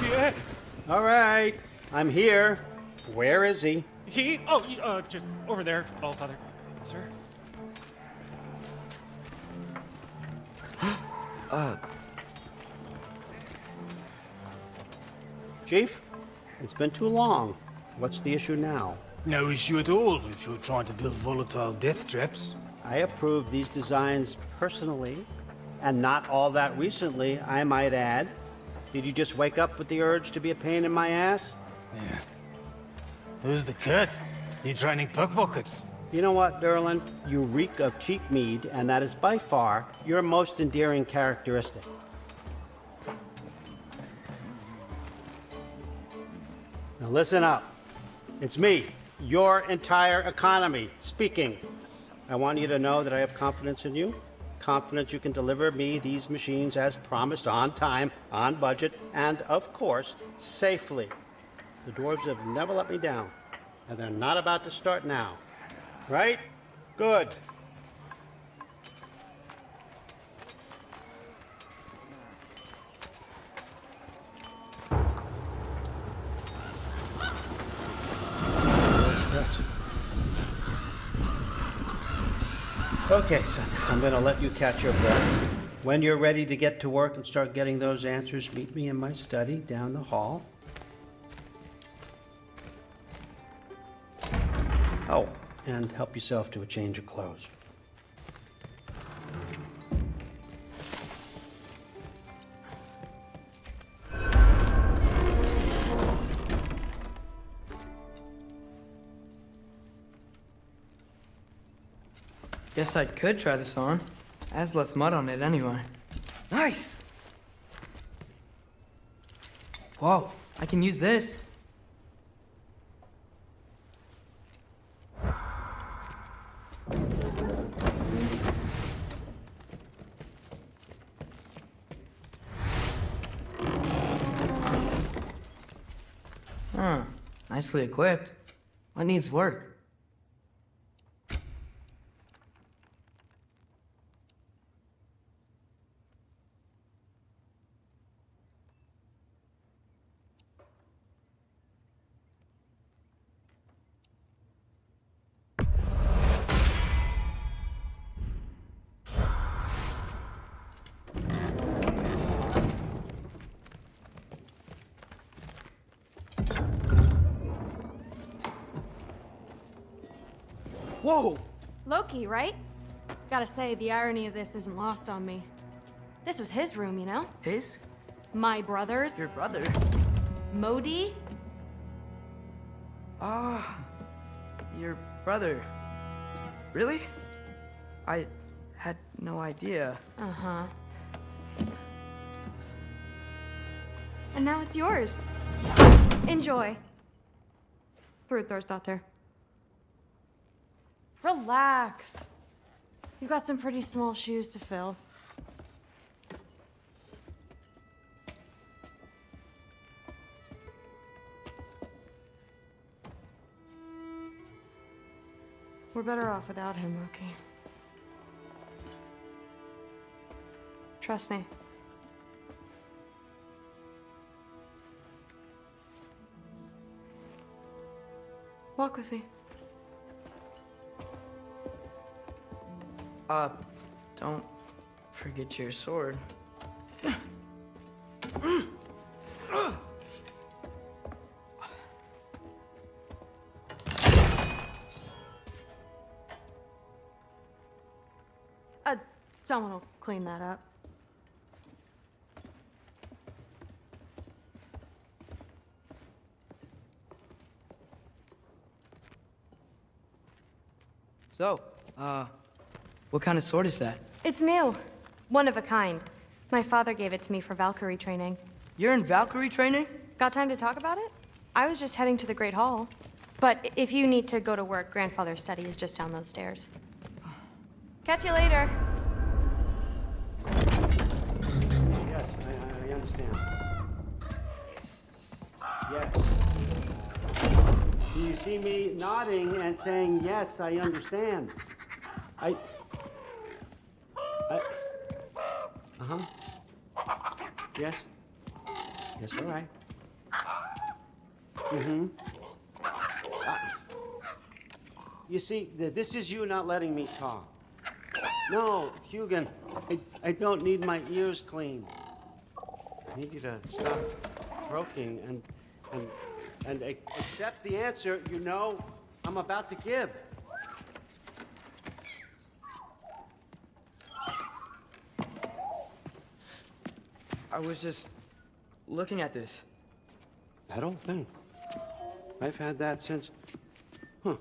Yeah. All right. I'm here. Where is he? Just over there, Allfather. Sir? Chief, it's been too long. What's the issue now? No issue at all if you're trying to build volatile death traps. I approve these designs personally, and not all that recently, I might add. Did you just wake up with the urge to be a pain in my ass? Yeah. Who's the cut? You training pickpockets? You know what, Derlin? You reek of cheap mead, and that is by far your most endearing characteristic. Now listen up. It's me, your entire economy, speaking. I want you to know that I have confidence in you. Confidence you can deliver me these machines as promised, on time, on budget, and of course, safely. The dwarves have never let me down, and they're not about to start now. Right? Good. Okay, son, I'm gonna let you catch your breath. When you're ready to get to work and start getting those answers, meet me in my study down the hall. Oh, and help yourself to a change of clothes. Guess I could try this on. Has less mud on it anyway. Nice! Whoa, I can use this. Huh, nicely equipped. What needs work? Whoa! Loki, right? Gotta say, the irony of this isn't lost on me. This was his room, you know? His? My brother's. Your brother? Modi? Ah, your brother. Really? I had no idea. Uh-huh. And now it's yours. Enjoy. Daughter. Relax. You've got some pretty small shoes to fill. We're better off without him, Loki. Trust me. Walk with me. Don't forget your sword. Someone will clean that up. So, what kind of sword is that? It's new. One of a kind. My father gave it to me for Valkyrie training. You're in Valkyrie training? Got time to talk about it? I was just heading to the Great Hall. But if you need to go to work, Grandfather's study is just down those stairs. Catch you later. Yes, I understand. Yes. Do you see me nodding and saying, yes, I understand? Uh-huh. Yes. Yes, all right. Mm-hmm. You see, this is you not letting me talk. No, Hugin, I don't need my ears cleaned. I need you to stop croaking and accept the answer you know I'm about to give. I was just looking at this. That old thing. I've had that since... Huh.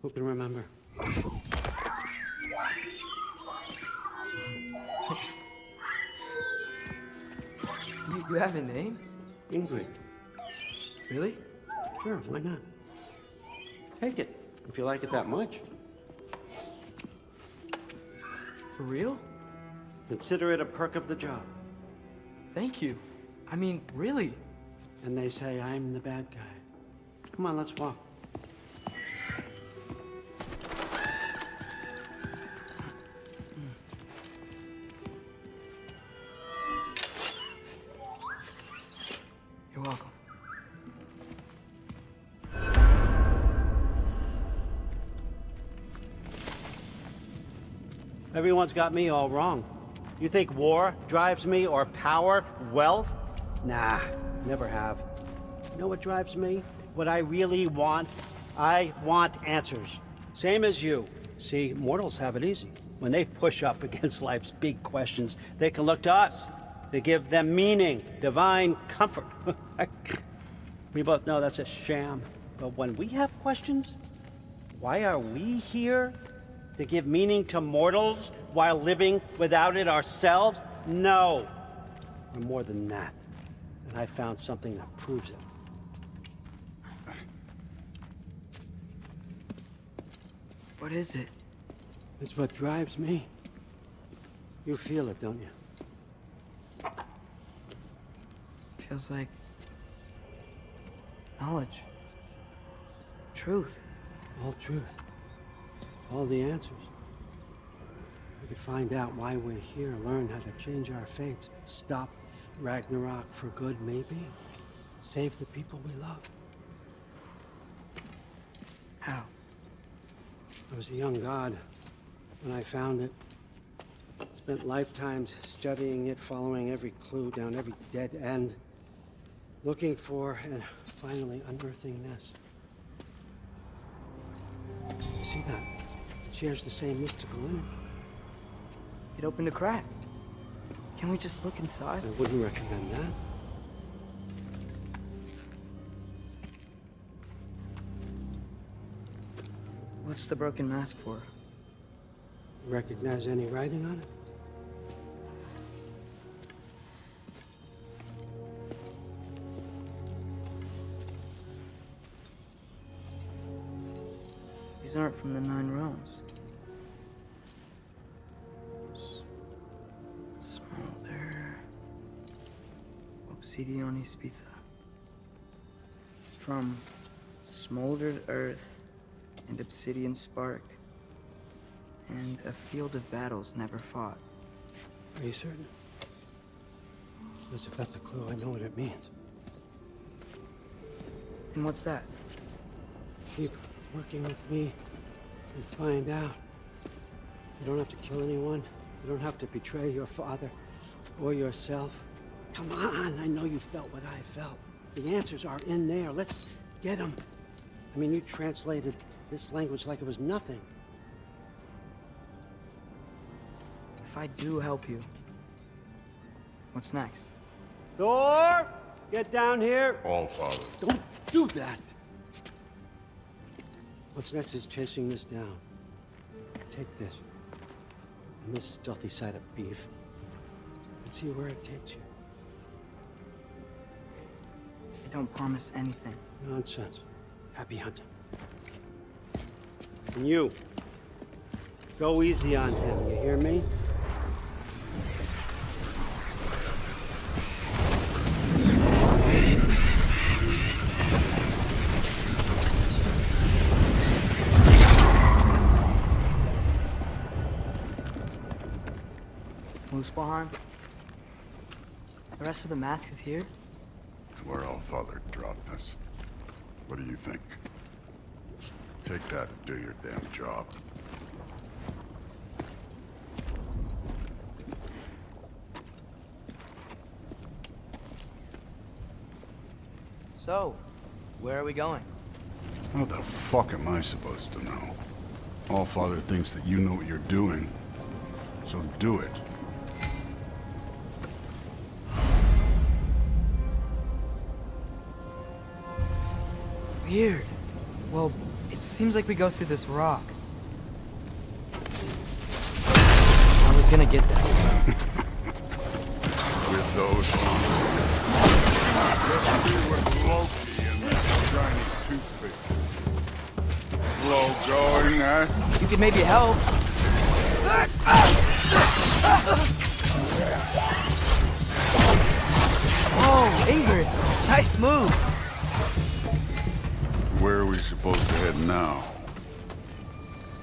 Who can remember? You have a name? Ingrid. Really? Sure, why not? Take it, if you like it that much. For real? Consider it a perk of the job. Thank you. I mean, really. And they say I'm the bad guy. Come on, let's walk. You're welcome. Everyone's got me all wrong. You think war drives me, or power, wealth? Nah, never have. You know what drives me? What I really want? I want answers. Same as you. See, mortals have it easy. When they push up against life's big questions, they can look to us. They give them meaning, divine comfort. We both know that's a sham. But when we have questions, why are we here? To give meaning to mortals while living without it ourselves? No. We're more than that. And I found something that proves it. What is it? It's what drives me. You feel it, don't you? Feels like knowledge. Truth. All truth. All the answers. We could find out why we're here, learn how to change our fates, stop Ragnarok for good, maybe. Save the people we love. How? I was a young god when I found it. Spent lifetimes studying it, following every clue down every dead end, looking for and finally unearthing this. You see that? It shares the same mystical energy. It opened a crack. Can we just look inside? I wouldn't recommend that. What's the broken mask for? Recognize any writing on it? These aren't from the 9 realms. Smolder. Obsidione Spitha. From smoldered earth and obsidian spark, and a field of battles never fought. Are you certain? Because if that's a clue, I know what it means. And what's that? Keep working with me and find out. You don't have to kill anyone. You don't have to betray your father or yourself. Come on, I know you felt what I felt. The answers are in there. Let's get them. I mean, you translated this language like it was nothing. If I do help you, what's next? Thor, get down here. All Father. Don't do that. What's next is chasing this down. Take this, and this stealthy side of beef, and see where it takes you. I don't promise anything. Nonsense. Happy hunting. And you, go easy on him, you hear me? Muspelheim? The rest of the mask is here? It's where All Father dropped us. What do you think? Take that and do your damn job. So, where are we going? What the fuck am I supposed to know? All Father thinks that you know what you're doing, so do it. Weird. Well, it seems like we go through this rock. I was gonna get that. With those arms. Just be with Loki and shiny toothpick. Slow going, eh? You could maybe help. Oh, Ingrid. Nice move. Where are we supposed to head now?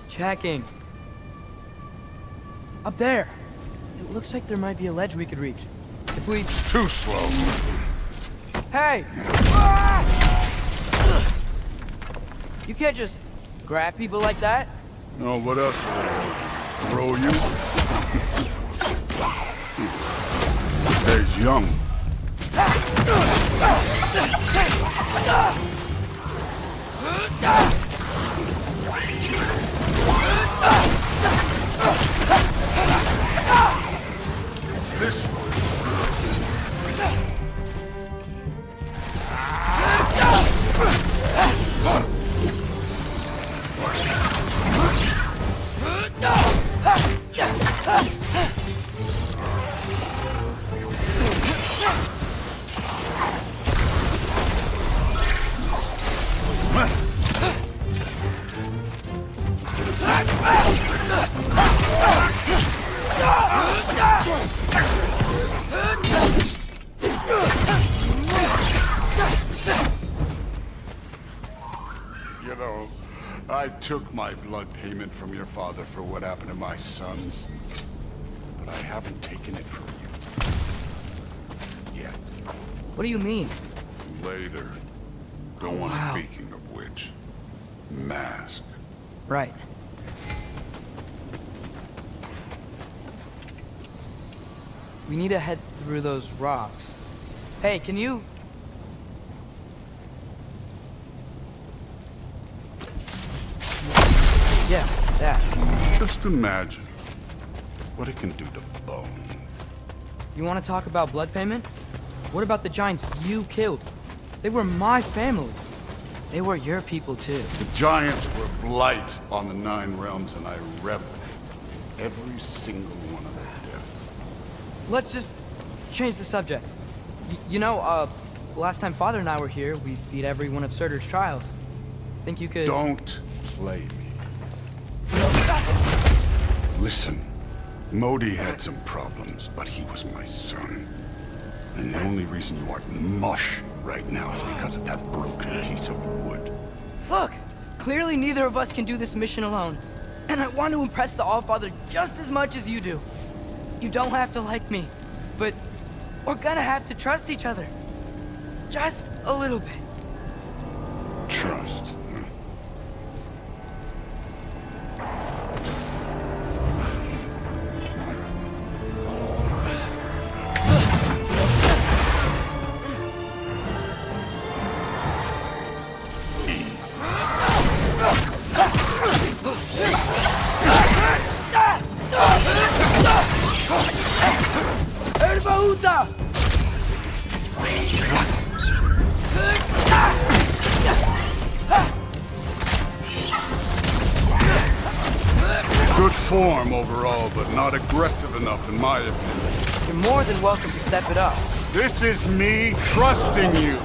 Checking. Up there. It looks like there might be a ledge we could reach. If we... Too slow. Hey! You can't just grab people like that. No, what else? Throw you? There's young. This way. You know, I took my blood payment from your father for what happened to my sons, but I haven't taken it from you. Yet. What do you mean? Later. Speaking of which, mask. Right. We need to head through those rocks. Hey, can you... Yeah, that. Just imagine what it can do to bone. You want to talk about blood payment? What about the giants you killed? They were my family. They were your people too. The giants were blight on the 9 realms, and I reveled every single one of their deaths. Let's just change the subject. You know, last time Father and I were here, we beat every one of Surtur's trials. Think you could... Don't play me. Listen, Modi had some problems, but he was my son. And the only reason you aren't mush right now is because of that broken piece of wood. Look! Clearly neither of us can do this mission alone. And I want to impress the Allfather just as much as you do. You don't have to like me, but we're gonna have to trust each other. Just a little bit. Trust. Good form overall, but not aggressive enough in my opinion. You're more than welcome to step it up. This is me trusting you.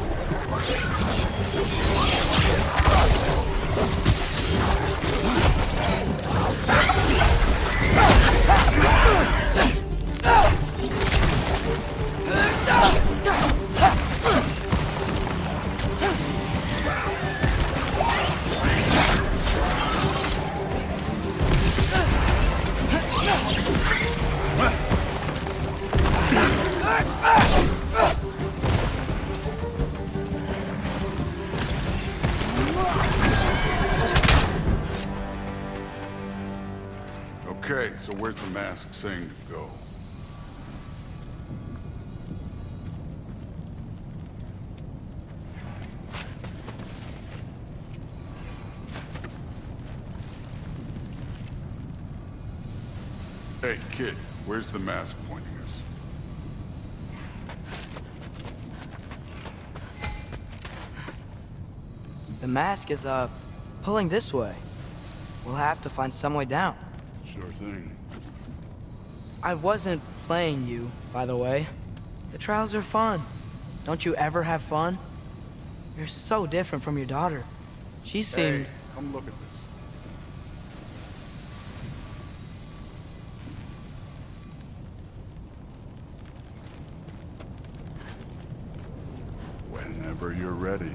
Okay, so where's the mask saying to go? Hey, kid, where's the mask pointing us? The mask is, pulling this way. We'll have to find some way down. Sure thing. I wasn't playing you, by the way. The trials are fun. Don't you ever have fun? You're so different from your daughter. She seemed... Hey, come look at this. Whenever you're ready.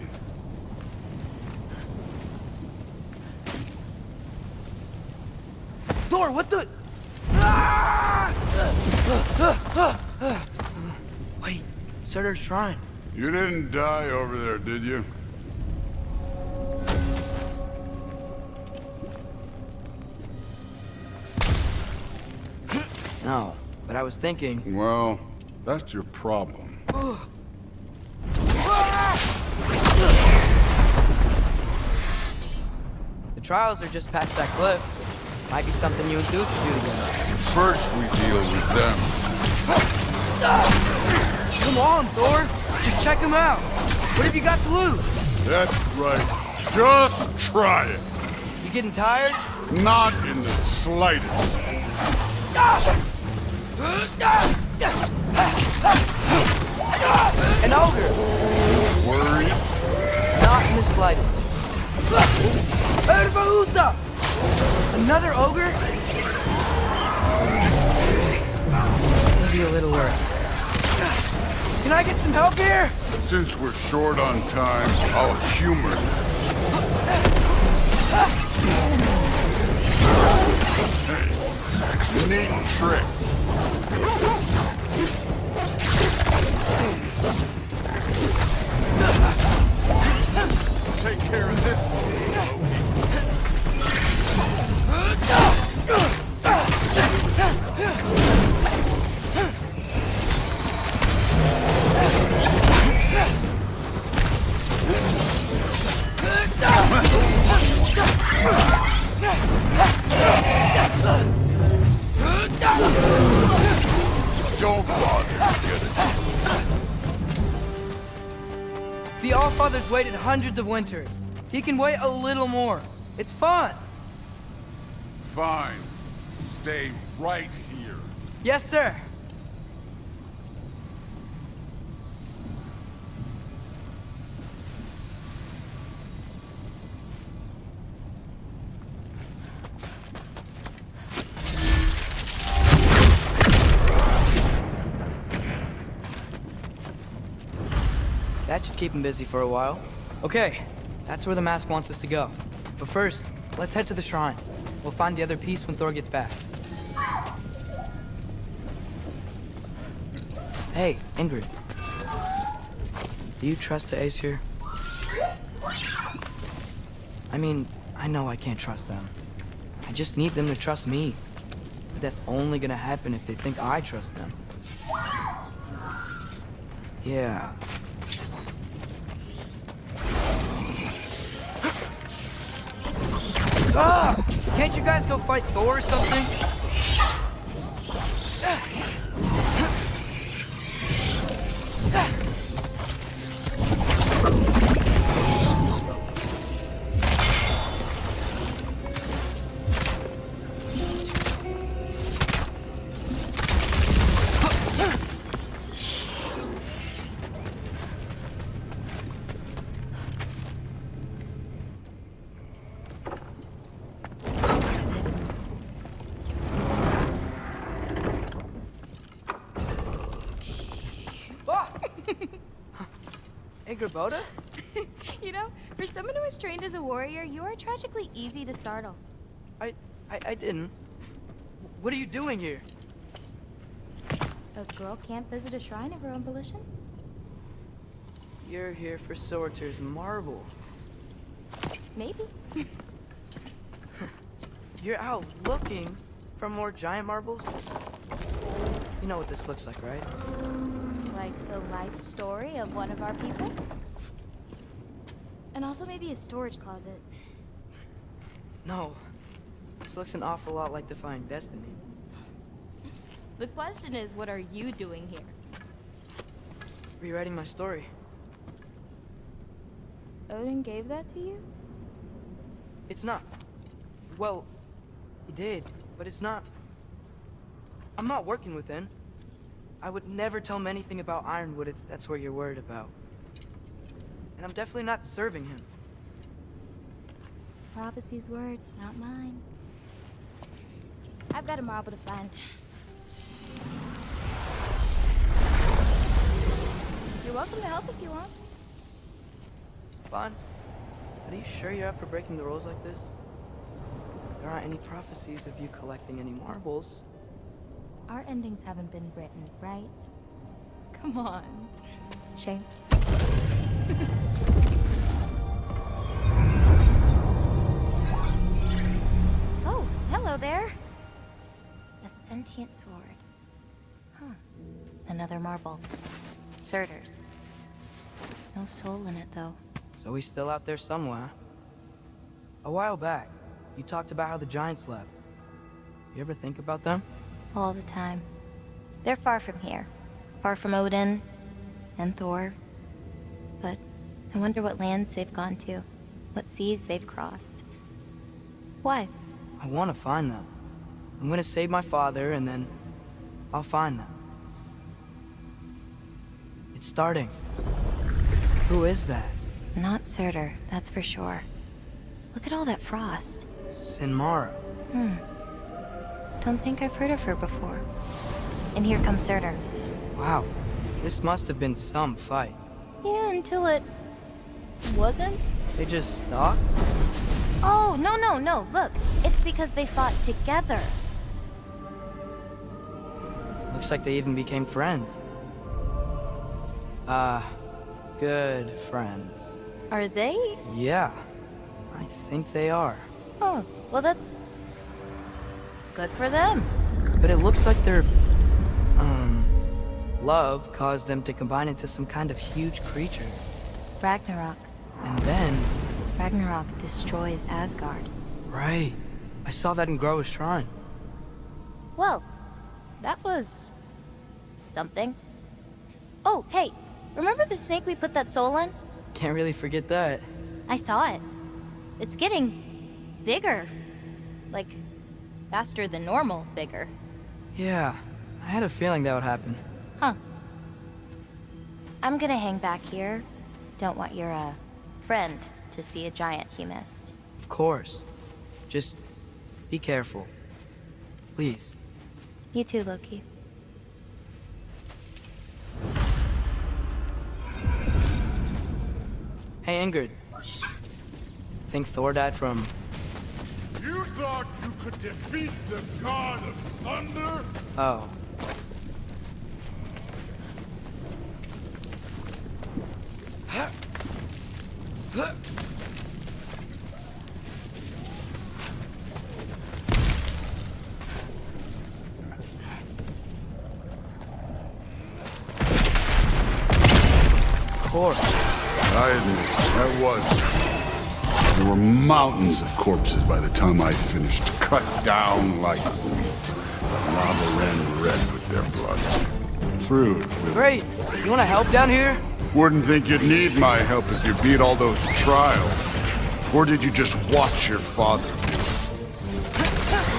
Thor, what the... Wait, Surtur's shrine. You didn't die over there, did you? No, but I was thinking... Well, that's your problem. The trials are just past that cliff. Might be something you and Duke could do together. First we deal with them. Come on, Thor! Just check him out! What have you got to lose? That's right. Just try it. You getting tired? Not in the slightest. An ogre! Worried? Not in the slightest. Ervahusa! Another ogre? Maybe a little worse. Can I get some help here? Since we're short on time, I'll humor you. Hey, neat trick. Take care of this. Don't bother. Get it. The Allfather's waited hundreds of winters. He can wait a little more. It's fun. Fine. Stay right here. Yes, sir. That should keep him busy for a while. Okay, that's where the mask wants us to go. But first, let's head to the shrine. We'll find the other piece when Thor gets back. Hey, Ingrid. Do you trust the Aesir? I mean, I know I can't trust them. I just need them to trust me. But that's only gonna happen if they think I trust them. Yeah. Ah! Can't you guys go fight Thor or something? Boda? You know, for someone who was trained as a warrior, you are tragically easy to startle. I didn't. What are you doing here? A girl can't visit a shrine of her own volition? You're here for Surtur's marble. Maybe. You're out looking for more giant marbles? You know what this looks like, right? Like the life story of one of our people? And also maybe a storage closet. No. This looks an awful lot like Defying Destiny. The question is, what are you doing here? Rewriting my story. Odin gave that to you? It's not. Well, he did, but it's not. I'm not working within. I would never tell him anything about Ironwood if that's what you're worried about. and I'm definitely not serving him. It's prophecy's words, not mine. I've got a marble to find. You're welcome to help if you want. Bon, are you sure you're up for breaking the rules like this? There aren't any prophecies of you collecting any marbles. Our endings haven't been written, right? Come on. Shame. Oh, hello there. A sentient sword. Huh. Another marble. Surtur's. No soul in it, though. So he's still out there somewhere. A while back, you talked about how the giants left. You ever think about them? All the time. They're far from here. Far from Odin and Thor. But I wonder what lands they've gone to. What seas they've crossed. Why? I want to find them. I'm gonna save my father, and then I'll find them. It's starting. Who is that? Not Surtur, that's for sure. Look at all that frost. Sinmara. Don't think I've heard of her before. And here comes Surtur. Wow. This must have been some fight. Yeah, until it... wasn't? They just stopped? Oh, no. Look, it's because they fought together. Looks like they even became friends. Good friends. Are they? Yeah, I think they are. Oh, well that's... good for them. But it looks like their, love caused them to combine into some kind of huge creature. Ragnarok. And then... Ragnarok destroys Asgard. Right. I saw that in Groa's shrine. Well, that was... something. Oh, hey, remember the snake we put that soul in? Can't really forget that. I saw it. It's getting bigger. Like, faster than normal bigger. Yeah, I had a feeling that would happen. Huh. I'm gonna hang back here. Don't want your, friend to see a giant he missed. Of course. Just be careful. Please. You too, Loki. Hey, Ingrid. Think Thor died from... You thought you could defeat the god of thunder? Oh. Of course. I admit, that was. There were mountains of corpses by the time I finished, cut down like wheat. Lava ran red with their blood. Through. Great. You want to help down here? Wouldn't think you'd need my help if you beat all those trials. Or did you just watch your father do it?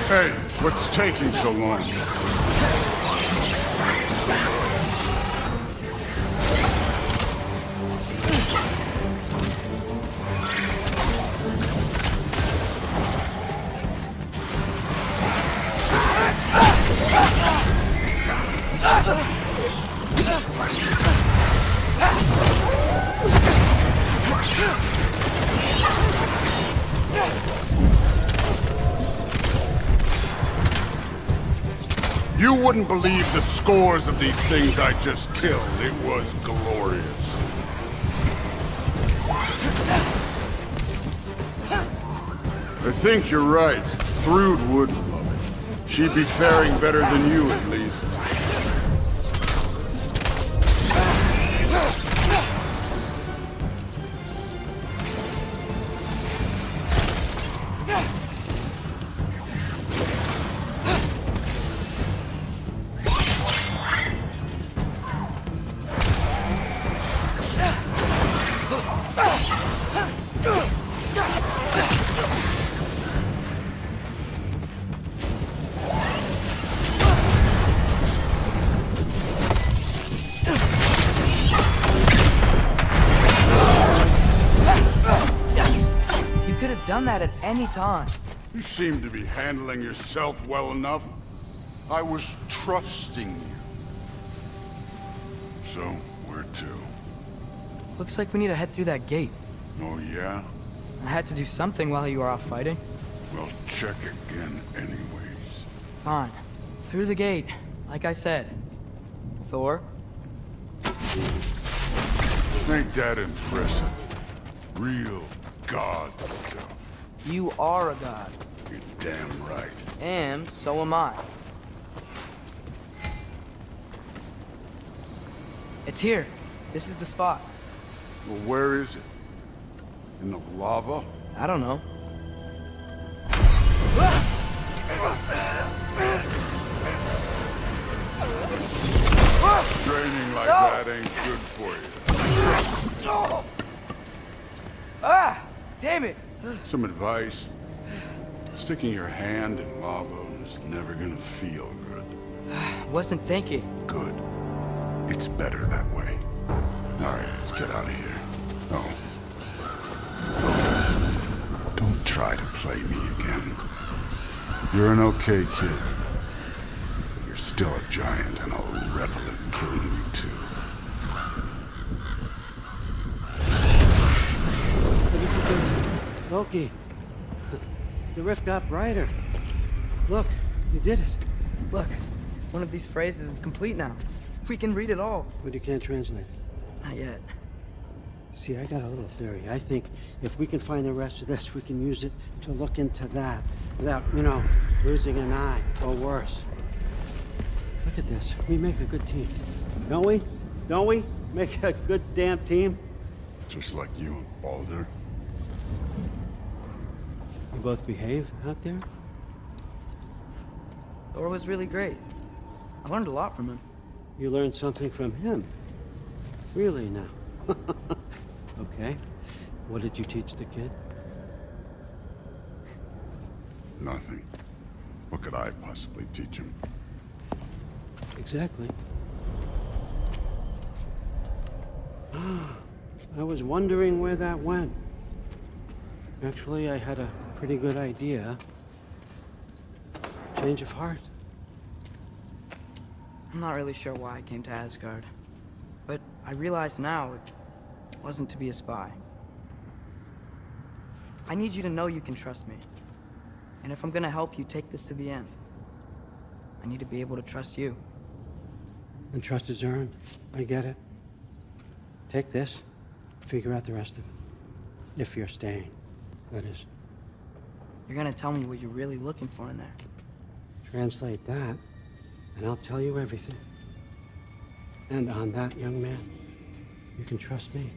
Hey, what's taking so long? You wouldn't believe the scores of these things I just killed. It was glorious. I think you're right. Thrud would love it. She'd be faring better than you, at least. that at any time. You seem to be handling yourself well enough. I was trusting you. So, where to? Looks like we need to head through that gate. Oh, yeah? I had to do something while you were off fighting. Well, check again anyways. Fine. Through the gate, like I said. Thor? Ain't that impressive? Real god stuff. You are a god. You're damn right. And so am I. It's here. This is the spot. Well, where is it? In the lava? I don't know. Training like that ain't good for you. Ah! Damn it! Some advice. Sticking your hand in lava is never gonna feel good. Wasn't thinking. Good. It's better that way. Alright, let's get out of here. Oh. Don't try to play me again. You're an okay kid. But you're still a giant, and I'll revel in killing you too. Loki, the rift got brighter. Look, you did it. Look, one of these phrases is complete now. We can read it all. But you can't translate it. Not yet. See, I got a little theory. I think if we can find the rest of this, we can use it to look into that without, you know, losing an eye or worse. Look at this. We make a good team. Don't we? Don't we? Make a good damn team? Just like you and Baldur. You both behave out there? Thor was really great. I learned a lot from him. You learned something from him? Really now? Okay. What did you teach the kid? Nothing. What could I possibly teach him? Exactly. I was wondering where that went. Actually, I had a pretty good idea. Change of heart. I'm not really sure why I came to Asgard. But I realize now it wasn't to be a spy. I need you to know you can trust me. And if I'm gonna help you take this to the end, I need to be able to trust you. And trust is earned. I get it. Take this, figure out the rest of it. If you're staying, that is. You're gonna tell me what you're really looking for in there. Translate that, and I'll tell you everything. And on that, young man, you can trust me.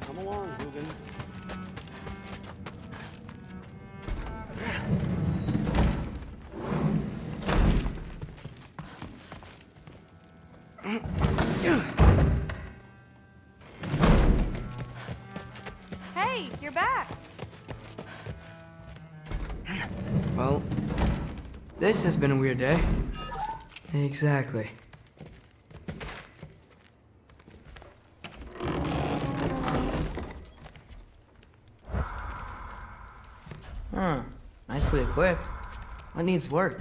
Come along, Hugin. Hey, you're back. Well, this has been a weird day. Exactly. Huh. Nicely equipped. What needs work?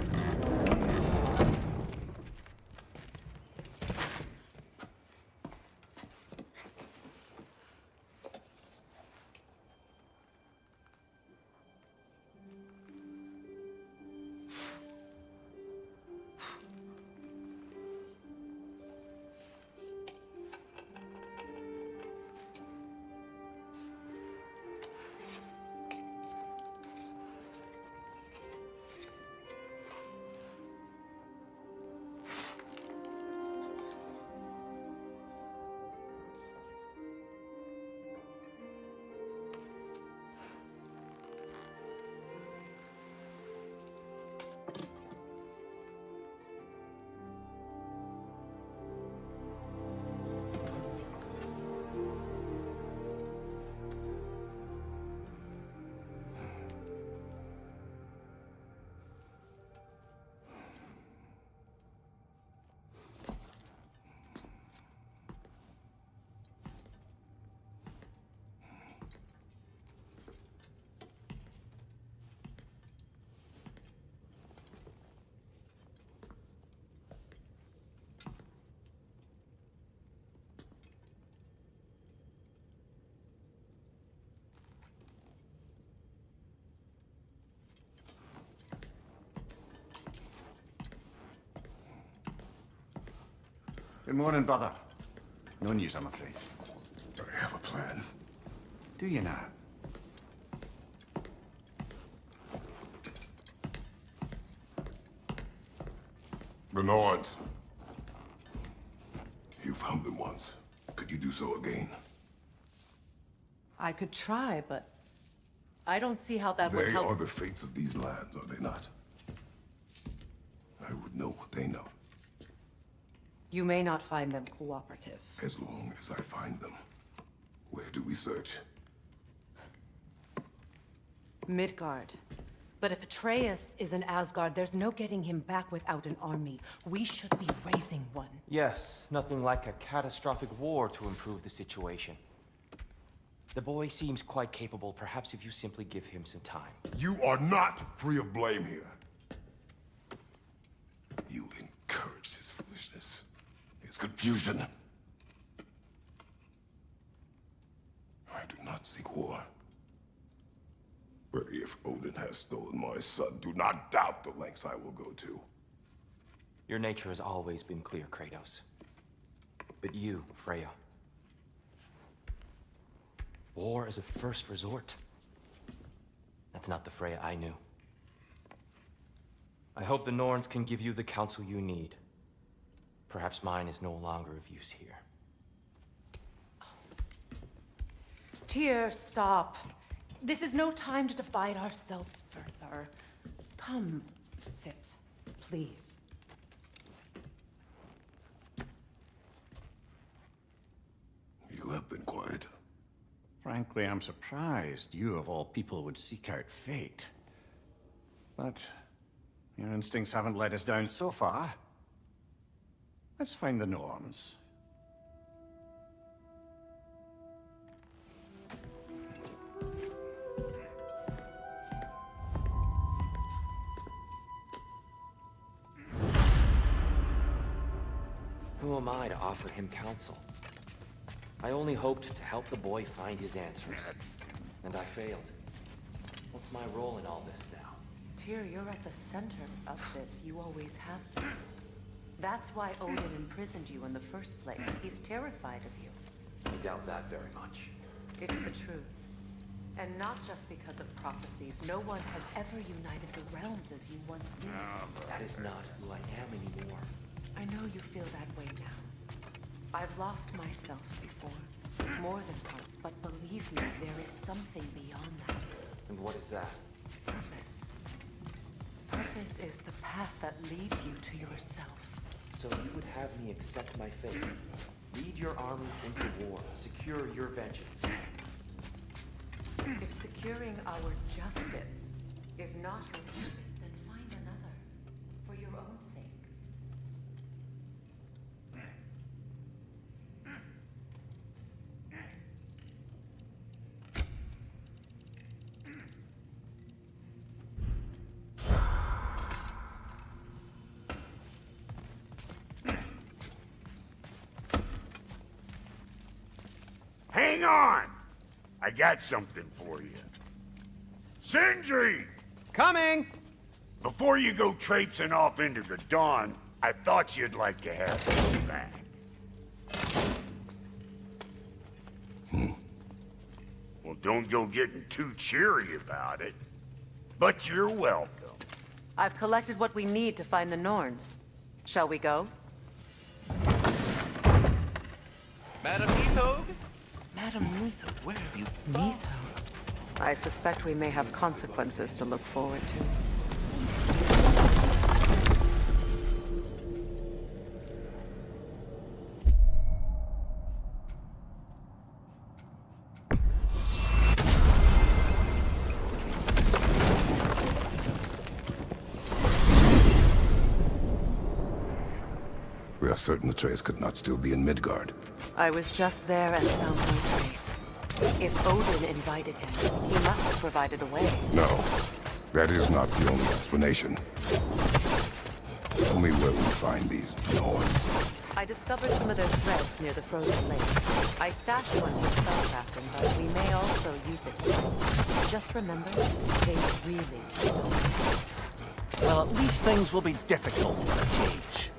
Good morning, brother. No news, I'm afraid. I have a plan. Do you now? The Nords. You found them once. Could you do so again? I could try, but I don't see how that would They help. are the fates of these lands, are they not? I would know what they know, You may not find them cooperative. as long as I find them. Where do we search? Midgard. But if Atreus is in Asgard, there's no getting him back without an army. We should be raising one. Yes, nothing like a catastrophic war to improve the situation. The boy seems quite capable. Perhaps if you simply give him some time. You are not free of blame here. You encouraged his foolishness, his confusion. I do not seek war. But if Odin has stolen my son, do not doubt the lengths I will go to. Your nature has always been clear, Kratos. But you, Freya. War is a first resort. That's not the Freya I knew. I hope the Norns can give you the counsel you need. Perhaps mine is no longer of use here. Tyr, stop. This is no time to divide ourselves further. Come, sit, please. You have been quiet. Frankly, I'm surprised you, of all people, would seek out fate. But your instincts haven't let us down so far. Let's find the Norns. Who am I to offer him counsel? I only hoped to help the boy find his answers. And I failed. What's my role in all this now? Tyr, you're at the center of this. You always have been. That's why Odin imprisoned you in the first place. He's terrified of you. I doubt that very much. It's the truth. And not just because of prophecies. No one has ever united the realms as you once did. That is not who I am anymore. I know you feel that way now. I've lost myself before. More than once, but believe me, there is something beyond that. And what is that? Purpose. Purpose is the path that leads you to yourself. So you would have me accept my fate, lead your armies into war, secure your vengeance. If securing our justice is not your purpose, then find another. For your own sake. Hang on! I got something for you. Sindri! Coming! Before you go traipsing off into the dawn, I thought you'd like to have this back. Well, don't go getting too cheery about it. But you're welcome. I've collected what we need to find the Norns. Shall we go? Madam Neathog? Madam Neathog, where have you... Neathog? I suspect we may have consequences to look forward to. We are certain Atreus could not still be in Midgard. I was just there and found no trace. If Odin invited him, he must have provided a way. No, that is not the only explanation. Tell me where we find these Norns. I discovered some of their threads near the frozen lake. I stashed one for spellcrafting, but we may also use it. Just remember, they really don't. Well, at least things will be difficult for a change.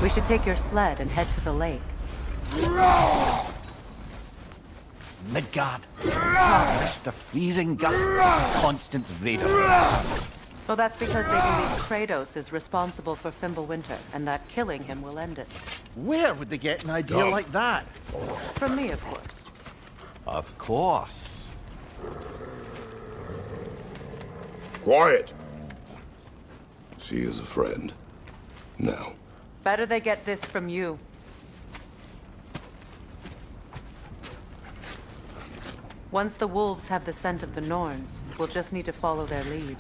We should take your sled and head to the lake. Midgard. Mr. Freezing Gusts, constant raider. Well, that's because they believe Kratos is responsible for Fimbulwinter, and that killing him will end it. Where would they get an idea like that? From me, of course. Of course. Quiet! She is a friend. Now. Better they get this from you. Once the wolves have the scent of the Norns, we'll just need to follow their lead.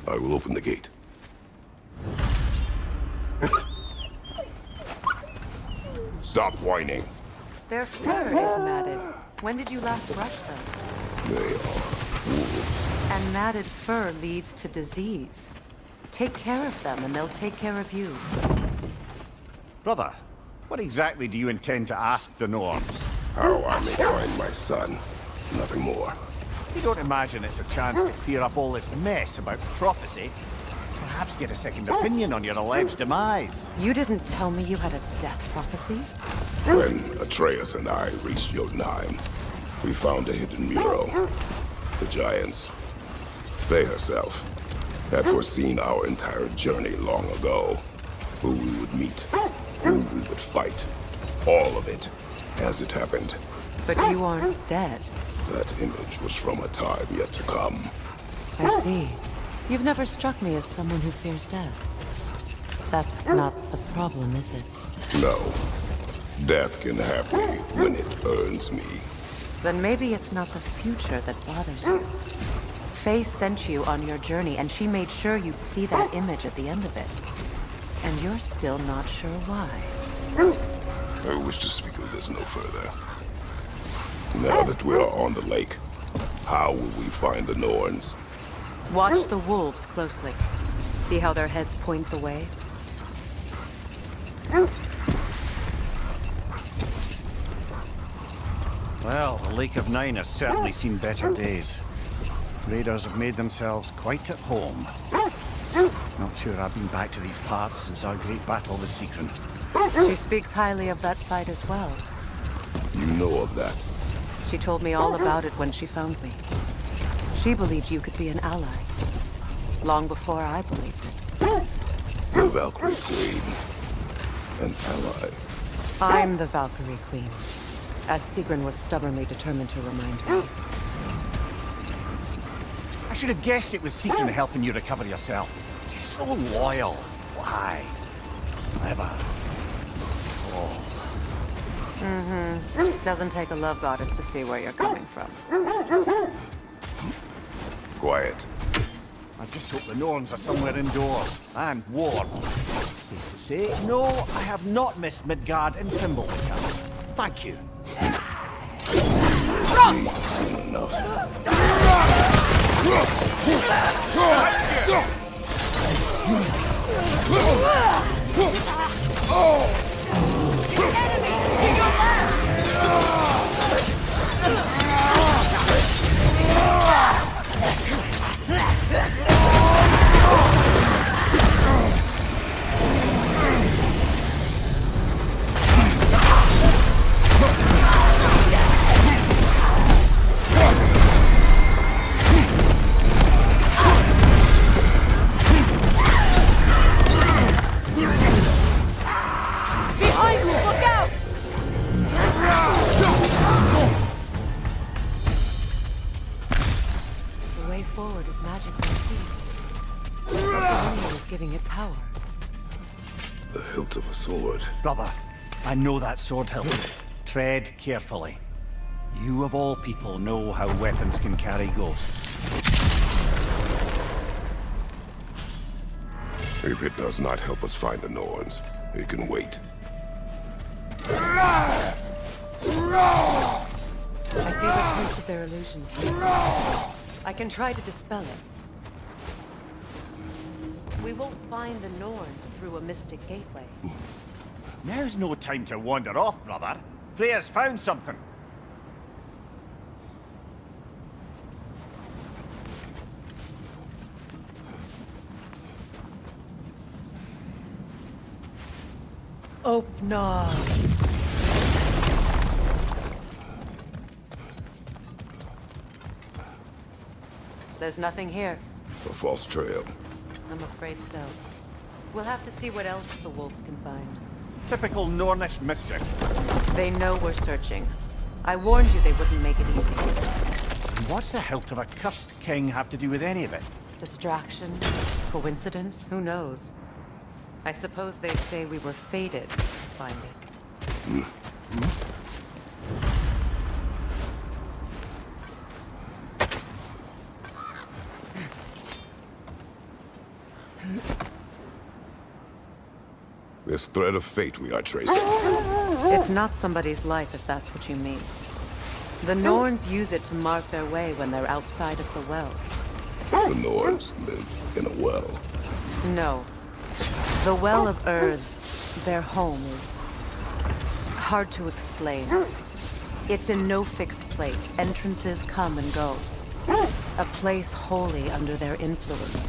I will open the gate. Stop whining. Their fur is matted. When did you last brush them? They are wolves. And matted fur leads to disease. Take care of them, and they'll take care of you. Brother, what exactly do you intend to ask the Norns? How I may find my son. Nothing more. You don't imagine it's a chance to clear up all this mess about prophecy? Perhaps get a second opinion on your alleged demise. You didn't tell me you had a death prophecy? When Atreus and I reached Jotunheim, we found a hidden mural. The giants, Faye herself, had foreseen our entire journey long ago. Who we would meet, who we would fight. All of it, as it happened. But you aren't dead. That image was from a time yet to come. I see. You've never struck me as someone who fears death. That's not the problem, is it? No. Death can have me when it earns me. Then maybe it's not the future that bothers you. Faye sent you on your journey, and she made sure you'd see that image at the end of it. And you're still not sure why. I wish to speak of this no further. Now that we are on the lake, how will we find the Norns? Watch the wolves closely. See how their heads point the way? Well, the Lake of Nine has certainly seen better days. Raiders have made themselves quite at home. Not sure I've been back to these parts since our great battle with Seekron. She speaks highly of that fight as well. You know of that? She told me all about it when she found me. She believed you could be an ally. Long before I believed it. The Valkyrie Queen. An ally. I'm the Valkyrie Queen. As Seekron was stubbornly determined to remind me. I should have guessed it was Seekron helping you recover yourself. She's so loyal. Why? Clever. Oh. Mm-hmm. Doesn't take a love goddess to see where you're coming from. Quiet. I just hope the Norns are somewhere indoors and warm. Safe to say, no, I have not missed Midgard and Fimbulwinter. Thank you. Soon enough. Giving it power. The hilt of a sword. Brother, I know that sword hilt. Tread carefully. You of all people know how weapons can carry ghosts. If it does not help us find the Norns, it can wait. I feel a taste of their illusions. I can try to dispel it. We won't find the Norns through a mystic gateway. Now's no time to wander off, brother. Freya's found something. Open up. There's nothing here. A false trail. I'm afraid so. We'll have to see what else the wolves can find. Typical Nornish mystic. They know we're searching. I warned you they wouldn't make it easy. And what's the hilt of a cursed king have to do with any of it? Distraction? Coincidence? Who knows? I suppose they'd say we were fated to find it. This thread of fate we are tracing. It's not somebody's life, if that's what you mean. The Norns use it to mark their way when they're outside of the well. The Norns live in a well. No. The Well of Earth, their home, is hard to explain. It's in no fixed place. Entrances come and go. A place wholly under their influence,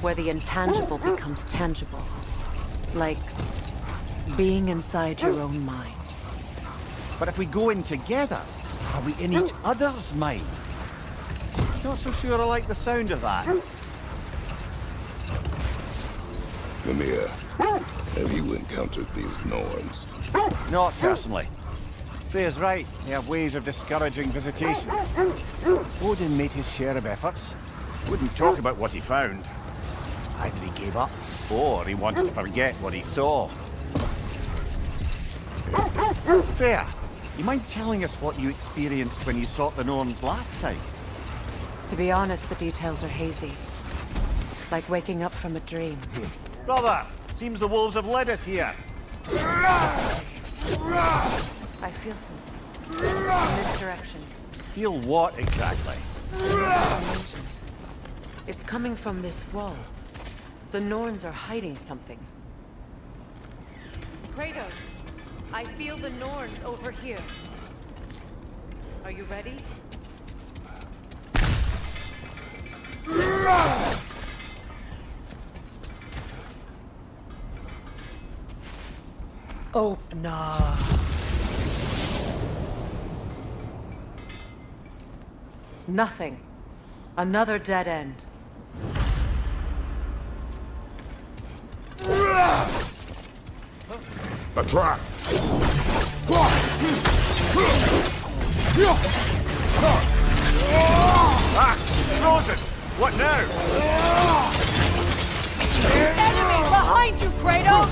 where the intangible becomes tangible. Like being inside your own mind. But if we go in together, are we in each other's mind? Not so sure I like the sound of that. Mimir, have you encountered these Norns? Not personally. Freya's right. They have ways of discouraging visitation. Odin made his share of efforts. Wouldn't talk about what he found. Either he gave up, or he wanted to forget what he saw. Freya, you mind telling us what you experienced when you sought the Norns last time? To be honest, the details are hazy. Like waking up from a dream. Brother, seems the wolves have led us here. I feel something. In this direction. Feel what exactly? It's coming from this wall. The Norns are hiding something. Kratos, I feel the Norns over here. Are you ready? Open up. Nothing. Another dead end. A trap! Ah! Frozen! What now? Enemy behind you, Kratos!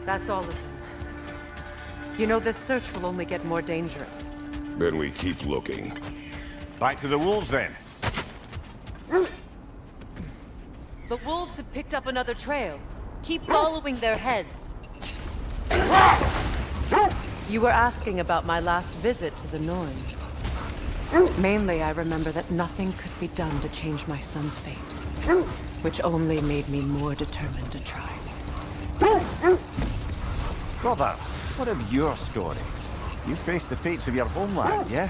That's all of them. You know, this search will only get more dangerous. Then we keep looking. Back to the wolves, then. The wolves have picked up another trail. Keep following their heads. You were asking about my last visit to the Norns. Mainly, I remember that nothing could be done to change my son's fate, which only made me more determined to try. Brother, what of your story? You faced the fates of your homeland, yeah?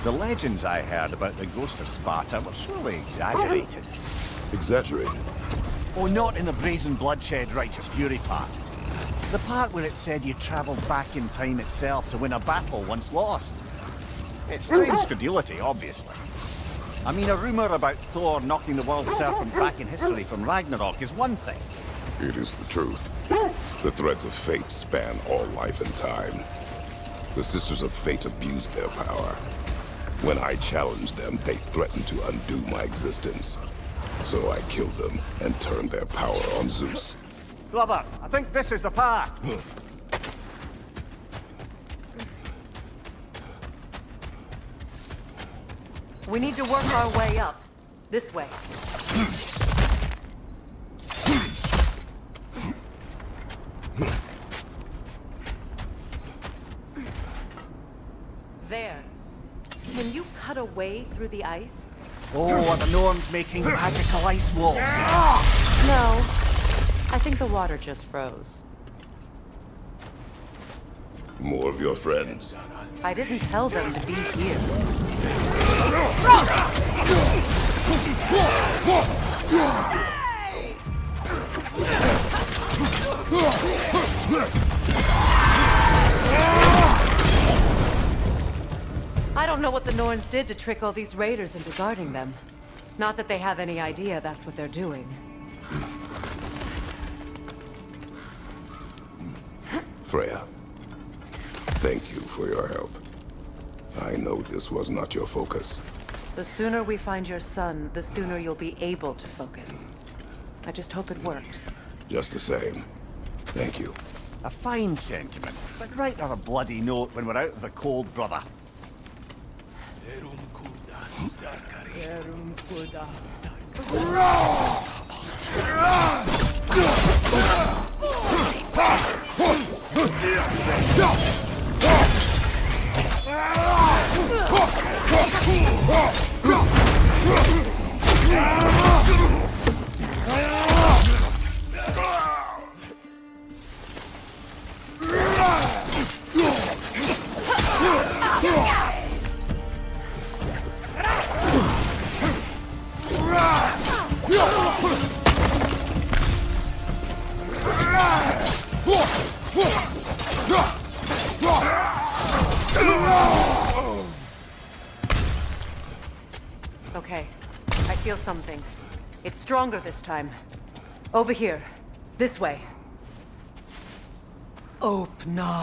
The legends I heard about the ghost of Sparta were surely exaggerated. Exaggerated? Oh, not in the brazen bloodshed righteous fury part. The part where it said you travelled back in time itself to win a battle once lost. It's strange credulity, obviously. I mean, a rumour about Thor knocking the world serpent back in history from Ragnarok is one thing. It is the truth. The threads of fate span all life and time. The Sisters of Fate abused their power. When I challenged them, they threatened to undo my existence. So I killed them and turned their power on Zeus. Glover, I think this is the path. We need to work our way up. This way. There. Can you cut a way through the ice? Oh, are the gnomes making magical ice walls? No. I think the water just froze. More of your friends. I didn't tell them to be here. I don't know what the Norns did to trick all these raiders into guarding them. Not that they have any idea that's what they're doing. Freya, thank you for your help. I know this was not your focus. The sooner we find your son, the sooner you'll be able to focus. I just hope it works. Just the same. Thank you. A fine sentiment, but write her a bloody note when we're out of the cold, brother. Okay, I feel something. It's stronger this time. Over here. This way. Opna.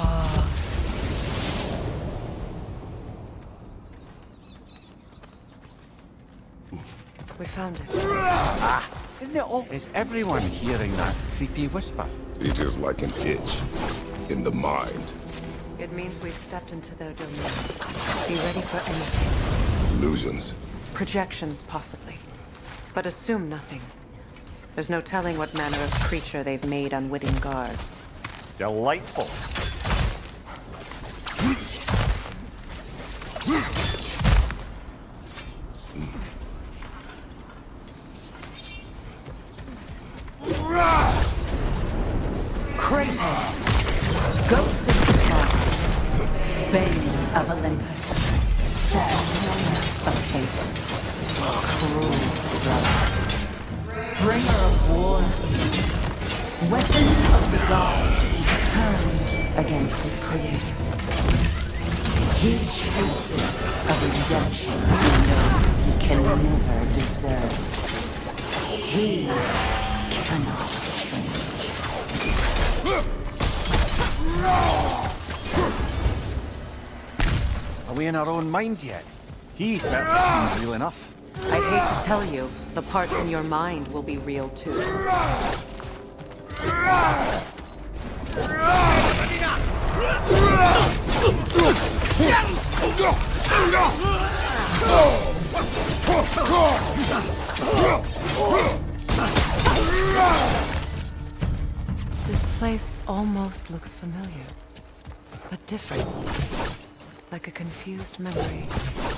We found it. Ah, isn't it all? Is everyone hearing that creepy whisper? It is like an itch in the mind. It means we've stepped into their domain. Be ready for anything. Illusions. Projections, possibly. But assume nothing. There's no telling what manner of creature they've made unwitting guards. Delightful. Kratos, Ghost of Slaughter, Bane of Olympus, Stamina of Fate, Cruel Struggle, Bringer of War, Weapon of the Gods, turned against his creators. He chooses a redemption he knows he can never deserve. He cannot change. Are we in our own minds yet? He certainly seems real enough. I'd hate to tell you, the parts in your mind will be real too. This place almost looks familiar, but different. Like a confused memory.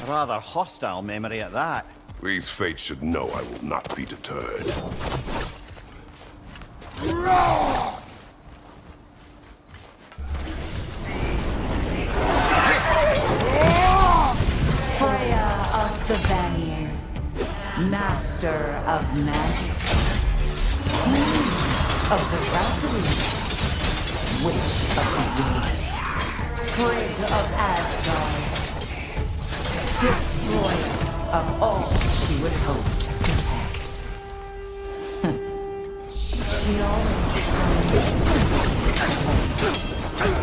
A rather hostile memory at that. These fates should know I will not be deterred. Freya of the Vanir, Master of Magic, Queen of the Valkyries, Witch of the Winds, Frigg of Asgard, Destroyer of all she would hope to protect. She always finds something to blame.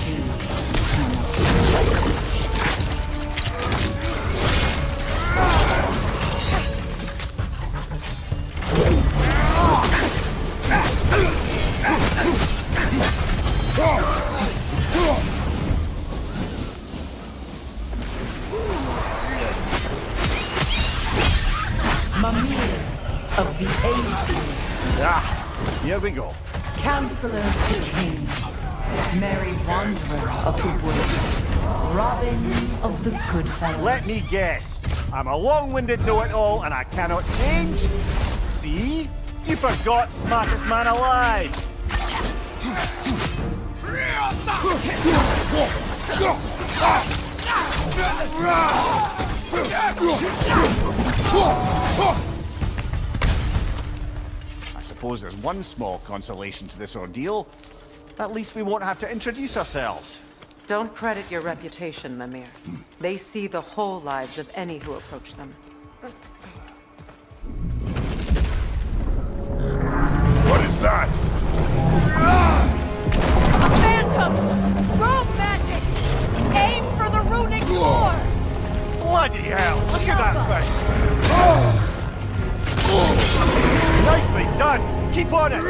She cannot Here we go. Counselor to kings, merry wanderer of the woods, Robin of the Goodfellows. Let me guess. I'm a long-winded know-it-all and I cannot change? See? You forgot smartest man alive. I suppose there's one small consolation to this ordeal. At least we won't have to introduce ourselves. Don't credit your reputation, Mimir. They see the whole lives of any who approach them. What is that? A phantom! Rogue magic! Aim for the runic core! Bloody hell! Look at that thing! Nicely done! Keep on it!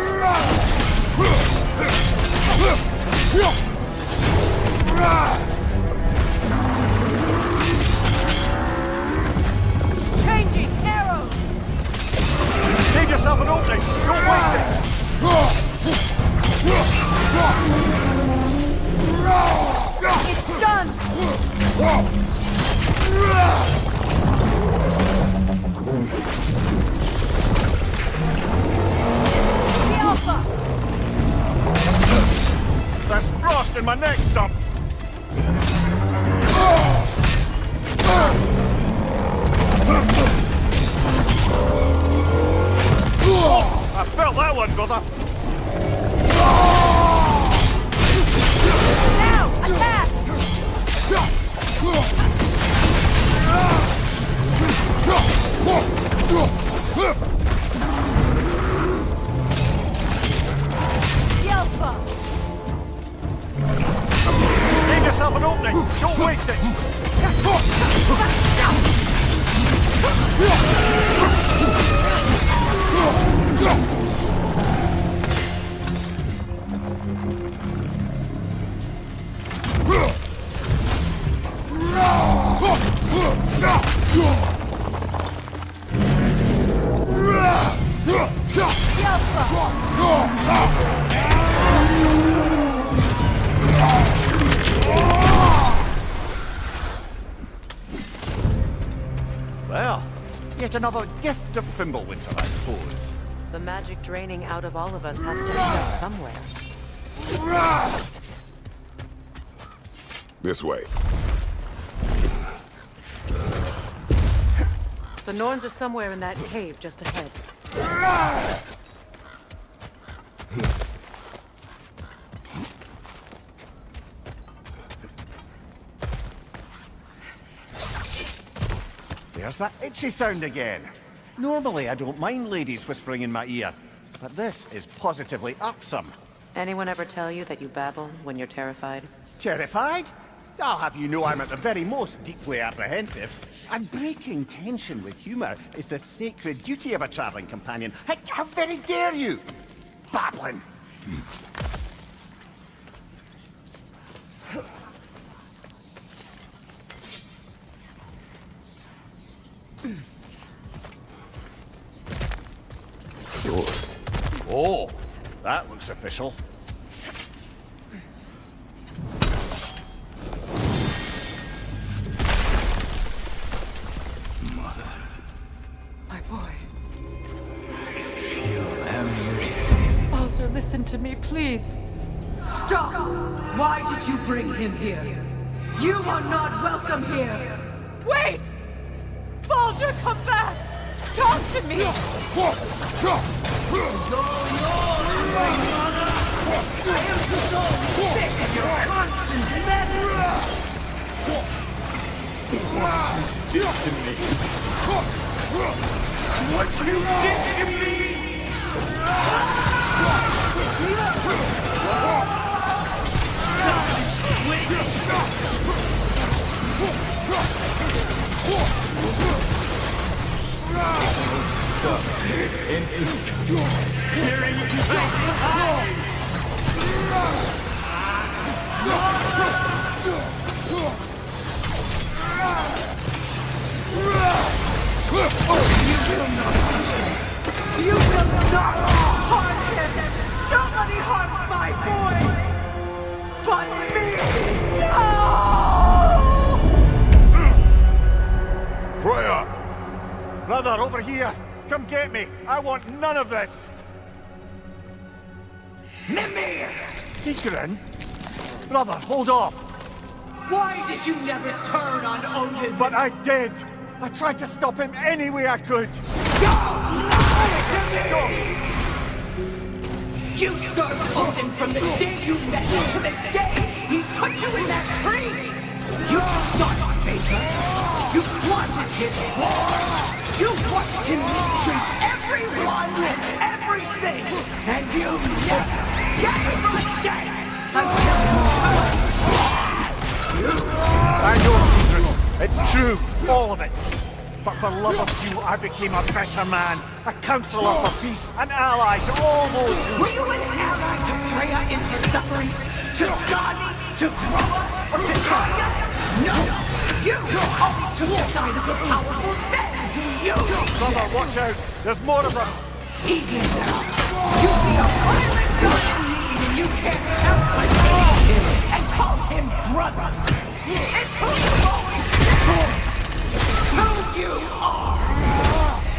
Changing arrows! Give yourself an opening! Don't waste it! It's done! The Alpha! There's frost in my neck stump! I felt that one, brother! Now! Attack! The Alpha! Give yourself an opening! Don't waste it! Well, yet another gift of Fimbulwinter, I suppose. The magic draining out of all of us has to end up somewhere. This way. The Norns are somewhere in that cave just ahead. There's that itchy sound again. Normally I don't mind ladies whispering in my ear, but this is positively irksome. Anyone ever tell you that you babble when you're terrified? Terrified? I'll have you know I'm at the very most deeply apprehensive. And breaking tension with humor is the sacred duty of a traveling companion. How very dare you! Babbling! Oh, that looks official. My boy. Feel everything. Baldur, listen to me, please. Stop! Why did you bring him here? You are not welcome here! Wait! Baldur, come back! Talk to me! This is all yours, my mother! I am so sick of your constant meddling! What you did to me! What you did to me! You will not harm him! over here! Come get me! I want none of this! Mimir! Secret? Brother, hold off! Why did you never turn on Odin? But I did! I tried to stop him any way I could! Go! You served Odin from the day you met him to the day he put you in that tree! You sought favor! You wanted his war! You watched him mistreat everyone and everything! And you never gave a shit until you I know, Secret. It's true, all of it. But for love of you, I became a better man, a counselor for peace, an ally to all those who... Were you an ally to Freya in her suffering? To Skadi? To Groa? Or to Tanya? No! You only took the side of the powerful then! You... Brother, watch out! There's more of them! Even now, you see a violent god in need and you can't help but hate him and call him brother! It's who you've always been! Who you are!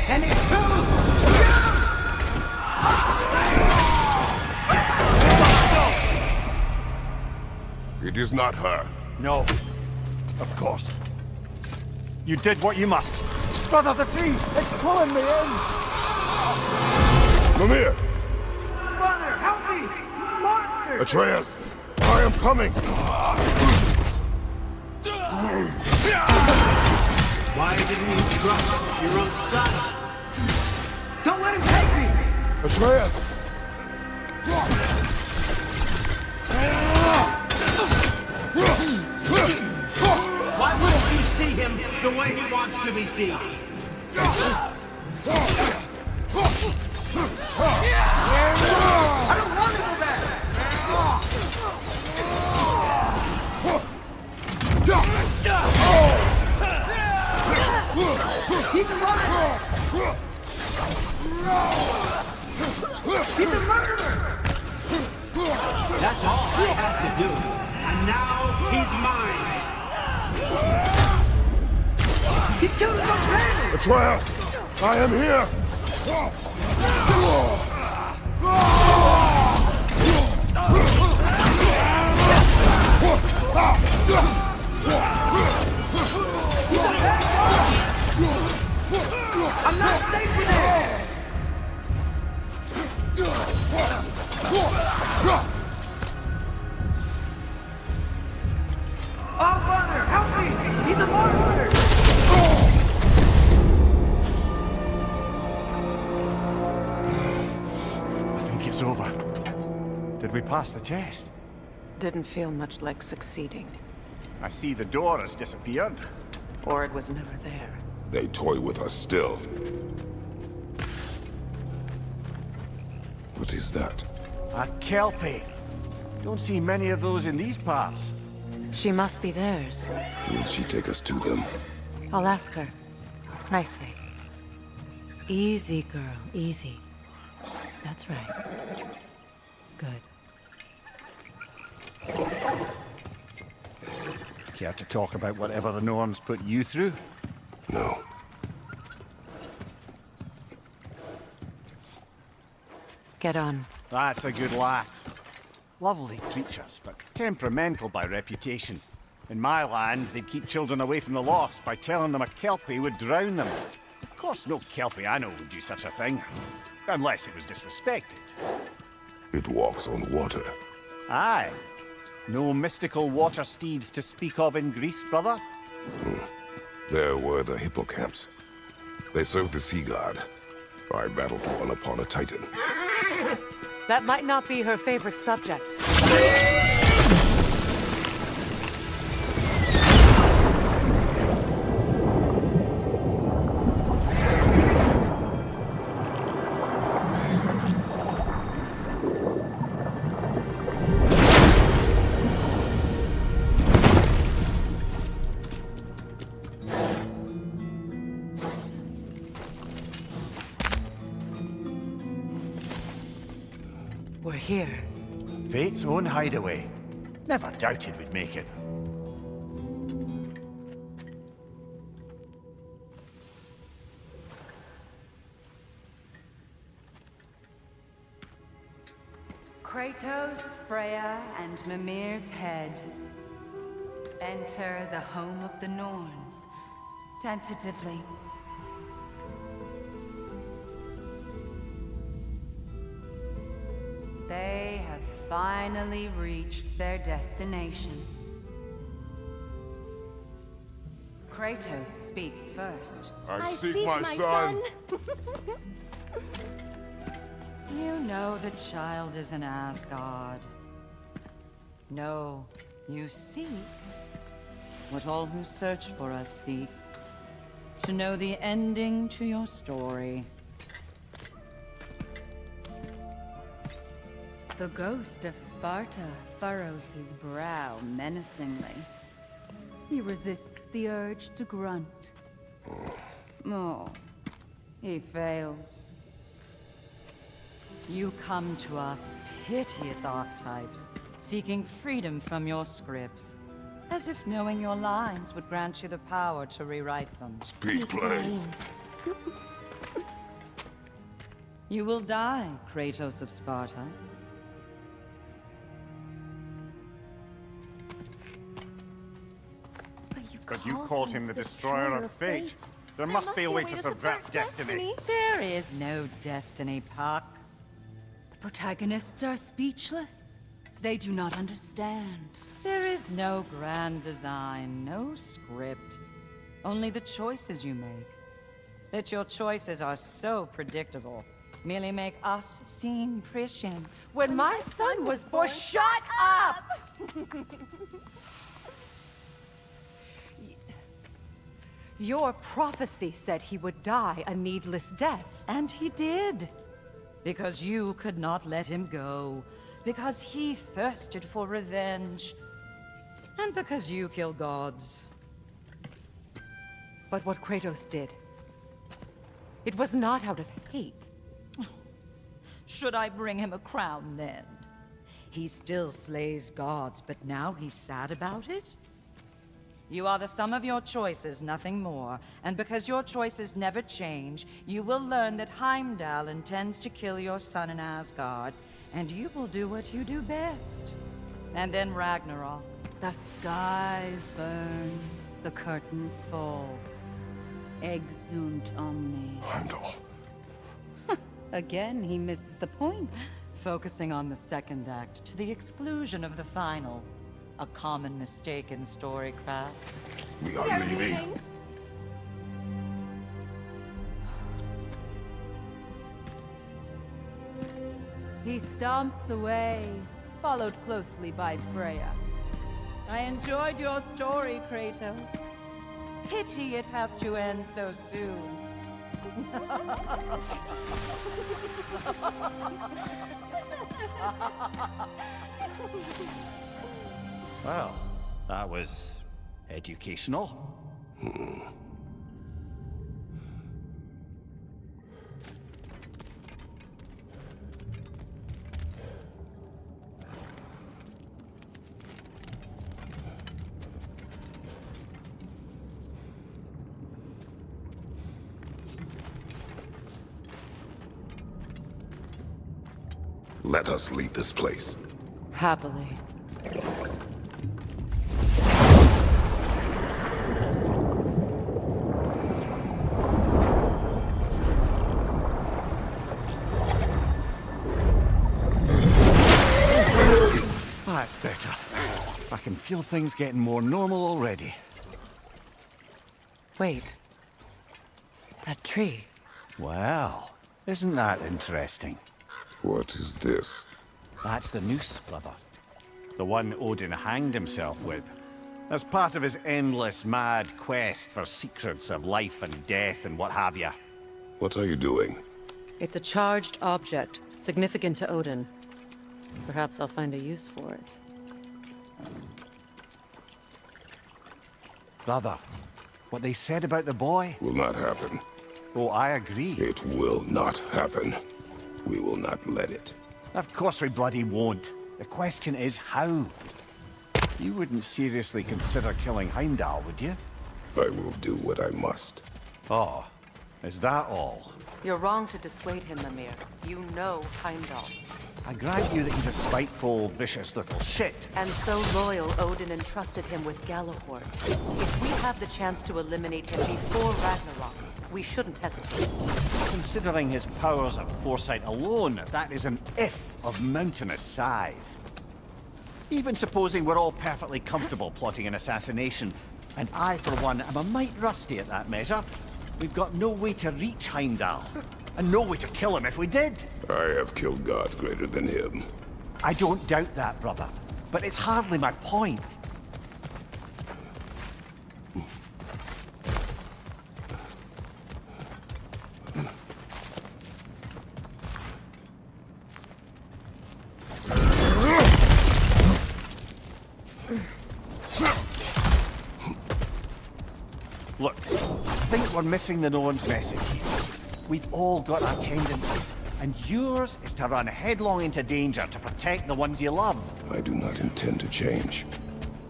And it's who you... It is not her. No. Of course. You did what you must. Brother, the tree! It's pulling me in! Mimir! Mother, help me! Monster! Atreus! I am coming! Why didn't you trust your own son? Don't let him take me! Atreus! Why wouldn't you see him the way he wants to be seen? I don't want to go back! He's a murderer! He's a murderer! That's all I have to do. And now he's mine. He killed my friend! Atreus! I am here! I'm not safe with him! Oh, Father, help me! He's a monster! I think it's over. Did we pass the test? Didn't feel much like succeeding. I see the door has disappeared. Or it was never there. They toy with us still. What is that? A Kelpie. Don't see many of those in these parts. She must be theirs. Will she take us to them? I'll ask her. Nicely. Easy, girl. Easy. That's right. Good. Care to talk about whatever the Norns put you through? No. Get on. That's a good lass. Lovely creatures, but temperamental by reputation. In my land, they'd keep children away from the lost by telling them a Kelpie would drown them. Of course, no Kelpie I know would do such a thing. Unless it was disrespected. It walks on water. Aye. No mystical water steeds to speak of in Greece, brother? There were the hippocamps. They served the sea god. I battled one upon a titan. That might not be her favorite subject. We're here. Fate's own hideaway. Never doubted we'd make it. Kratos, Freya, and Mimir's head. Enter the home of the Norns, tentatively. They have finally reached their destination. Kratos speaks first. I seek my son. You know the child is in Asgard. No, you seek what all who search for us seek. To know the ending to your story. The ghost of Sparta furrows his brow menacingly. He resists the urge to grunt. Oh, he fails. You come to us, piteous archetypes, seeking freedom from your scripts. As if knowing your lines would grant you the power to rewrite them. Speak plain. You will die, Kratos of Sparta. But you called him the destroyer of fate. There must be a way to subvert destiny. There is no destiny, Puck. The protagonists are speechless. They do not understand. There is no grand design, no script. Only the choices you make. That your choices are so predictable merely make us seem prescient. When my son was born, shut up! Your prophecy said he would die a needless death. And he did. Because you could not let him go. Because he thirsted for revenge. And because you kill gods. But what Kratos did, it was not out of hate. Should I bring him a crown then? He still slays gods, but now he's sad about it? You are the sum of your choices, nothing more. And because your choices never change, you will learn that Heimdall intends to kill your son in Asgard, and you will do what you do best. And then Ragnarok. The skies burn, the curtains fall. Exunt omnes. Heimdall. Again, he misses the point. Focusing on the second act to the exclusion of the final. A common mistake in storycraft. We are leaving. He stomps away, followed closely by Freya. I enjoyed your story, Kratos. Pity it has to end so soon. Well, that was educational. Let us leave this place. Happily. That's better. I can feel things getting more normal already. Wait. That tree. Well, isn't that interesting? What is this? That's the noose, brother. The one Odin hanged himself with. As part of his endless, mad quest for secrets of life and death and what have you. What are you doing? It's a charged object, significant to Odin. Perhaps I'll find a use for it. Brother, what they said about the boy? Will not happen. Oh, I agree. It will not happen. We will not let it. Of course we bloody won't. The question is how? You wouldn't seriously consider killing Heimdall, would you? I will do what I must. Oh, is that all? You're wrong to dissuade him, Mimir. You know Heimdall. I grant you that he's a spiteful, vicious little shit. And so loyal, Odin entrusted him with Galahorn. If we have the chance to eliminate him before Ragnarok, we shouldn't hesitate. Considering his powers of foresight alone, that is an if of mountainous size. Even supposing we're all perfectly comfortable plotting an assassination, and I, for one, am a mite rusty at that measure, we've got no way to reach Heimdall, and no way to kill him if we did. I have killed gods greater than him. I don't doubt that, brother, but it's hardly my point. Look, I think we're missing the Norn's message here. We've all got our tendencies, and yours is to run headlong into danger to protect the ones you love. I do not intend to change.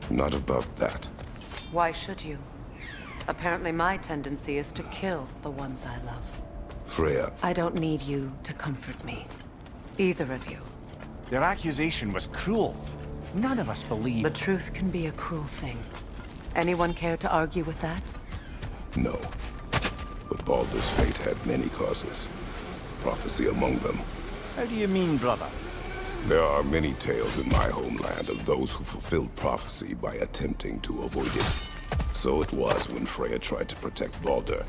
Not about that. Why should you? Apparently my tendency is to kill the ones I love. Freya. I don't need you to comfort me. Either of you. Their accusation was cruel. None of us believe... The truth can be a cruel thing. Anyone care to argue with that? No. But Baldur's fate had many causes. Prophecy among them. How do you mean, brother? There are many tales in my homeland of those who fulfilled prophecy by attempting to avoid it. So it was when Freya tried to protect Baldur.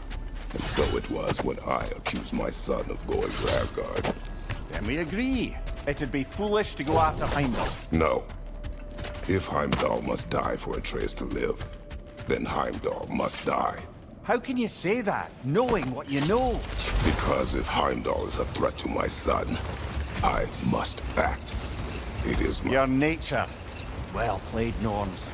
And so it was when I accused my son of going to Asgard. Then we agree. It'd be foolish to go after Heimdall. No. If Heimdall must die for Atreus to live, then Heimdall must die. How can you say that, knowing what you know? Because if Heimdall is a threat to my son, I must act. It is my... Your nature. Well played, Norns.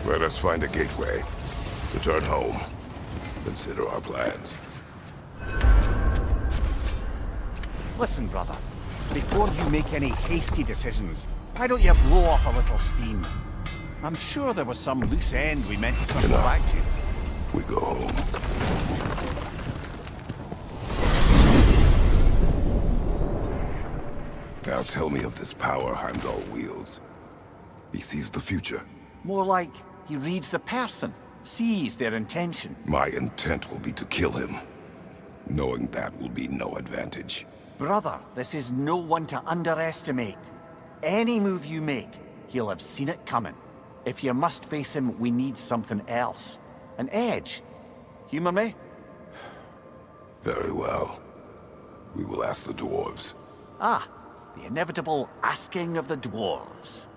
Let us find a gateway. Return home. Consider our plans. Listen, brother. Before you make any hasty decisions, why don't you blow off a little steam? I'm sure there was some loose end we meant to circle back to. We go home. Now tell me of this power Heimdall wields. He sees the future. More like he reads the person, sees their intention. My intent will be to kill him. Knowing that will be no advantage. Brother, this is no one to underestimate. Any move you make, he'll have seen it coming. If you must face him, we need something else. An edge. Humor me? Very well. We will ask the dwarves. Ah, the inevitable asking of the dwarves.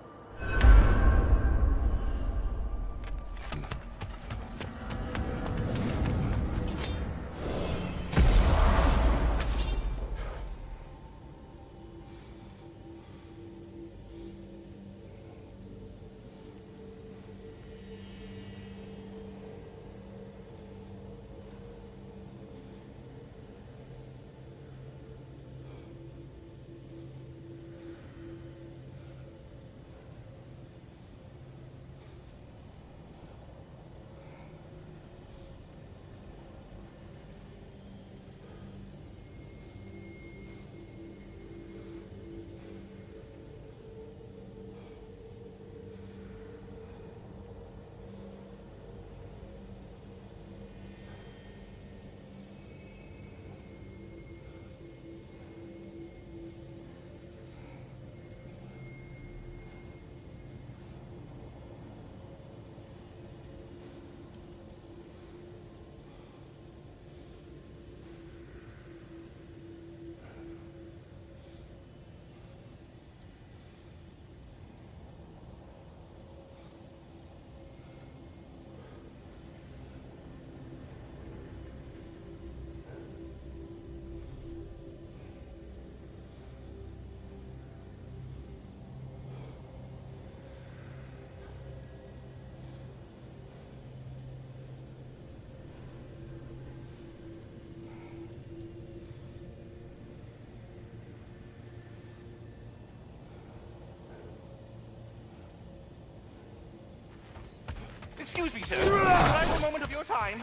Excuse me, sir. Can I have a moment of your time?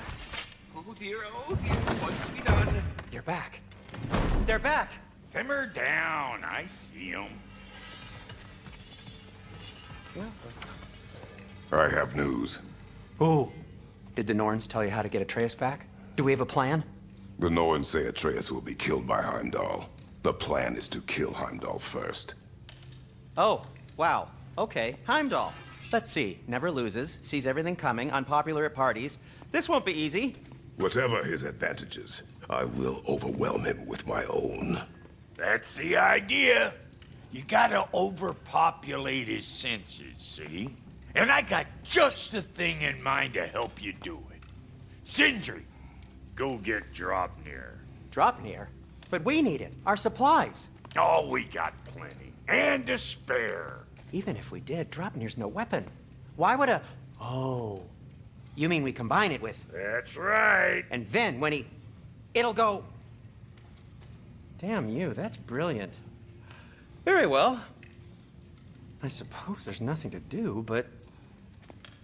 Oh dear, what's to be done? You're back. They're back! Simmer down, I see them. I have news. Oh. Did the Norns tell you how to get Atreus back? Do we have a plan? The Norns say Atreus will be killed by Heimdall. The plan is to kill Heimdall first. Oh, wow. Okay, Heimdall. Let's see. Never loses, sees everything coming, unpopular at parties. This won't be easy. Whatever his advantages, I will overwhelm him with my own. That's the idea. You gotta overpopulate his senses, see? And I got just the thing in mind to help you do it. Sindri, go get Draupnir. Draupnir? But we need it. Our supplies. Oh, we got plenty. And to spare. Even if we did, Draupnir's no weapon. Why would a... Oh. You mean we combine it with... That's right. And then when he... It'll go... Damn you, that's brilliant. Very well. I suppose there's nothing to do, but...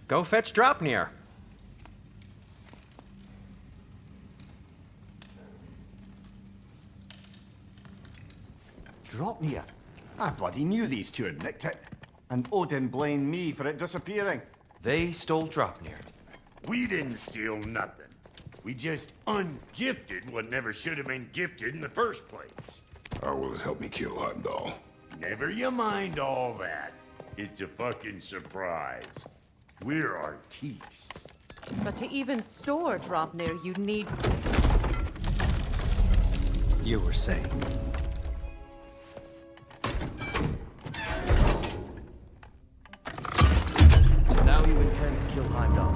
Go fetch Draupnir. Draupnir? I bloody knew these two had nicked it. And Odin blamed me for it disappearing. They stole Draupnir. We didn't steal nothing. We just ungifted what never should have been gifted in the first place. How will it help me kill Heimdall? Never you mind all that. It's a fucking surprise. We're artistes. But to even store Draupnir, you'd need... You were saying. So now you intend to kill Heimdall.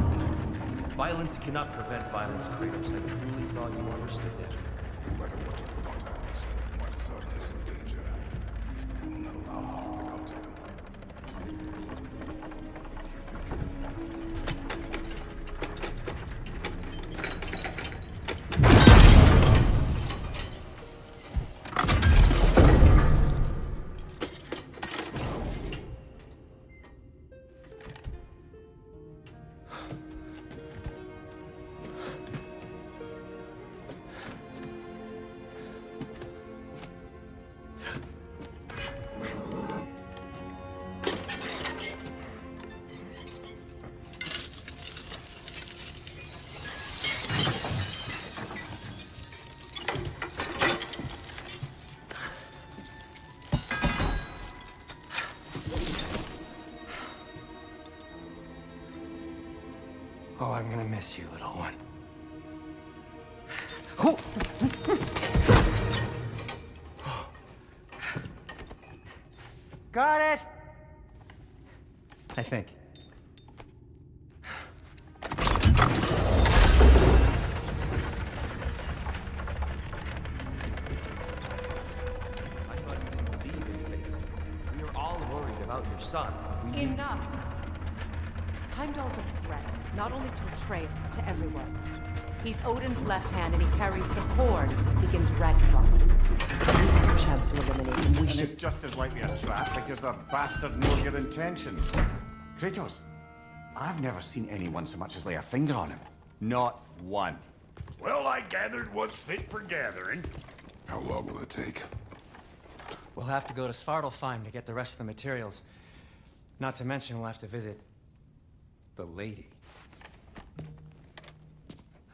Violence cannot prevent violence, Kratos. I truly thought you understood that. No matter what you thought I understood, my son is in danger. You will not allow harm to come to him. Oh, I'm gonna miss you, little one. Got it! I think. We were all worried about your son. Enough! Heimdall's a threat, not only to Atreus, but to everyone. He's Odin's left hand, and he carries the cord that begins Ragnarok. We have a chance to eliminate him. We And should... it's just as likely a trap because the bastard knows your intentions. Kratos, I've never seen anyone so much as lay a finger on him. Not one. Well, I gathered what's fit for gathering. How long will it take? We'll have to go to Svartalfheim to get the rest of the materials. Not to mention we'll have to visit... the lady.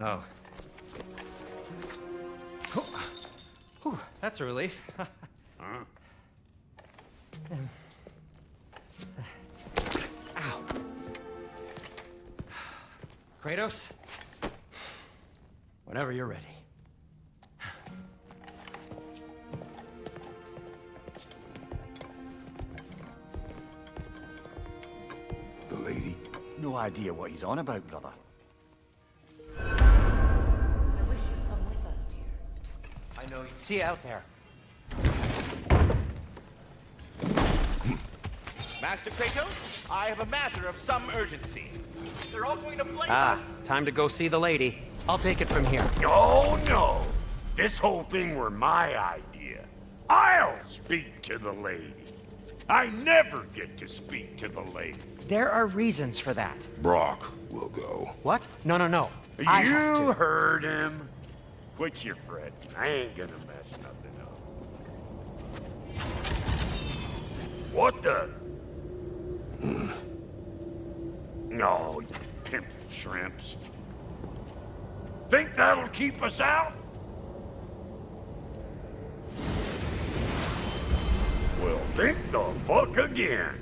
Oh. Whew, that's a relief. Huh? Ow. Kratos? Whenever you're ready. The lady? No idea what he's on about, brother. I know you. See you out there. Master Kratos, I have a matter of some urgency. They're all going to blame us. Time to go see the lady. I'll take it from here. Oh, no. This whole thing were my idea. I'll speak to the lady. I never get to speak to the lady. There are reasons for that. Brock will go. What? No. I have You to. heard him. Quit your fret. I ain't gonna mess nothing up. What the? No, you pimple shrimps. Think that'll keep us out? Well, think the fuck again.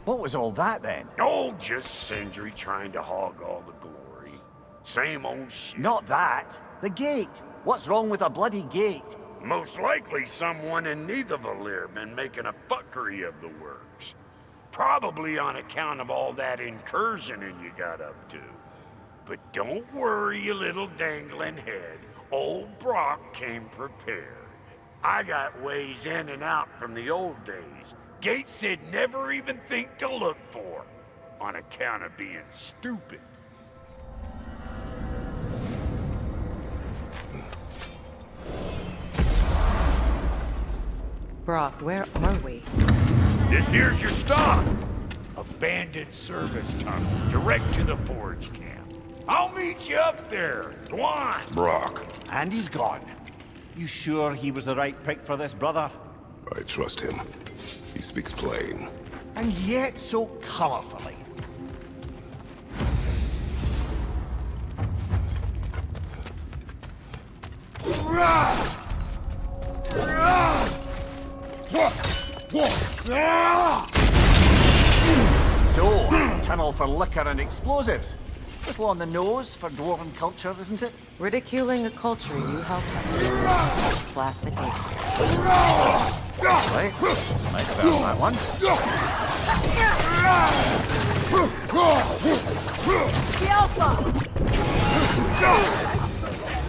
What was all that then? Oh, just Sindri trying to hog all the glory. Same old shit. Not that. The gate. What's wrong with a bloody gate? Most likely someone in Nidavellir been making a fuckery of the works. Probably on account of all that incursioning you got up to. But don't worry, you little dangling head. Old Brock came prepared. I got ways in and out from the old days. Gates they'd never even think to look for, on account of being stupid. Brock, where are we? This here's your stop. Abandoned service tunnel, direct to the forge camp. I'll meet you up there. Go on. Brock. And he's gone. You sure he was the right pick for this, brother? I trust him. He speaks plain. And yet so colorfully. So, tunnel for liquor and explosives. Little on the nose for dwarven culture, isn't it? Ridiculing a culture you helped us. Classic. Right. Nice found that one.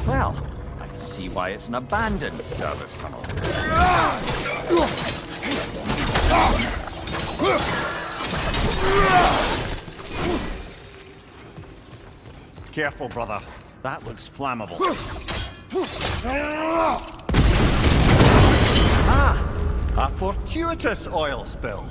Well, I can see why it's an abandoned service tunnel. Careful, brother. That looks flammable. Ah! A fortuitous oil spill.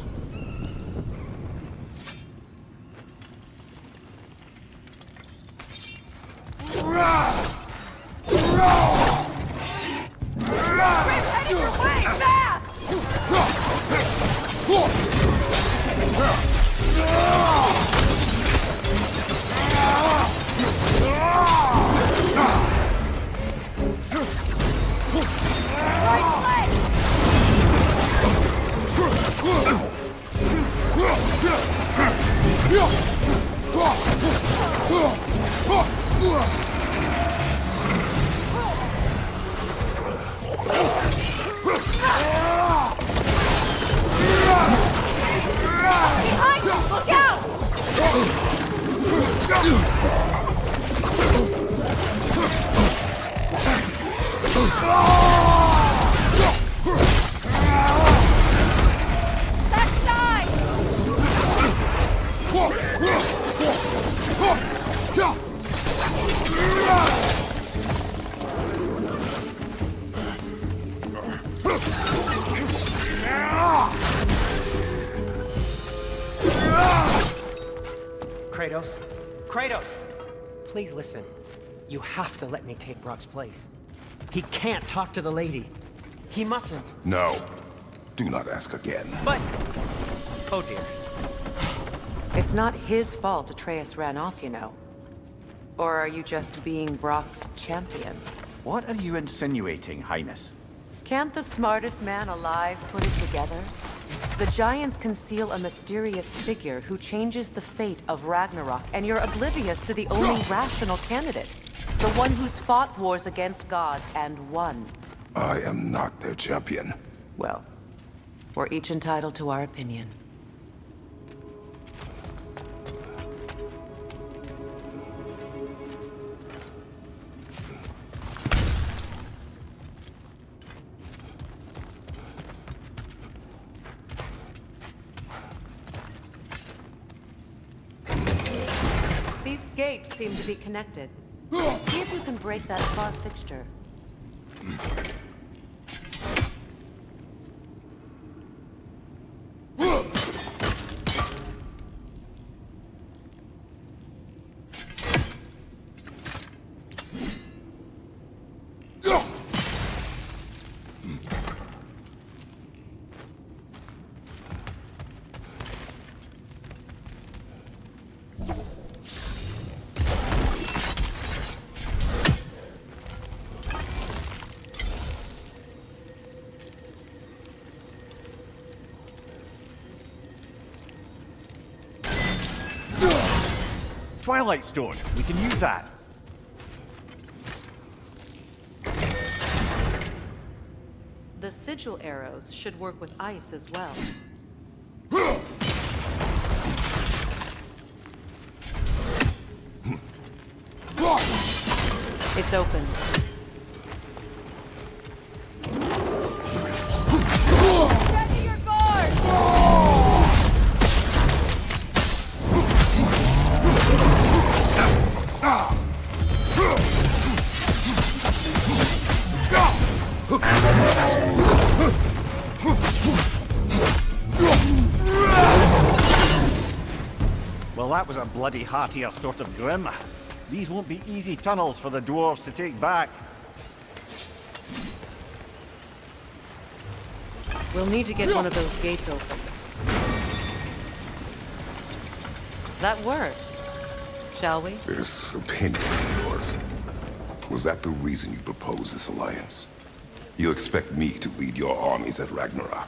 Kratos? Kratos! Please listen. You have to let me take Brock's place. He can't talk to the lady. He mustn't. No. Do not ask again. But... Oh dear. It's not his fault Atreus ran off, you know. Or are you just being Brock's champion? What are you insinuating, Highness? Can't the smartest man alive put it together? The Giants conceal a mysterious figure who changes the fate of Ragnarok, and you're oblivious to the only rational candidate. The one who's fought wars against gods and won. I am not their champion. Well, we're each entitled to our opinion. These gates seem to be connected. See if you can break that far fixture. Twilight Stone. We can use that. The sigil arrows should work with ice as well. It's open. Steady your guard! Well, that was a bloody heartier sort of grim. These won't be easy tunnels for the dwarves to take back. We'll need to get one of those gates open. That worked. Shall we? This opinion of yours, was that the reason you proposed this alliance? You expect me to lead your armies at Ragnarok.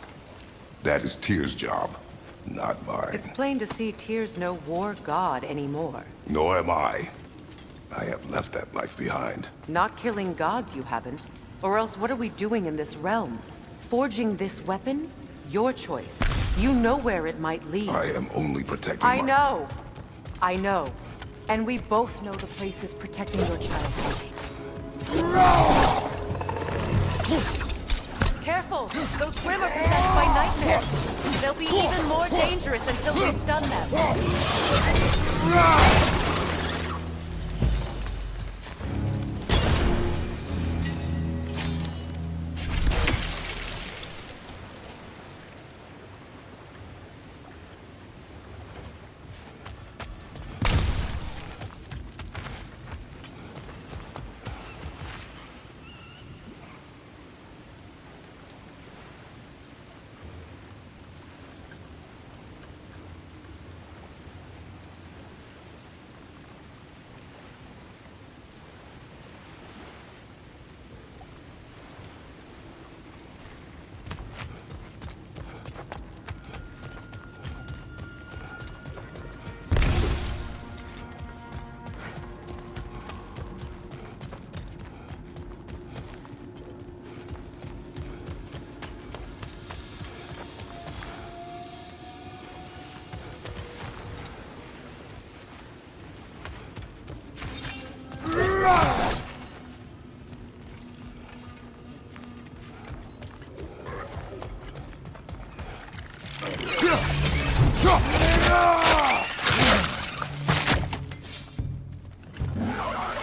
That is Tyr's job, not mine. It's plain to see Tyr's no war god anymore. Nor am I. I have left that life behind. Not killing gods, you haven't. Or else what are we doing in this realm? Forging this weapon? Your choice. You know where it might lead. I am only protecting I know. I know. And we both know the place is protecting your childhood. Careful! Those Grimm are possessed by nightmares. They'll be even more dangerous until we stun them.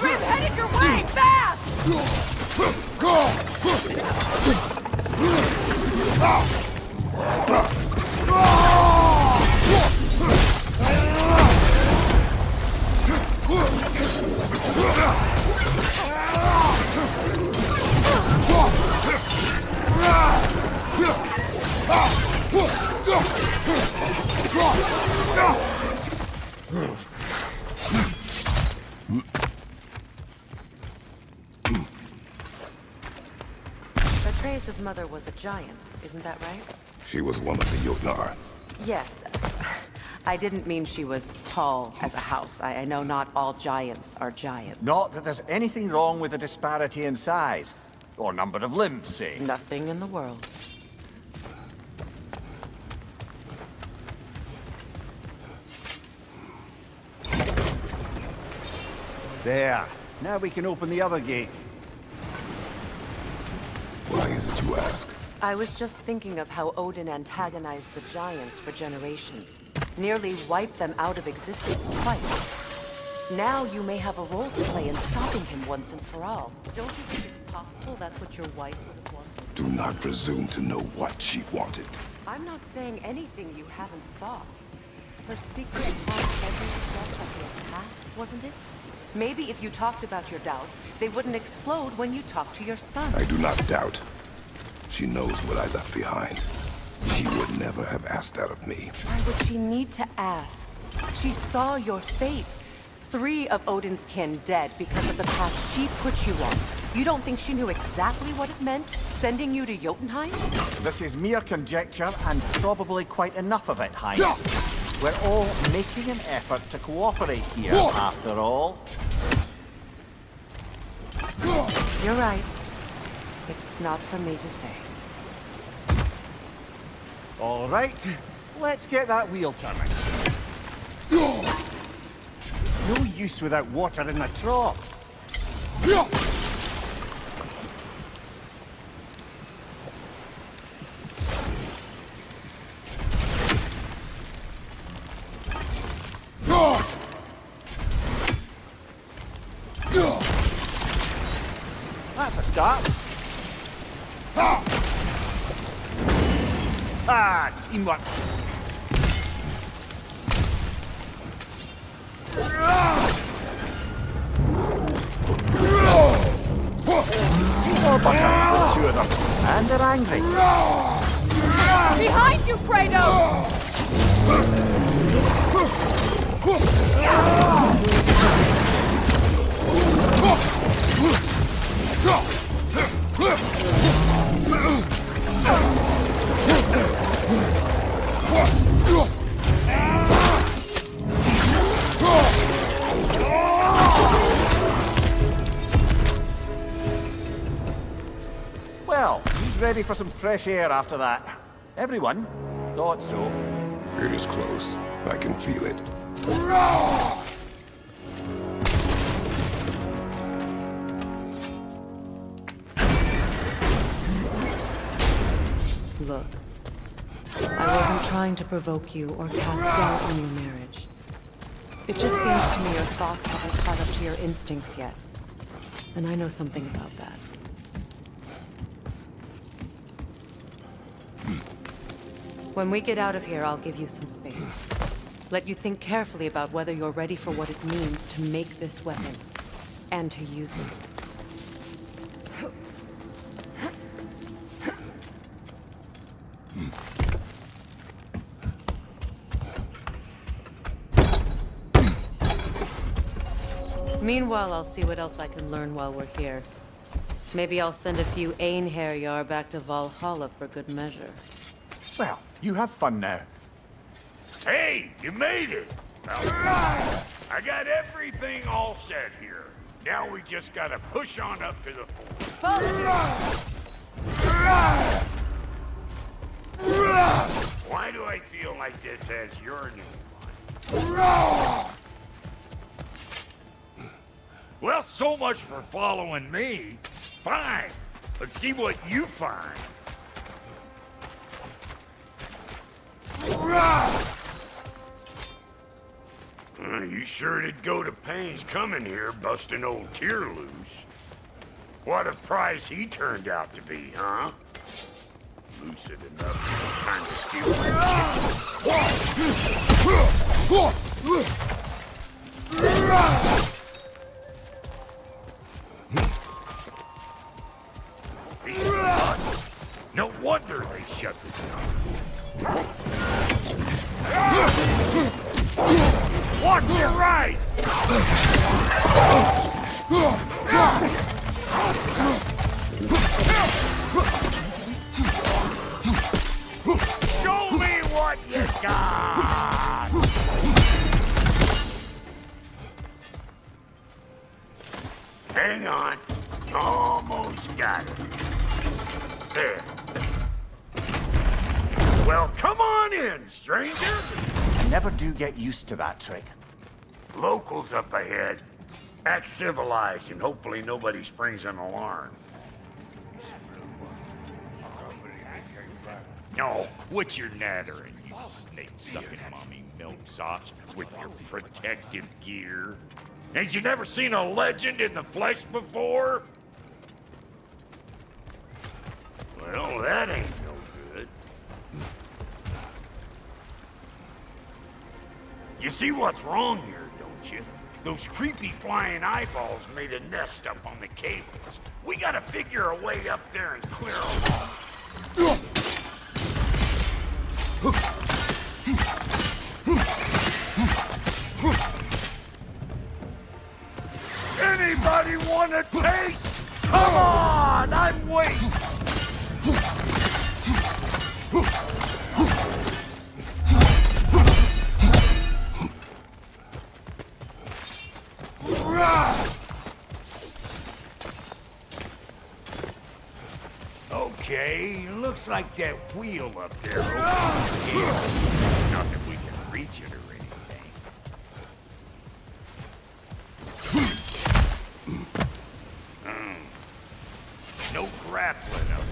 We're headed your way, fast! Atreus' mother was a giant, isn't that right? She was one of the Jotnar. Yes. I didn't mean she was tall as a house. I know not all giants are giants. Not that there's anything wrong with the disparity in size. Or number of limbs, say. Nothing in the world. There. Now we can open the other gate. Why is it you ask? I was just thinking of how Odin antagonized the giants for generations. Nearly wiped them out of existence twice. Now you may have a role to play in stopping him once and for all. Don't you think it's possible that's what your wife would have wanted? Do not presume to know what she wanted. I'm not saying anything you haven't thought. Her secret haunts every step of your path, wasn't it? Maybe if you talked about your doubts, they wouldn't explode when you talked to your son. I do not doubt. She knows what I left behind. She would never have asked that of me. Why would she need to ask? She saw your fate. 3 of Odin's kin dead because of the path she put you on. You don't think she knew exactly what it meant, sending you to Jotunheim? This is mere conjecture, and probably quite enough of it, Hein. We're all making an effort to cooperate here, after all. You're right. It's not for me to say. All right, let's get that wheel turning. It's no use without water in the trough. That's a start. Ah, teamwork. Oh, butter, two of them. And they're angry. Behind you, Kratos! Well, he's ready for some fresh air after that. Everyone thought so. It is close. I can feel it. Look, I wasn't trying to provoke you or cast doubt on your marriage. It just seems to me your thoughts haven't caught up to your instincts yet. And I know something about that. When we get out of here, I'll give you some space. Let you think carefully about whether you're ready for what it means to make this weapon, and to use it. Meanwhile, I'll see what else I can learn while we're here. Maybe I'll send a few Einherjar back to Valhalla for good measure. Well, you have fun now. Hey, you made it! I got everything all set here. Now we just gotta push on up to the fort. Why do I feel like this has your name on it? Well, so much for following me. Fine. Let's see what you find. You sure did go to pains coming here, busting old Tyr loose. What a prize he turned out to be, huh? Lucid enough to kind of steal no wonder they shut this down. Watch your right! Show me what you got! Hang on. Almost got it. There. Well, come on in, stranger! Never do get used to that trick. Locals up ahead. Act civilized and hopefully nobody springs an alarm. No, quit your nattering, you snake-sucking mommy milksops with your protective gear. Ain't you never seen a legend in the flesh before? Well, that ain't no good. You see what's wrong here, don't you? Those creepy flying eyeballs made a nest up on the cables. We gotta figure a way up there and clear them off. Anybody want a taste? Come on, I'm waiting. Okay, looks like that wheel up there opens here. Not that we can reach it or anything. No grappling up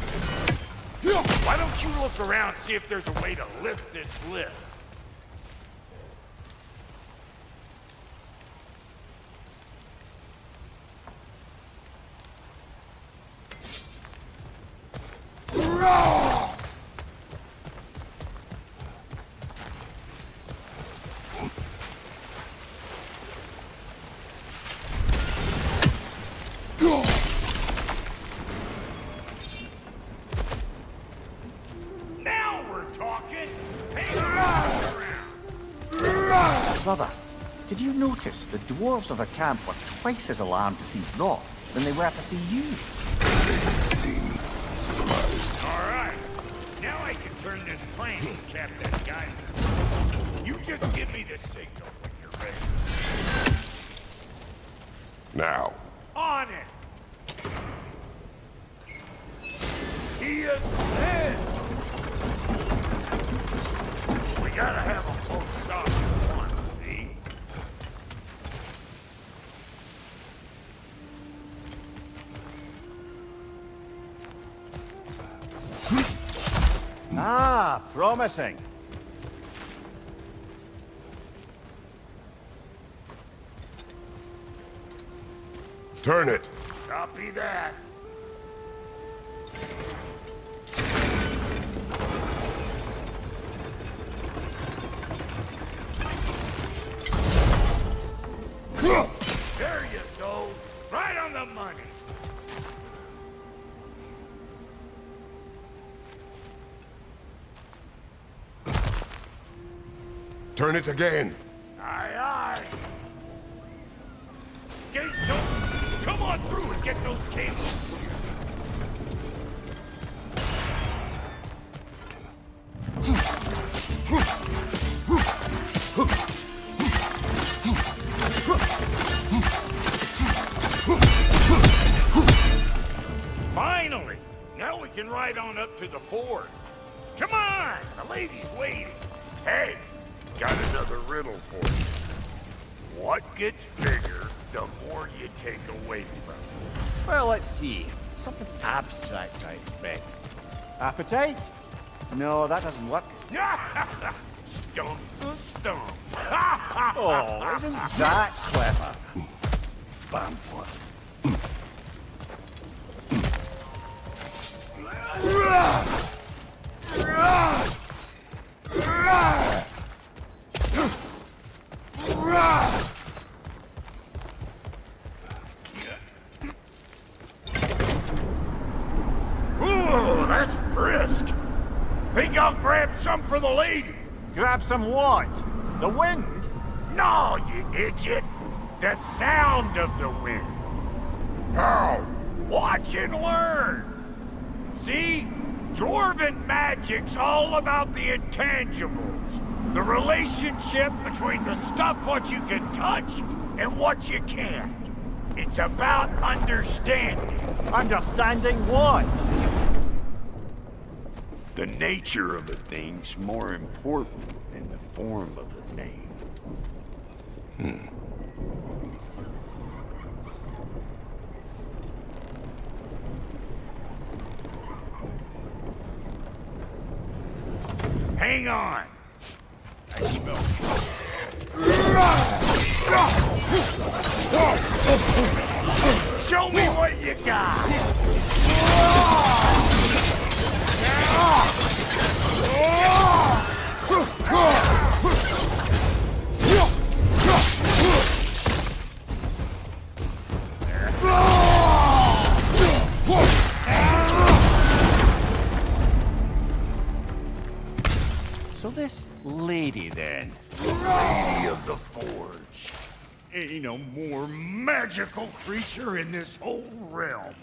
there. Why don't you look around and see if there's a way to lift this lift? Now we're talking. Brother, did you notice the dwarves of the camp were twice as alarmed to see Rock than they were to see you? They seem surprised. All right. Now I can turn this plane and cap that guy. You just give me the signal when you're ready. Now. On it! He is dead! We gotta have a full stop at once, see? Ah, promising. Turn it. Copy that. There you go. Right on the money. Turn it again. Aye, aye. Gates open. Come on through and get those cables clear. Finally! Now we can ride on up to the fort. Come on! The lady's waiting. Hey, got another riddle for you. What gets bigger the more you take away from it? Well, let's see. Something abstract, I expect. Appetite? No, that doesn't work. Stump the stump. Oh, isn't that clever? Bam. Ooh, that's brisk. Think I'll grab some for the lady. Grab some what? The wind? No, you idiot. The sound of the wind. How? Watch and learn. See? Dwarven magic's all about the intangibles. The relationship between the stuff what you can touch and what you can't. It's about understanding. Understanding what? The nature of a thing's more important than the form of a thing. Hang on. I smell Show me what you got. So this lady, then? Lady of the Forge. Ain't no more magical creature in this whole realm.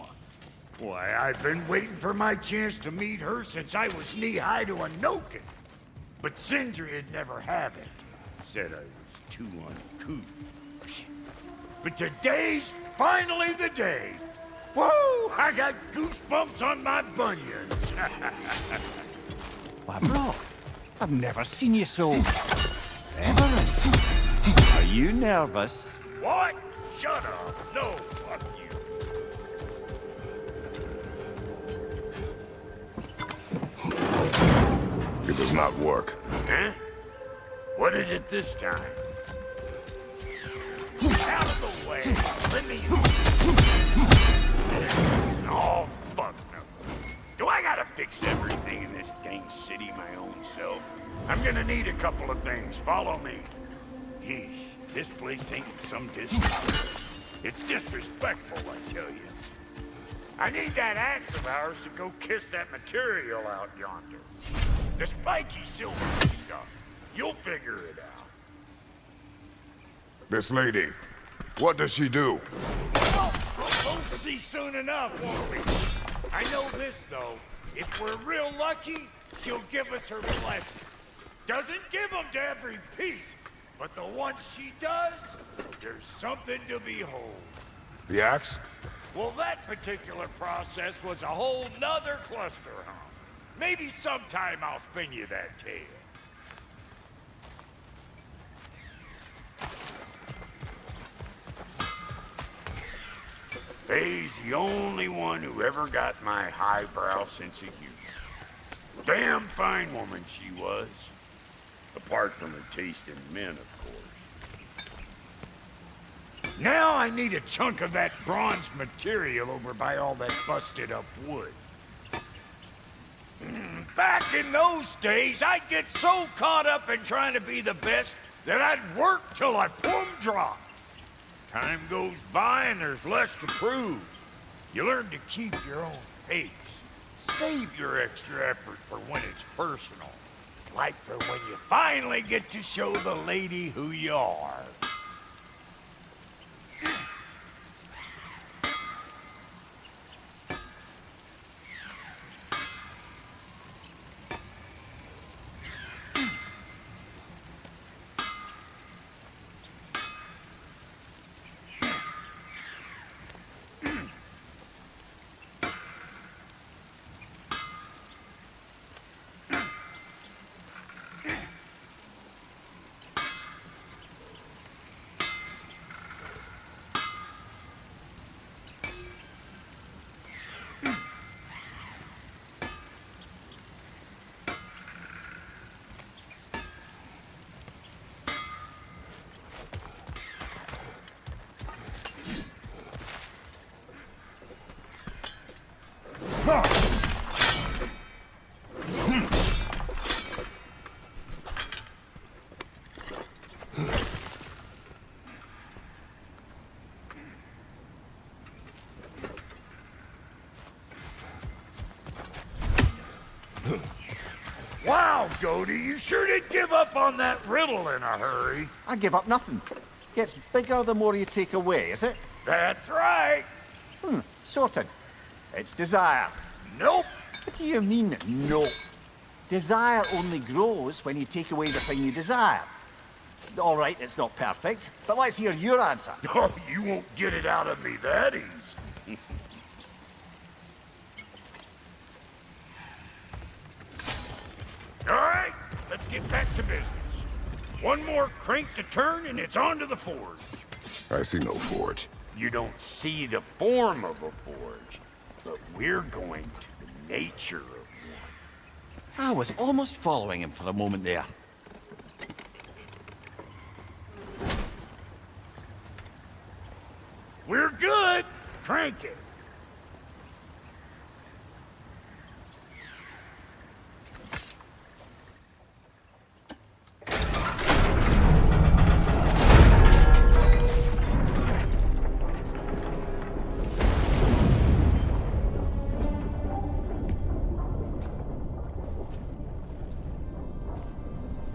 Why, I've been waiting for my chance to meet her since I was knee-high to a Noken. But Sindri'd never have it. Said I was too uncouth. But today's finally the day. Whoa! I got goosebumps on my bunions. Why, bro, I've never seen you so reverent. Are you nervous? What? Shut up. No, fuck you. It does not work. Huh? What is it this time? Out of the way. Let me... Oh, fuck no. Do I gotta fix everything in this dang city my own self? I'm gonna need a couple of things. Follow me. Yeesh, this place ain't some distance. It's disrespectful, I tell you. I need that axe of ours to go kiss that material out yonder. The spiky silver stuff. You'll figure it out. This lady, what does she do? Well, we'll both see soon enough, won't we? I know this, though. If we're real lucky, she'll give us her blessing. Doesn't give them to every piece, but the ones she does, there's something to behold. The axe? Well, that particular process was a whole nother cluster, huh? Maybe sometime I'll spin you that tale. Faye's the only one who ever got my highbrow sense of humor. Damn fine woman she was. Apart from her taste in men, of course. Now I need a chunk of that bronze material over by all that busted up wood. Back in those days, I'd get so caught up in trying to be the best that I'd work till I plumb dropped. Time goes by and there's less to prove. You learn to keep your own pace. Save your extra effort for when it's personal. Like for when you finally get to show the lady who you are. Wow, Goody, you sure did give up on that riddle in a hurry. I give up nothing. Gets bigger the more you take away, is it? That's right. Sorted. It's desire. Nope. What do you mean, no? Desire only grows when you take away the thing you desire. All right, it's not perfect, but let's hear your answer. Oh, you won't get it out of me that easy. All right, let's get back to business. One more crank to turn and it's on to the forge. I see no forge. You don't see the form of a forge, but we're going to the nature of one. I was almost following him for a moment there. We're good. Crank it.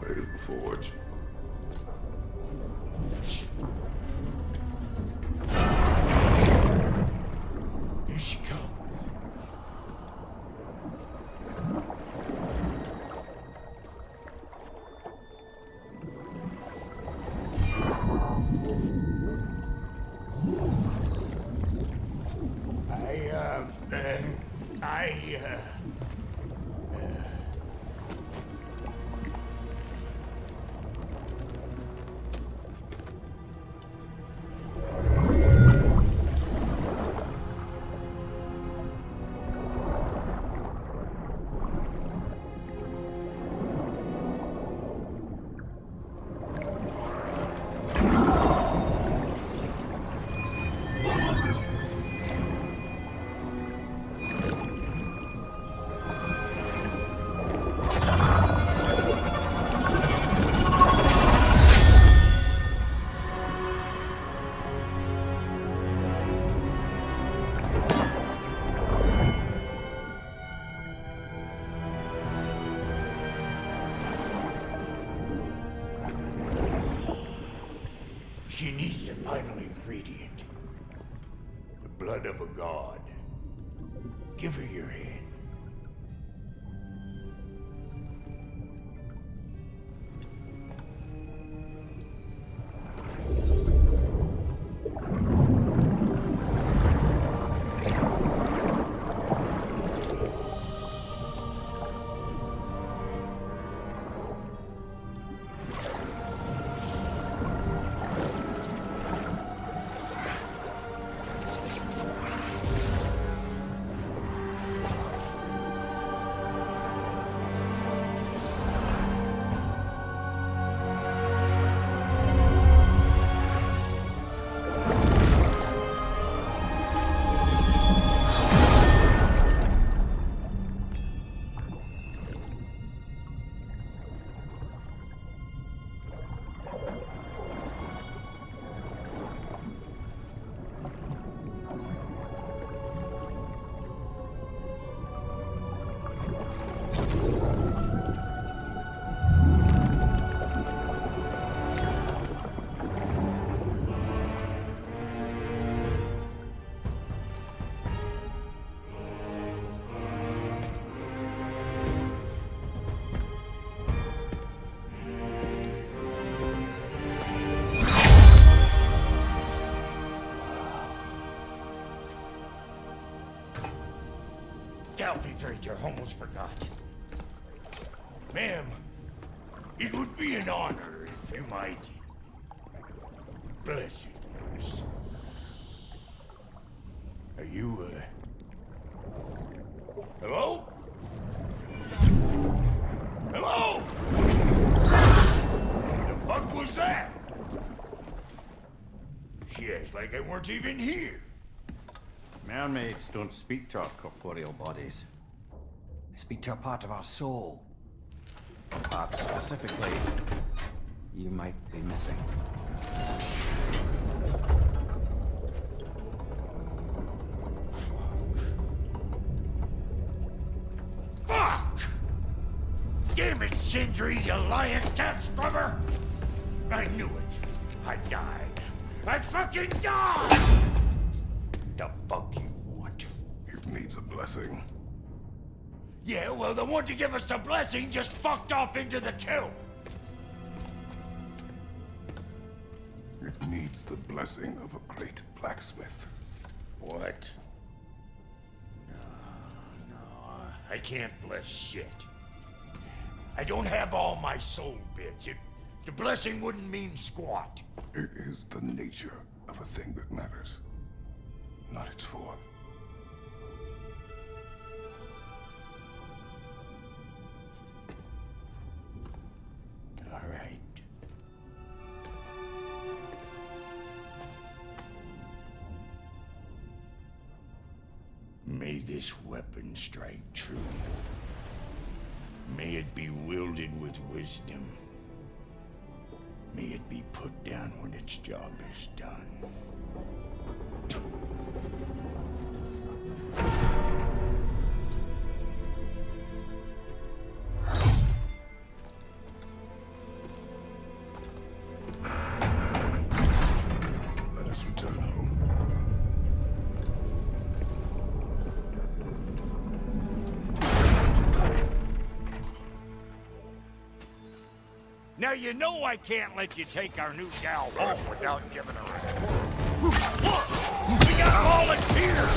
Where's the forge? She needs the final ingredient. The blood of a god. Give her your hand. I almost forgot. Ma'am, it would be an honor if you might bless it for us. Are you, hello? Hello? The fuck was that? She acts like I weren't even here. Mermaids don't speak to our corporeal bodies. They speak to a part of our soul. A part specifically you might be missing. Fuck! Damn it, Sindri, you lying cat scrubber! I knew it. I died. I fucking died! The fuck you want? It needs a blessing. Yeah, well, the one to give us the blessing just fucked off into the tomb. It needs the blessing of a great blacksmith. What? No, I can't bless shit. I don't have all my soul bits. The blessing wouldn't mean squat. It is the nature of a thing that matters, not its form. All right. May this weapon strike true. May it be wielded with wisdom. May it be put down when its job is done. Let us return home. Now you know I can't let you take our new gal home without giving her a tour. Look! We got volunteers!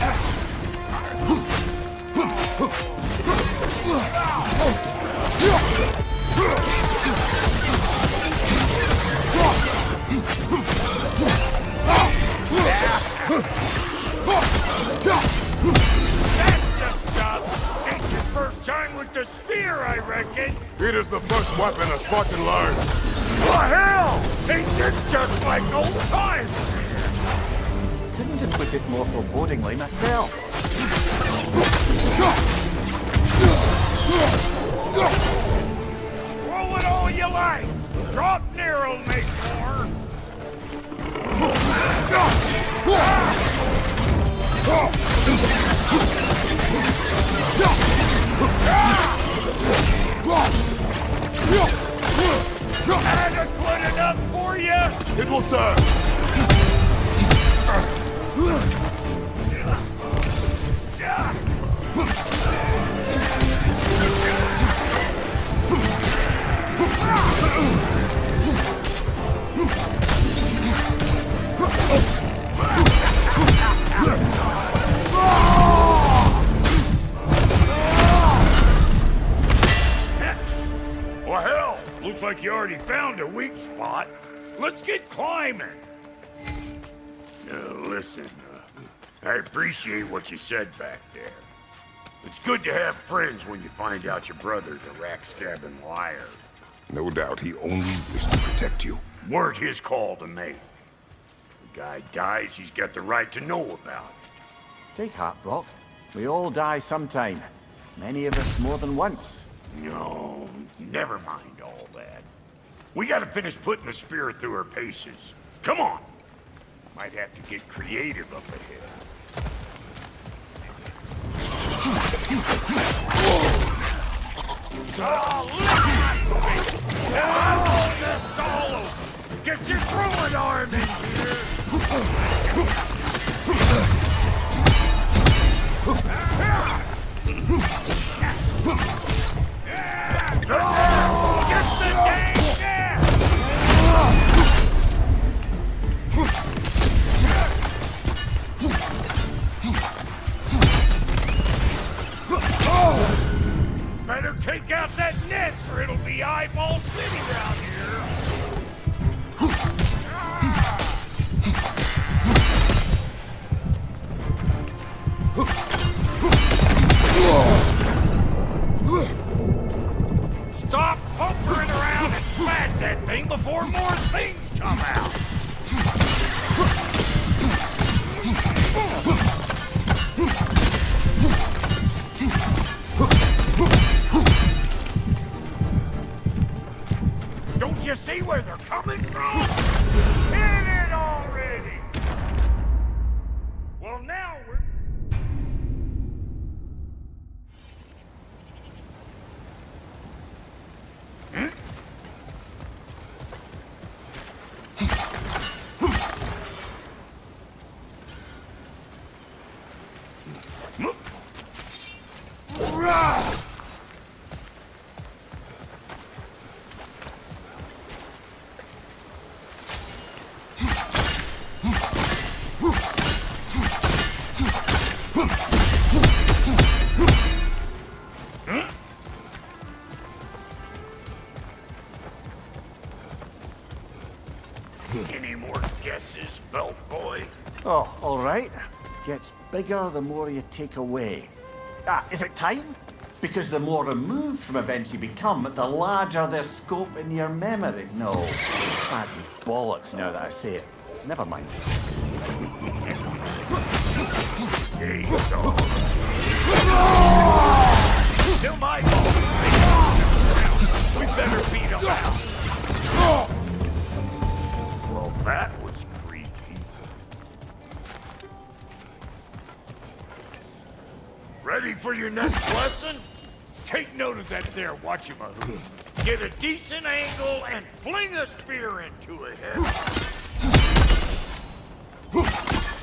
That's the stuff! Ain't your first time with the spear, I reckon! It is the first weapon a Spartan learned. What the hell? Ain't this just like old times? Couldn't have put it more forebodingly myself. Throw it all you like. Drop near'll make more. Adequate enough for you? It will serve. Well, hell, looks like you already found a weak spot. Let's get climbing. Listen, I appreciate what you said back there. It's good to have friends when you find out your brother's a rack-stabbing liar. No doubt he only wished to protect you. Weren't his call to make. The guy dies, he's got the right to know about it. Take heart, Brock. We all die sometime. Many of us more than once. No, never mind all that. We gotta finish putting the spirit through her paces. Come on! Might have to get creative up ahead. Get your throwing arm in Better take out that nest or it'll be eyeball city around here. Stop pumpering around and smash that thing before more things come out. Don't you see where they're coming from? Hit it already! Well, now we're... Any more guesses, belt boy? Oh, all right. Gets bigger the more you take away. Ah, is it time? Because the more removed from events you become, the larger their scope in your memory. No, that's bollocks now that I say it. Never mind. Hey, dog. Still my fault. We better beat him out. Well, that was freaky. Ready for your next lesson? Take note of that there whatchamahoo. Get a decent angle and fling a spear into it, head.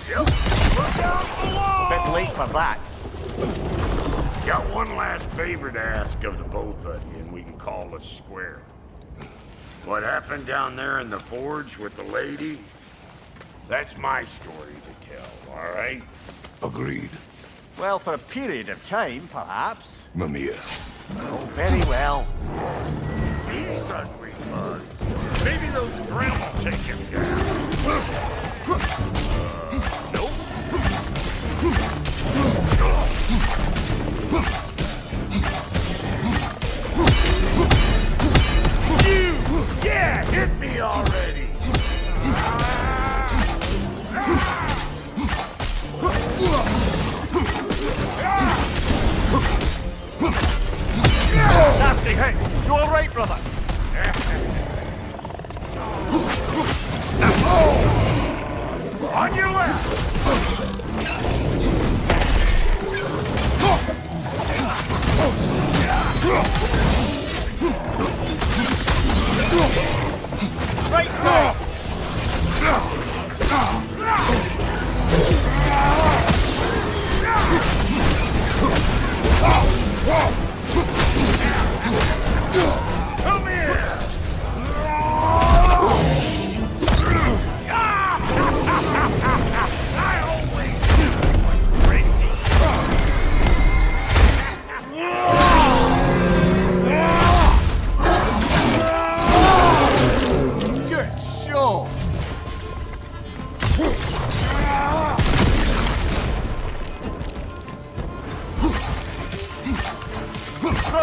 Yep, look out below! Bit late for that. Got one last favor to ask of the both of you, and we can call us square. What happened down there in the forge with the lady? That's my story to tell, all right? Agreed. Well, for a period of time, perhaps. Mamiya. Oh, very well. These ugly bugs. Maybe those grim will take him down. Nope. You! Yeah, hit me already! Nasty hit! You all right, brother? On your left! Right side!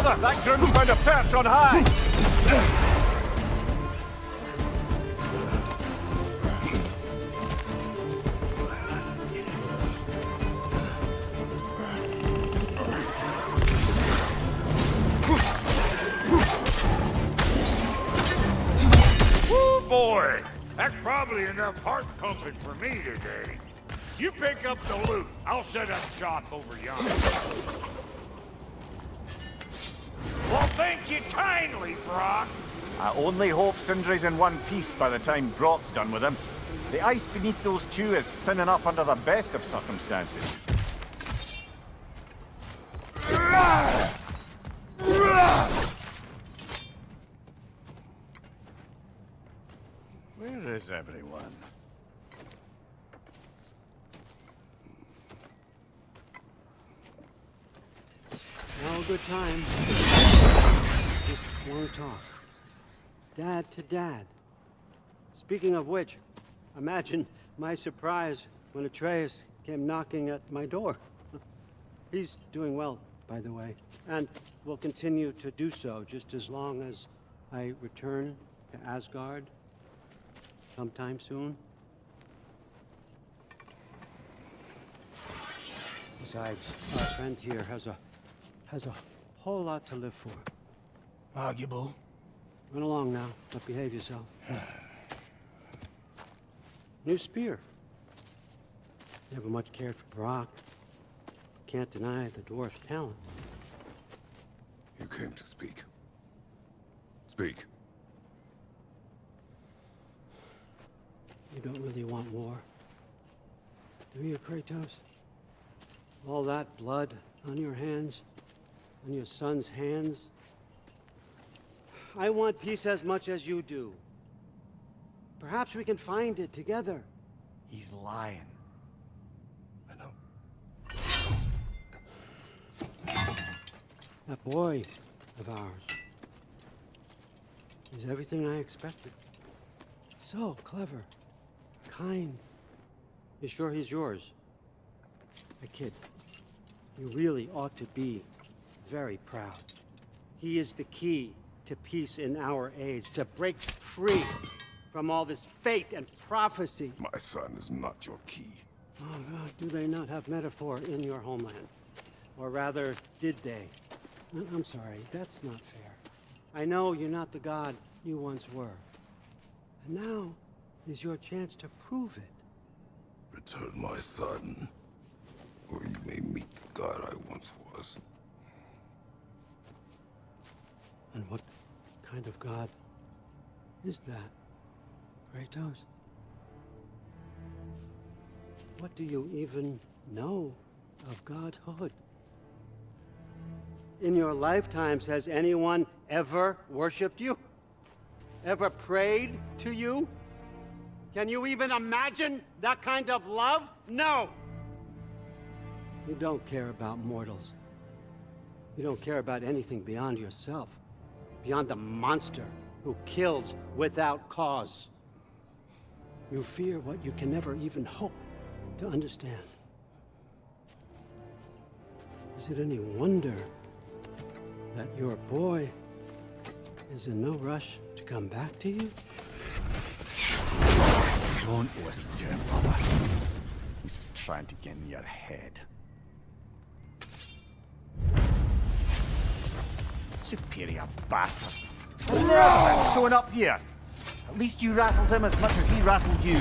Brother, that groom found a perch on high! Woo, boy! That's probably enough heart pumping for me today. You pick up the loot. I'll set up shop over yonder. Well, thank you kindly, Brock. I only hope Sindri's in one piece by the time Brock's done with him. The ice beneath those two is thin enough under the best of circumstances. Where is everyone? Now a good time. Just want to talk. Dad to dad. Speaking of which, imagine my surprise when Atreus came knocking at my door. He's doing well, by the way, and will continue to do so just as long as I return to Asgard sometime soon. Besides, our friend here has a whole lot to live for. Arguable. Run along now, but behave yourself. New spear. Never much cared for Brock. Can't deny the dwarf's talent. You came to speak. Speak. You don't really want war, do you, Kratos? All that blood on your hands, on your son's hands. I want peace as much as you do. Perhaps we can find it together. He's lying. I know. That boy of ours is everything I expected. So clever, kind. You sure he's yours? I kid. You really ought to be very proud. He is the key to peace in our age, to break free from all this fate and prophecy. My son is not your key. Oh, God, do they not have metaphor in your homeland? Or rather, did they? I'm sorry, that's not fair. I know you're not the god you once were. And now is your chance to prove it. Return my son, or you may meet the god I once was. And what kind of god is that, Kratos? What do you even know of godhood? In your lifetimes, has anyone ever worshipped you? Ever prayed to you? Can you even imagine that kind of love? No! You don't care about mortals. You don't care about anything beyond yourself. Beyond the monster who kills without cause. You fear what you can never even hope to understand. Is it any wonder that your boy is in no rush to come back to you? Don't listen to him, brother. He's just trying to get in your head. Superior bastard. Showing up here. At least you rattled him as much as he rattled you.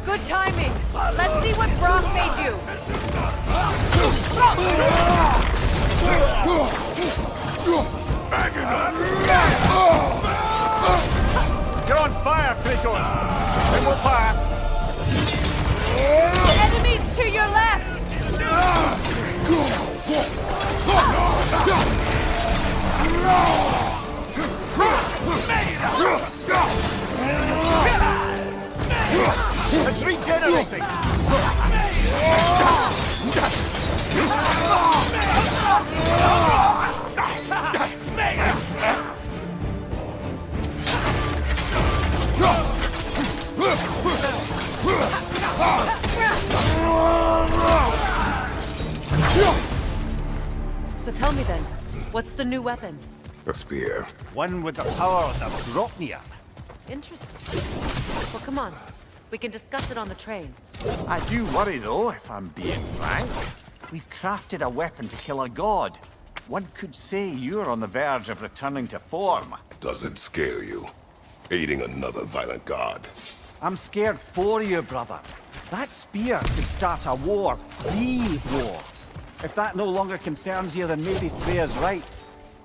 Good timing. Let's see what Brock made you. You're on fire, Kratos. Then we'll fire. Enemies to your left. It's regenerating! So tell me then, What's the new weapon? A spear. One with the power of the Brotnir. Interesting. Well, come on. We can discuss it on the train. I do worry, though, if I'm being frank. We've crafted a weapon to kill a god. One could say you're on the verge of returning to form. Does it scare you? Aiding another violent god? I'm scared for you, brother. That spear could start a war. The war. If that no longer concerns you, then maybe Freya's right.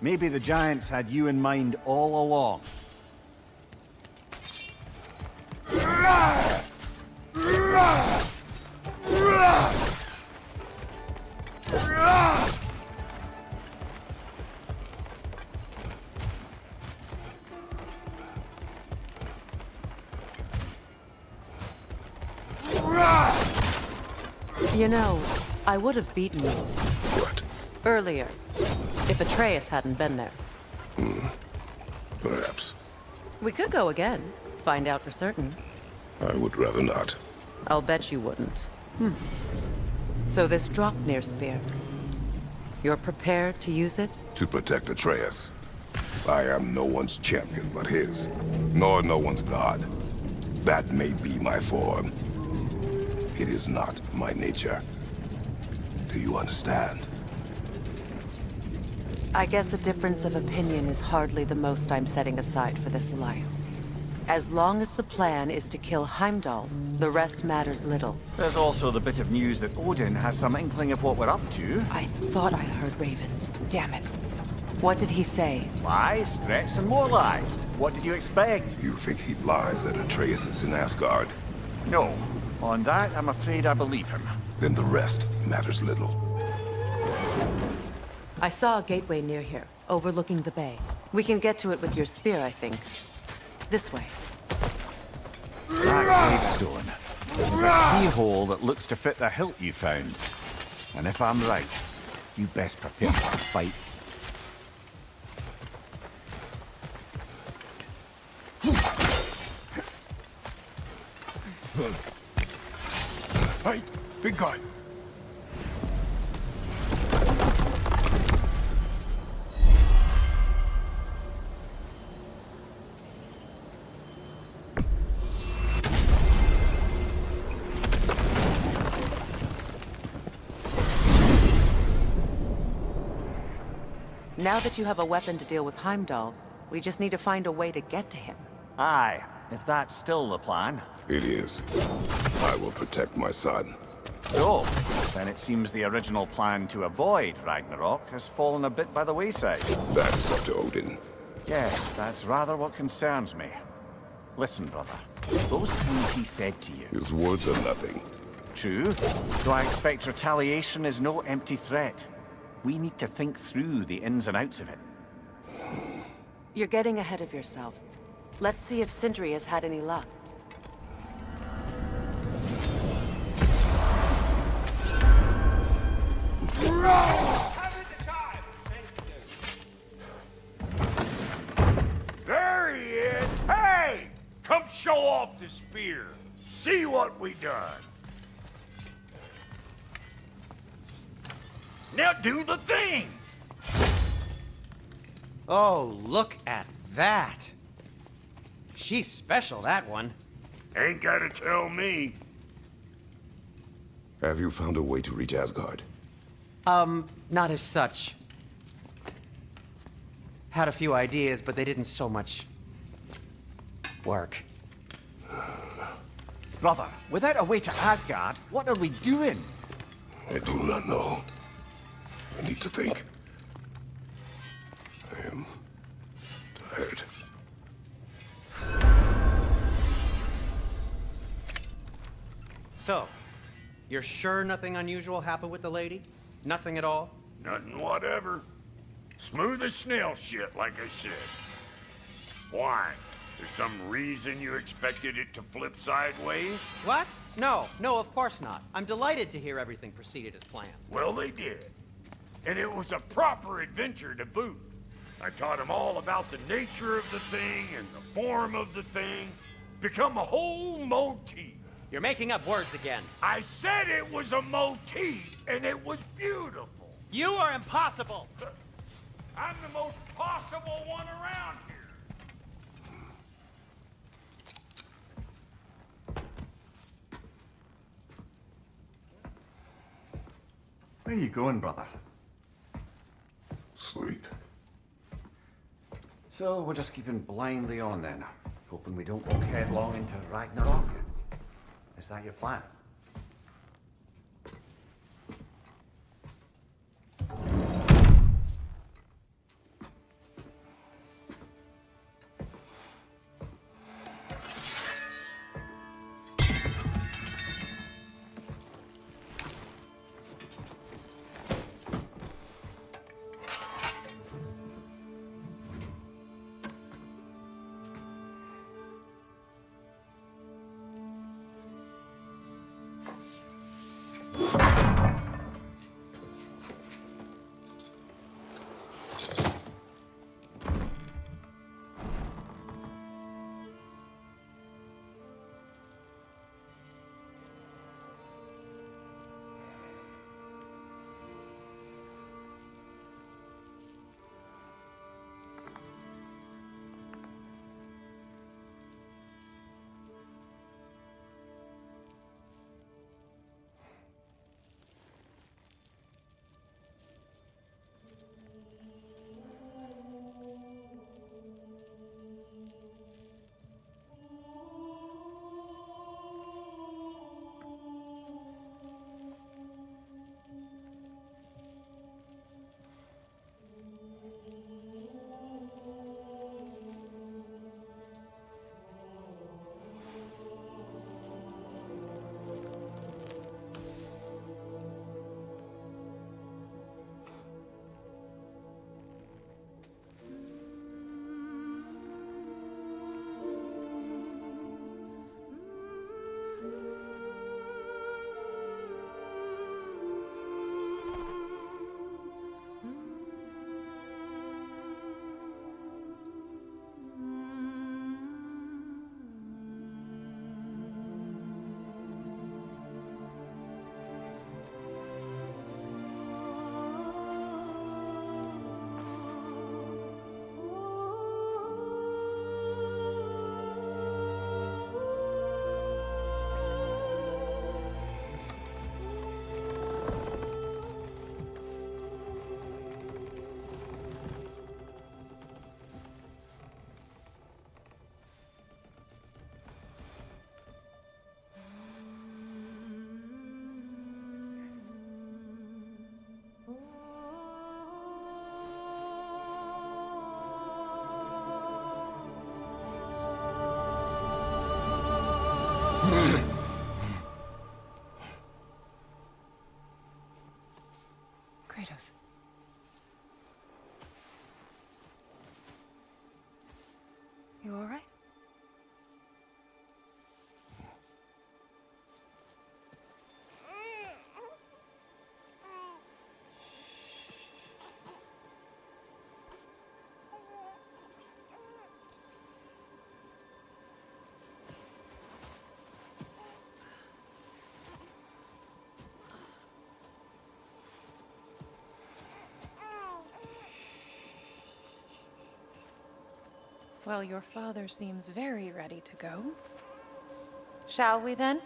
Maybe the Giants had you in mind all along. You know, I would have beaten you. What? Earlier. If Atreus hadn't been there. Perhaps. We could go again. Find out for certain. I would rather not. I'll bet you wouldn't. So this Draupnir spear. You're prepared to use it? To protect Atreus. I am no one's champion but his. Nor no one's god. That may be my form. It is not my nature. Do you understand? I guess a difference of opinion is hardly the most I'm setting aside for this alliance. As long as the plan is to kill Heimdall, the rest matters little. There's also the bit of news that Odin has some inkling of what we're up to. I thought I heard ravens. Damn it. What did he say? Lies, threats, and more lies. What did you expect? You think he lies that Atreus is in Asgard? No. On that, I'm afraid I believe him. Then the rest matters little. I saw a gateway near here, overlooking the bay. We can get to it with your spear, I think. This way. That gravestone. There's a keyhole that looks to fit the hilt you found. And if I'm right, you best prepare for a fight. Hey, big guy. Now that you have a weapon to deal with Heimdall, we just need to find a way to get to him. Aye, if that's still the plan. It is. I will protect my son. So, then it seems the original plan to avoid Ragnarok has fallen a bit by the wayside. That is up to Odin. Yes, that's rather what concerns me. Listen, brother. Those things he said to you... His words are nothing. True. So I expect retaliation is no empty threat. We need to think through the ins and outs of it. You're getting ahead of yourself. Let's see if Sindri has had any luck. There he is! Hey! Come show off the spear. See what we done. Now do the thing! Oh, look at that. She's special, that one. Ain't gotta tell me. Have you found a way to reach Asgard? Not as such. Had a few ideas, but they didn't so much work. Brother, without a way to Asgard, what are we doing? I do not know. I need to think. I am tired. So, you're sure nothing unusual happened with the lady? Nothing at all? Nothing whatever. Smooth as snail shit, like I said. Why? There's some reason you expected it to flip sideways? What? No, of course not. I'm delighted to hear everything proceeded as planned. Well, they did. And it was a proper adventure to boot. I taught them all about the nature of the thing and the form of the thing. Become a whole motif. You're making up words again. I said it was a motif, and it was beautiful. You are impossible. I'm the most possible one around here. Where are you going, brother? Sleep. So we're just keeping blindly on then, hoping we don't walk headlong into Ragnarok. Is that your plan? Kratos. You all right? Well, your father seems very ready to go. Shall we then?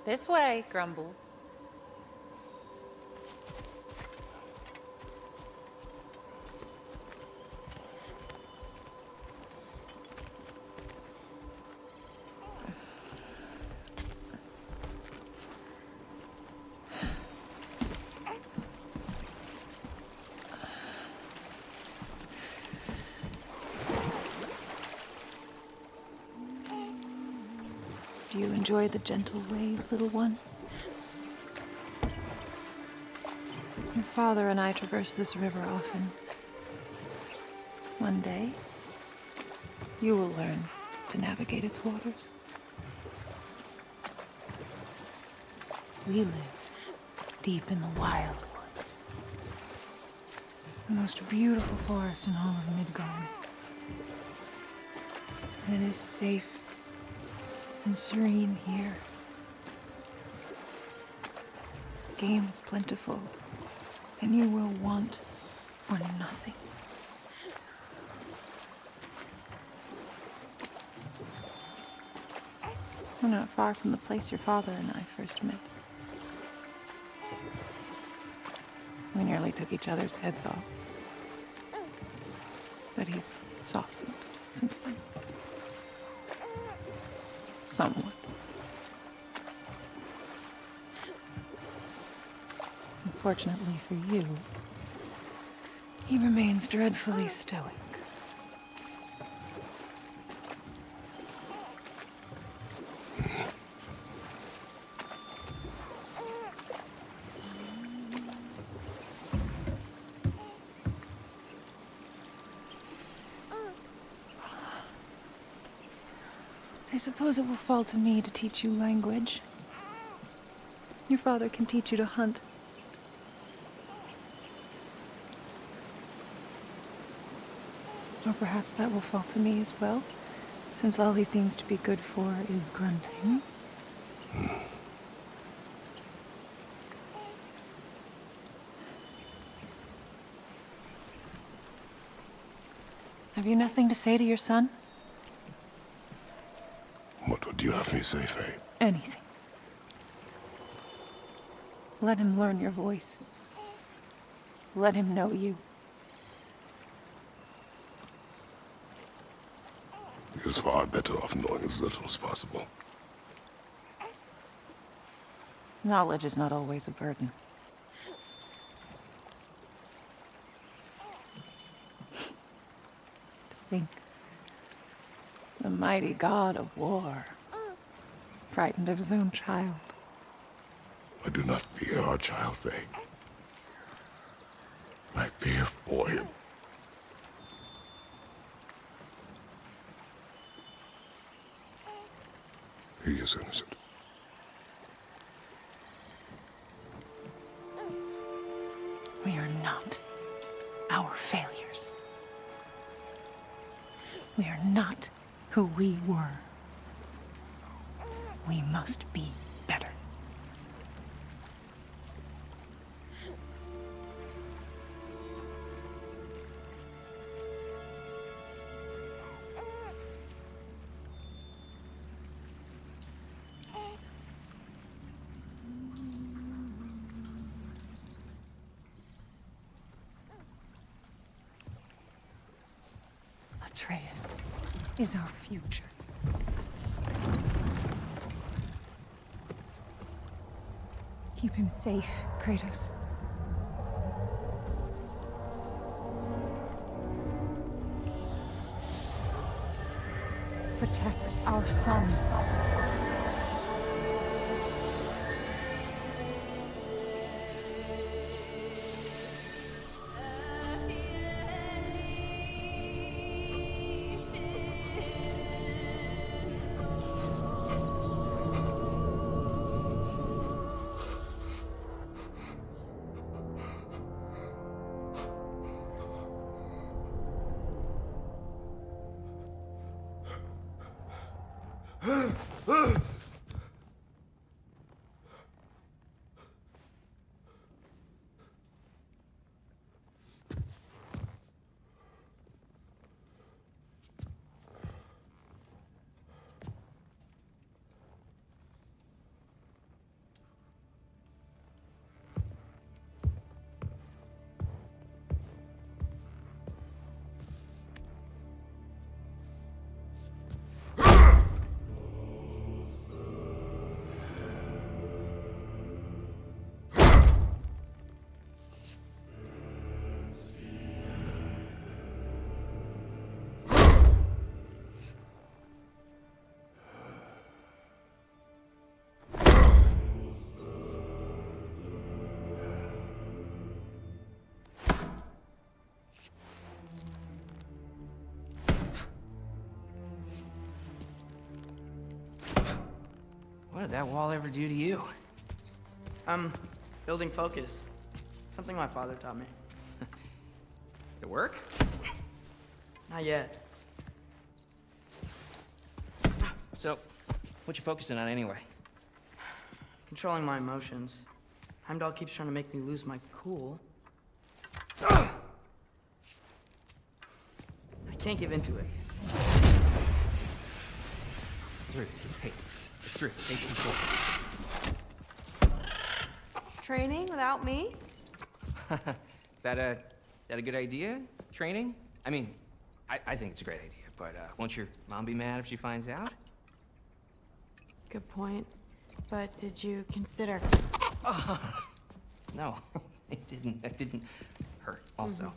This way, Grumbles. Do you enjoy the gentle waves, little one? Your father and I traverse this river often. One day, you will learn to navigate its waters. We live deep in the wild woods. The most beautiful forest in all of Midgard. And it is safe and serene here. Game is plentiful, then you will want for nothing. We're not far from the place your father and I first met. We nearly took each other's heads off. But he's softened since then. Somewhat. Unfortunately for you, he remains dreadfully stoic. I suppose it will fall to me to teach you language. Your father can teach you to hunt. Or perhaps that will fall to me as well, since all he seems to be good for is grunting. Have you nothing to say to your son? What would you have me say, Faye? Anything. Let him learn your voice. Let him know you. He is far better off knowing as little as possible. Knowledge is not always a burden. To think, the mighty god of war, frightened of his own child. I do not fear our child, Faye. I fear for him. He is innocent. We are not our failures. We are not who we were. We must be better. Atreus is our future. Keep him safe, Kratos. Protect our son. What did that wall ever do to you? Building focus. Something my father taught me. Did it work? Not yet. So, what you focusing on anyway? Controlling my emotions. Heimdall keeps trying to make me lose my cool, I can't give into it. Through. Hey, it's through. Take control. Training without me? That a good idea? Training? I mean, I think it's a great idea, but won't your mom be mad if she finds out? Good point. But did you consider? No, it didn't. That didn't hurt. Also.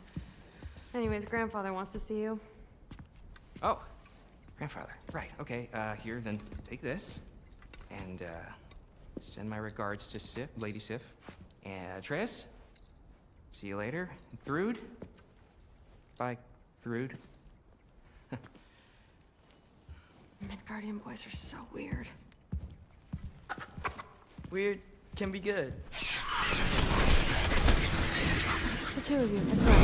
Anyways, grandfather wants to see you. Oh, grandfather. Right. Okay. Here, then take this, and send my regards to Sif, Lady Sif, and Triss. See you later. Thrude. Bye, Thrude. Midgardian boys are so weird. Weird can be good. The two of you, that's right.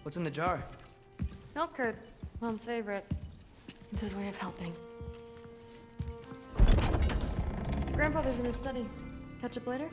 What's in the jar? Milk curd, Mom's favorite. It's his way of helping. Grandfather's in his study. Catch up later?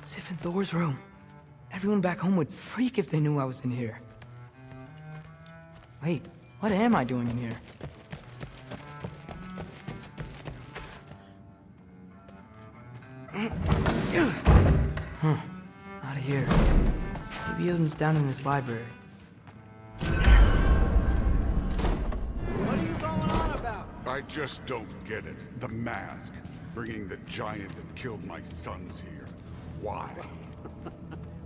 Sif and Thor's room. Everyone back home would freak if they knew I was in here. Wait, what am I doing in here? Huh, not here. Maybe Odin's down in this library. What are you going on about? I just don't get it. The mask. Bringing the giant that killed my sons here. Why?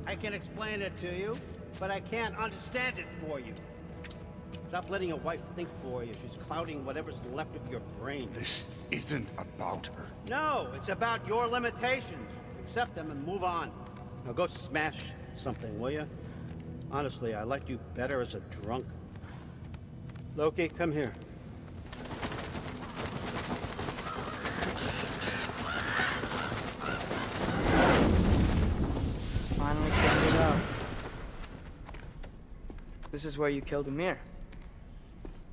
I can explain it to you, but I can't understand it for you. Stop letting your wife think for you. She's clouding whatever's left of your brain. This isn't about her. No, it's about your limitations. Accept them and move on. Now go smash something, will you? Honestly, I liked you better as a drunk. Loki, come here. Finally figured it out. This is where you killed Ymir,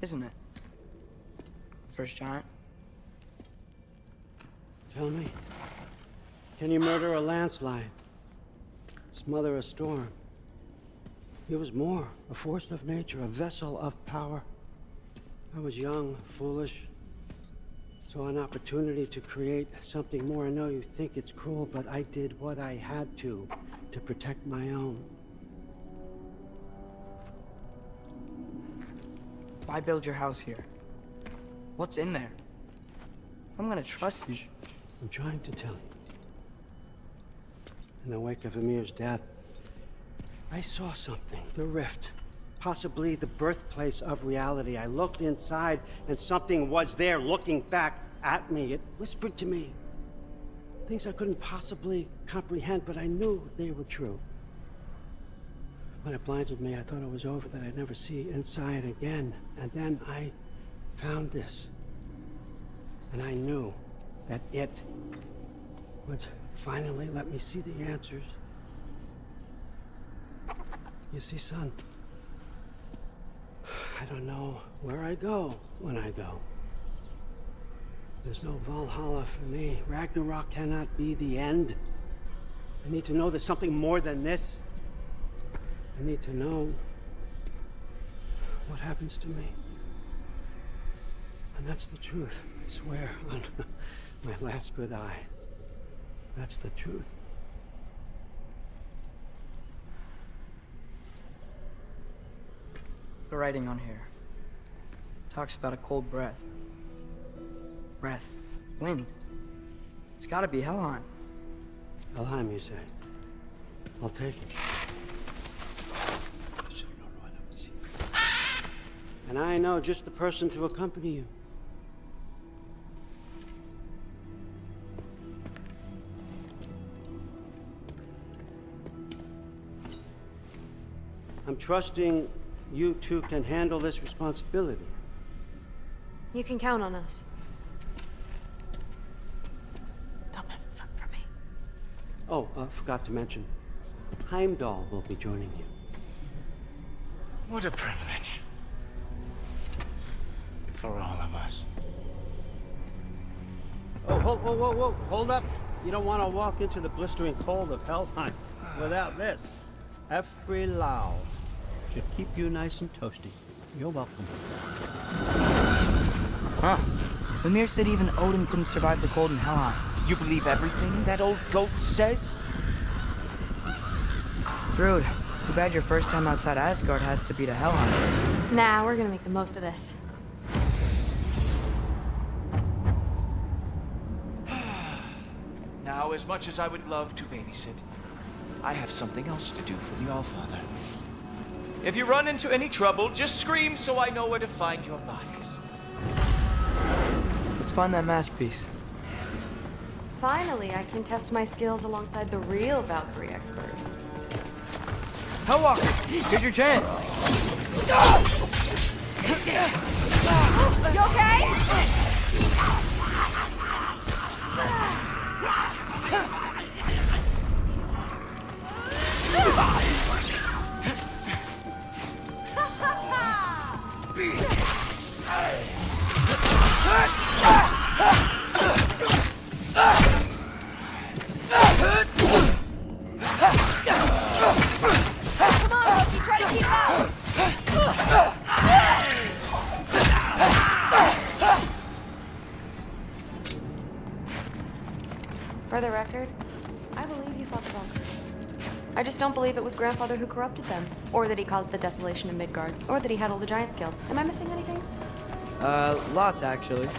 isn't it? First giant. Tell me, can you murder a landslide? Smother a storm? He was more, a force of nature, a vessel of power. I was young, foolish, saw an opportunity to create something more. I know you think it's cruel, but I did what I had to protect my own. Why build your house here? What's in there? I'm gonna trust you. I'm trying to tell you. In the wake of Ymir's death, I saw something. The rift. Possibly the birthplace of reality. I looked inside, and something was there looking back at me. It whispered to me things I couldn't possibly comprehend, but I knew they were true. When it blinded me, I thought it was over, that I'd never see inside again. And then I found this. And I knew that it would finally let me see the answers. You see, son, I don't know where I go when I go. There's no Valhalla for me. Ragnarok cannot be the end. I need to know there's something more than this. I need to know what happens to me. And that's the truth, I swear, on my last good eye. That's the truth. The writing on here talks about a cold breath. Breath. Wind. It's gotta be Helheim. Helheim, you say? I'll take it. And I know just the person to accompany you. trusting you two can handle this responsibility. You can count on us. Don't mess this up for me. Oh, forgot to mention. Heimdall will be joining you. What a privilege. For all of us. Oh, whoa, hold up. You don't want to walk into the blistering cold of Helheim without this. Every Lao should keep you nice and toasty. You're welcome. Huh. Mimir said even Odin couldn't survive the cold in Helheim. You believe everything that old goat says? Thrud, too bad your first time outside Asgard has to be to Helheim. Nah, we're gonna make the most of this. Now, as much as I would love to babysit, I have something else to do for the Allfather. If you run into any trouble, just scream so I know where to find your bodies. Let's find that mask piece. Finally, I can test my skills alongside the real Valkyrie expert. Hellwalker, here's your chance. You okay? Come on, Loki, try to keep up! For the record, I believe you fought the Valkyries. I just don't believe it was Grandfather who corrupted them, or that he caused the desolation in Midgard, or that he had all the giants killed. Am I missing anything? Lots actually.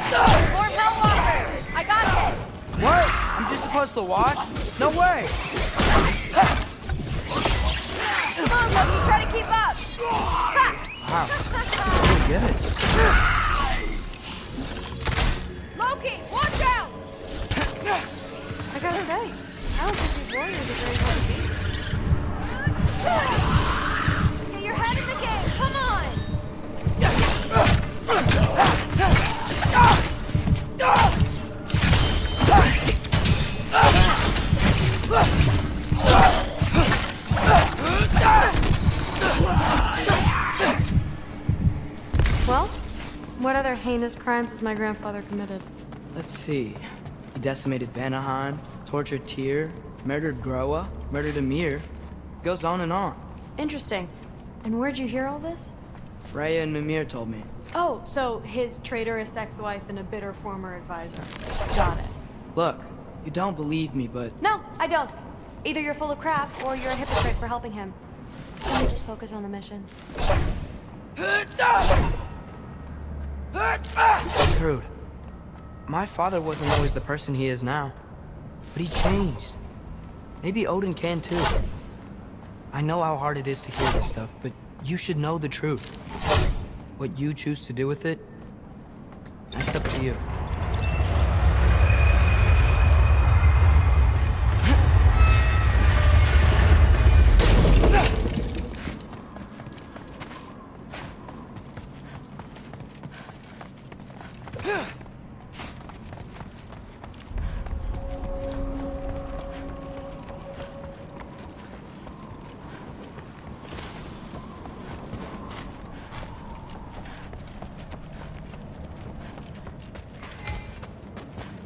More Hellwalkers! I got it! What? I'm just supposed to watch? No way! Come on, Loki, try to keep up! Wow. Pretty good. Loki, watch out! I gotta say, I don't think these warriors are very hard to beat. Get your head in the game, come on! Well, what other heinous crimes has my grandfather committed? Let's see. He decimated Vanaheim, tortured Tyr, murdered Groa, murdered Ymir. Goes on and on. Interesting. And where'd you hear all this? Freya and Mimir told me. Oh, so his traitorous ex-wife and a bitter former advisor. Got it. Look, you don't believe me, but... No, I don't. Either you're full of crap, or you're a hypocrite for helping him. Let me just focus on the mission. Thrud, my father wasn't always the person he is now. But he changed. Maybe Odin can too. I know how hard it is to hear this stuff, but you should know the truth. What you choose to do with it, that's up to you.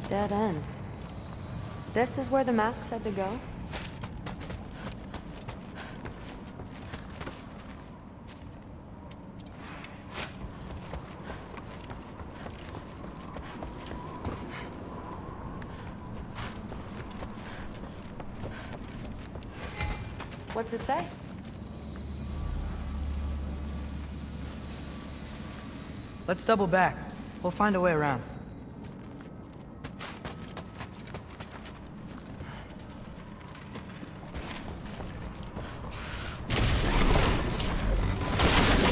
Dead end. This is where the mask said to go? What's it say? Let's double back. We'll find a way around.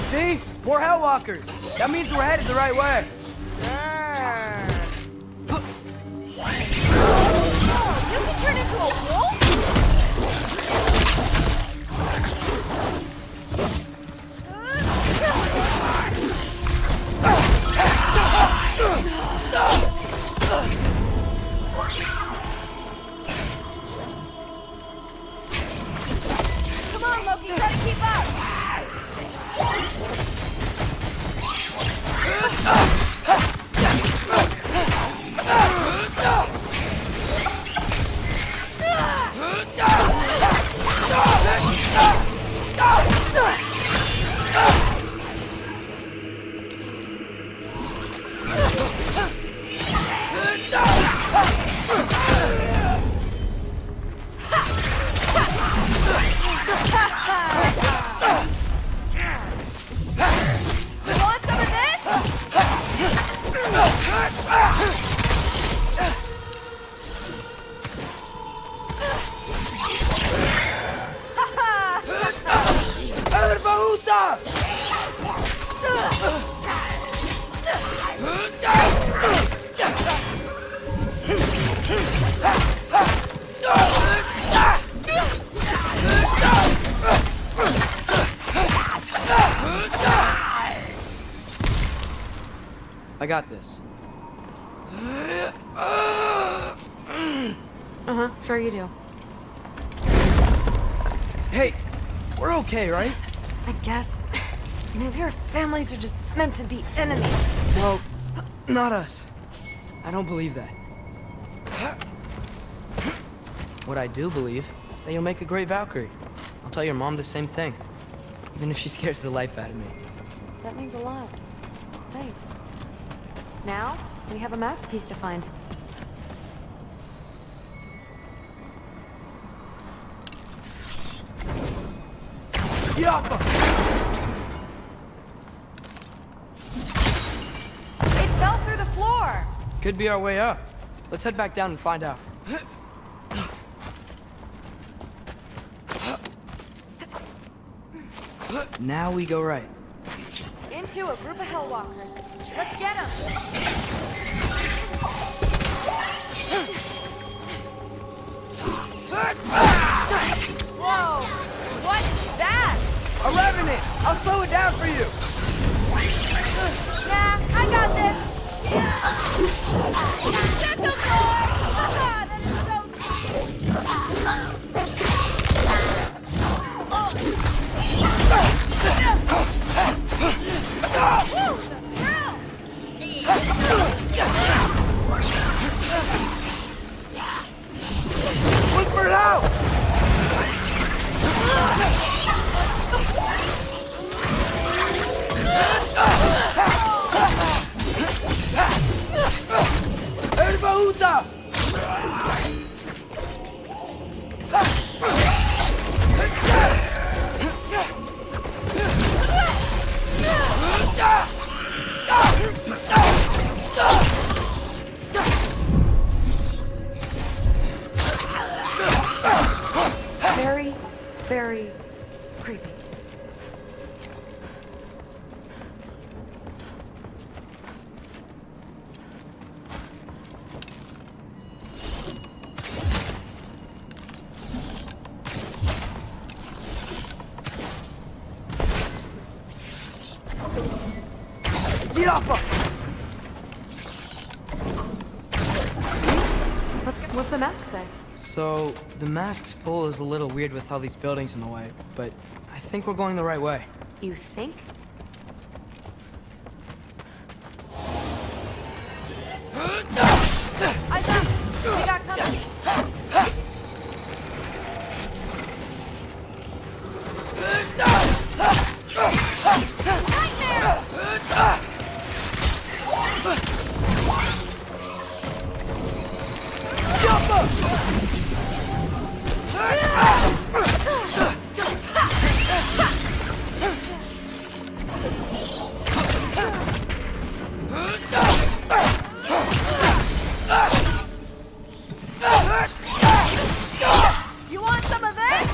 See? More Hellwalkers! That means we're headed the right way! You can turn into a wolf? Husa! I got this. Uh-huh, sure you do. Hey, we're okay, right? I guess. Maybe our families are just meant to be enemies. Well, not us. I don't believe that. What I do believe is that you'll make a great Valkyrie. I'll tell your mom the same thing, even if she scares the life out of me. That means a lot. Thanks. Now, we have a masterpiece to find. Yappa! It fell through the floor! Could be our way up. Let's head back down and find out. Now we go right. Into a group of hellwalkers. Let's get them! Whoa! What's that? A revenant! I'll slow it down for you! Nah, I got this! Shut the door! That is so Look for it out! Erbaúta! very, very creepy. Get off her! What's the mask say? So, the mask's pull is a little weird with all these buildings in the way, but I think we're going the right way. You think? I got! We got company! You want some of this?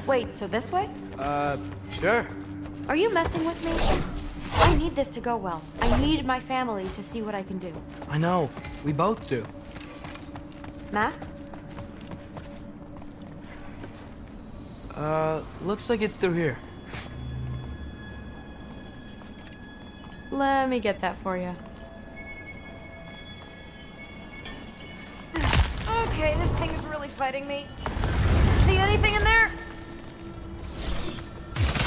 Wait, so this way? Sure. Are you messing with me? I need this to go well. I need my family to see what I can do. I know. We both do. Mask? Looks like it's through here. Let me get that for you. Okay, this thing is really fighting me. See anything in there?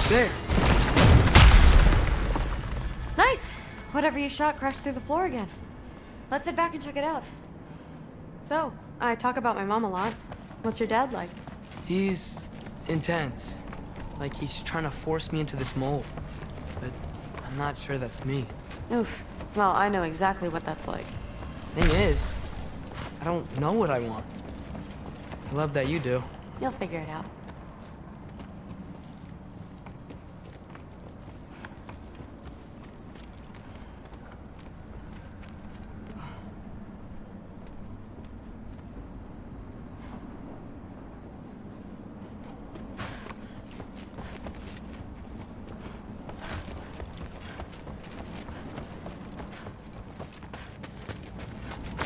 There. Nice. Whatever you shot crashed through the floor again. Let's head back and check it out. So, I talk about my mom a lot. What's your dad like? He's intense. Like he's trying to force me into this mold. But I'm not sure that's me. Oof. Well, I know exactly what that's like. Thing is, I don't know what I want. I love that you do. You'll figure it out.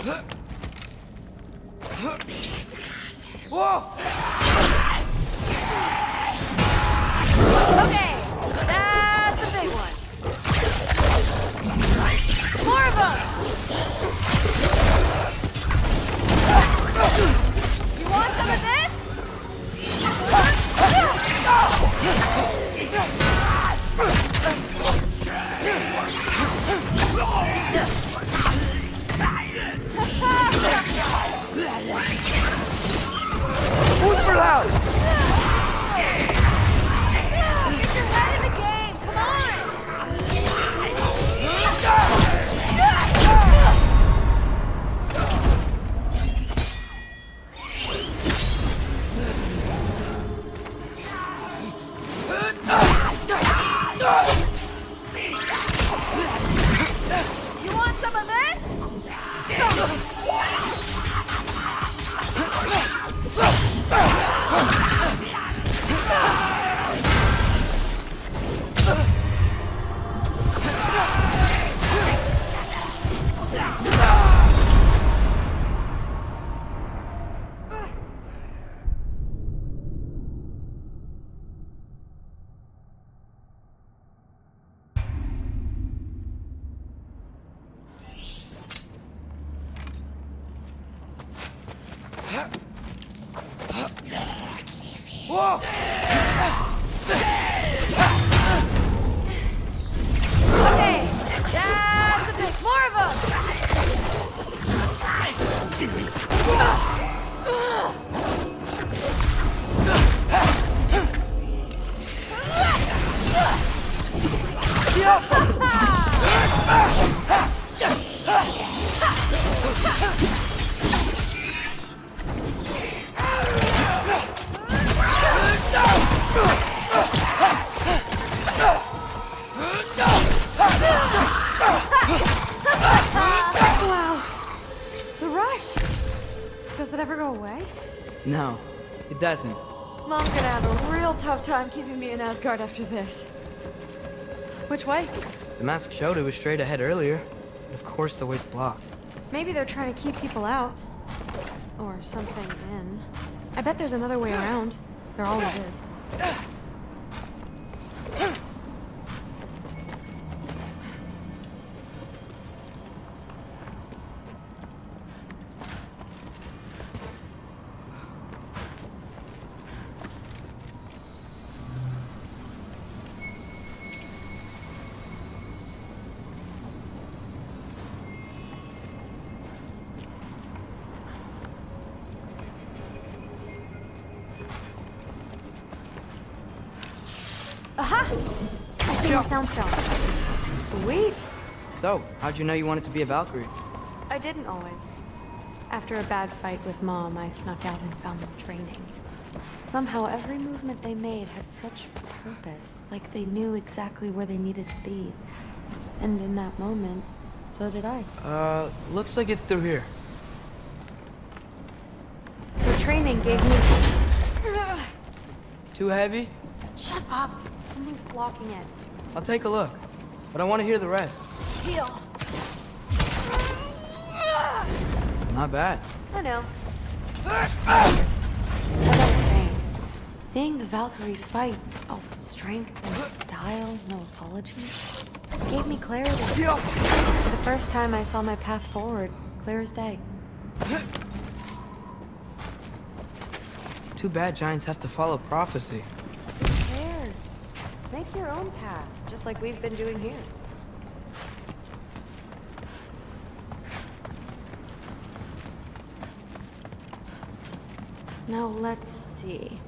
Whoa! Okay, that's a big one. More of them! You want some of this? Super loud! Get your head in the game, come on! You want some of this? Whoa! Okay, that's a bit more of them. Wow. The rush. Does it ever go away? No, it doesn't. Mom's gonna have a real tough time keeping me in Asgard after this. Which way? The mask showed it was straight ahead earlier, but of course the way's blocked. Maybe they're trying to keep people out. Or something in. I bet there's another way around. There always is. Aha! I see more soundstone. Sweet! So, how'd you know you wanted to be a Valkyrie? I didn't always. After a bad fight with Mom, I snuck out and found them training. Somehow every movement they made had such purpose, like they knew exactly where they needed to be. And in that moment, so did I. Looks like it's through here. So training gave me... Too heavy? Shut up! Something's blocking it. I'll take a look, but I want to hear the rest. Heal. Not bad. I know. As I was saying, seeing the Valkyries fight, all strength and style, no apologies, gave me clarity. For the first time I saw my path forward, clear as day. Too bad giants have to follow prophecy. Who cares? Make your own path, just like we've been doing here. Now let's see.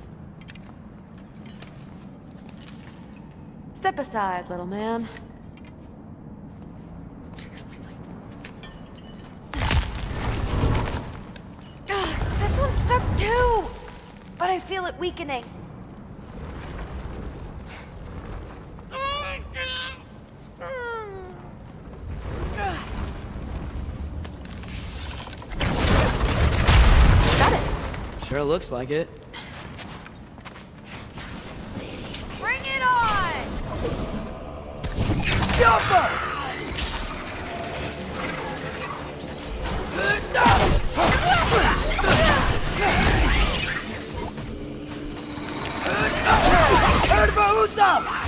Step aside, little man. This one's stuck too! But I feel it weakening. Got it. Sure looks like it. Bring it on! Not bad.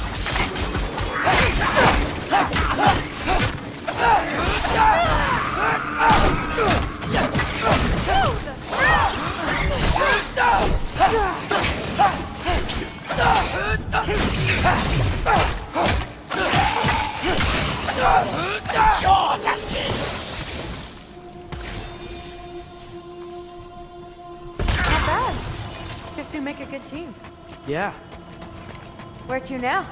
Guess you make a good team. Yeah. Where to now?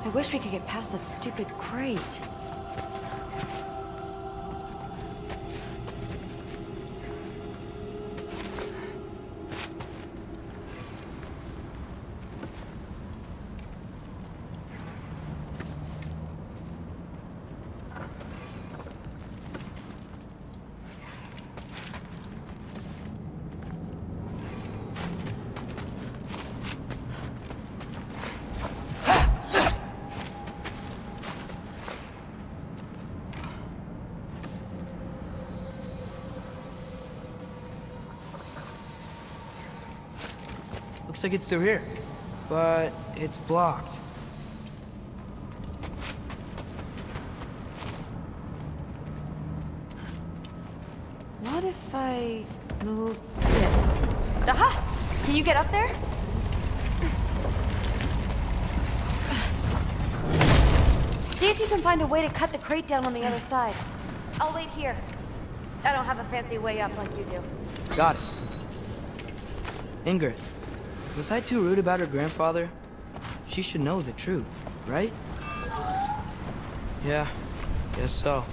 I wish we could get past that stupid crate. Looks like it's through here, but it's blocked. What if I move this? Aha! Can you get up there? See if you can find a way to cut the crate down on the other side. I'll wait here. I don't have a fancy way up like you do. Got it. Ingrid, was I too rude about her grandfather? She should know the truth, right? Yeah, guess so.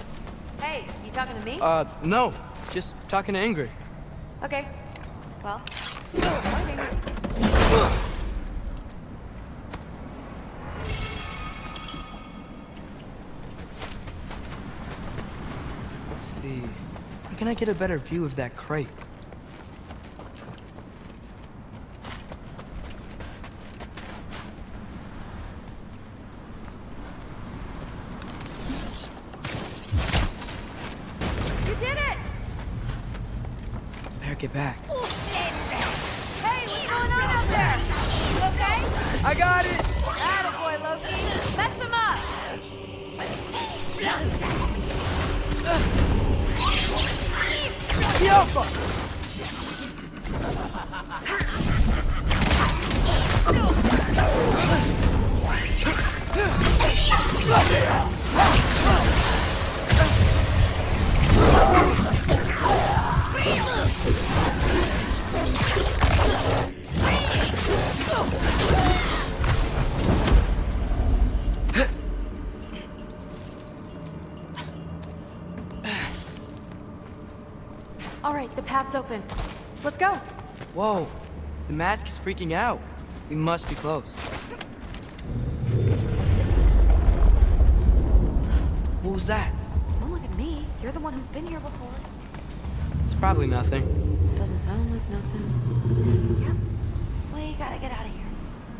Hey, you talking to me? No. Just talking to Ingrid. Okay. Well. Let's see. How can I get a better view of that crate? Get back. Hey, what's going on out there? You okay? I got it! Attaboy, Loki. Mess him up! All right, the path's open. Let's go. Whoa, the mask is freaking out. We must be close. What was that? Don't look at me. You're the one who's been here before. It's probably nothing. Doesn't sound like nothing. Yep. We gotta get out of here.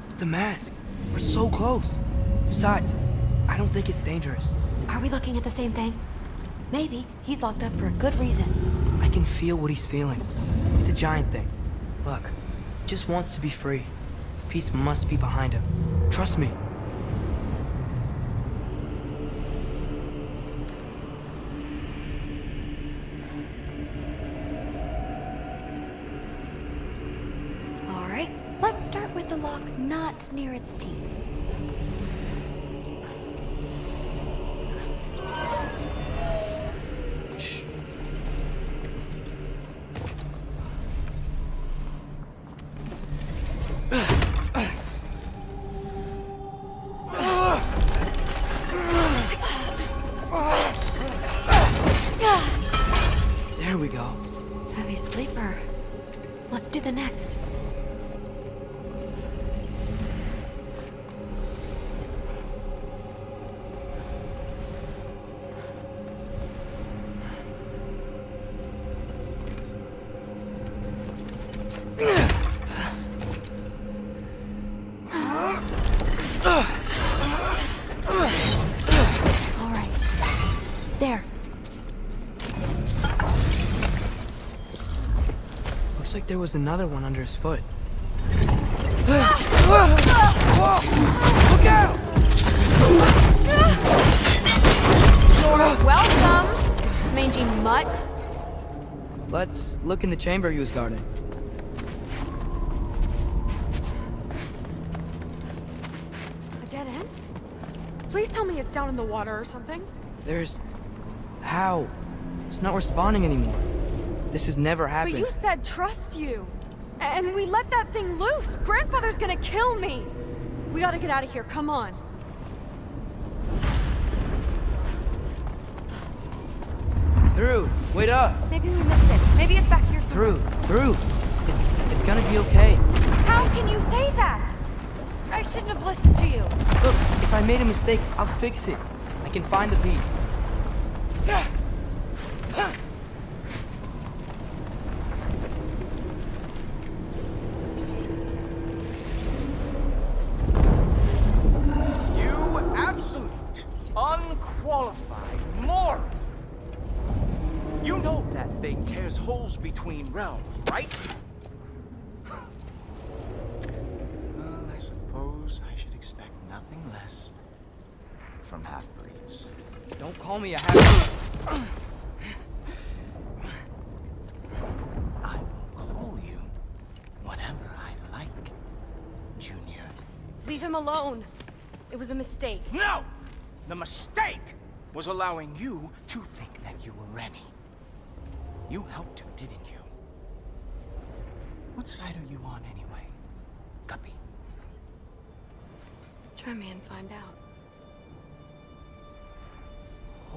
But the mask. We're so close. Besides, I don't think it's dangerous. Are we looking at the same thing? Maybe he's locked up for a good reason. I can feel what he's feeling. It's a giant thing. Look, he just wants to be free. Peace must be behind him. Trust me. All right, let's start with the lock not near its teeth. There we go. Heavy sleeper. Let's do the next. All right, There. Looks like there was another one under his foot. Look out! You're welcome, mangy mutt. Let's look in the chamber he was guarding. A dead end? Please tell me it's down in the water or something. There's... How? It's not responding anymore. This has never happened. But you said trust you. And we let that thing loose. Grandfather's gonna kill me. We gotta get out of here. Come on. Through! Wait up! Maybe we missed it. Maybe it's back here somewhere. Through! It's gonna be okay. How can you say that? I shouldn't have listened to you. Look, if I made a mistake, I'll fix it. I can find the piece. You absolute, unqualified moron! You know that thing tears holes between realms, right? Well, I suppose I should expect nothing less from half-breeds. Don't call me a half-breed. I will call you whatever I like, Junior. Leave him alone. It was a mistake. No! The mistake was allowing you to think that you were ready. You helped him, didn't you? What side are you on anyway, Guppy? Try me and find out.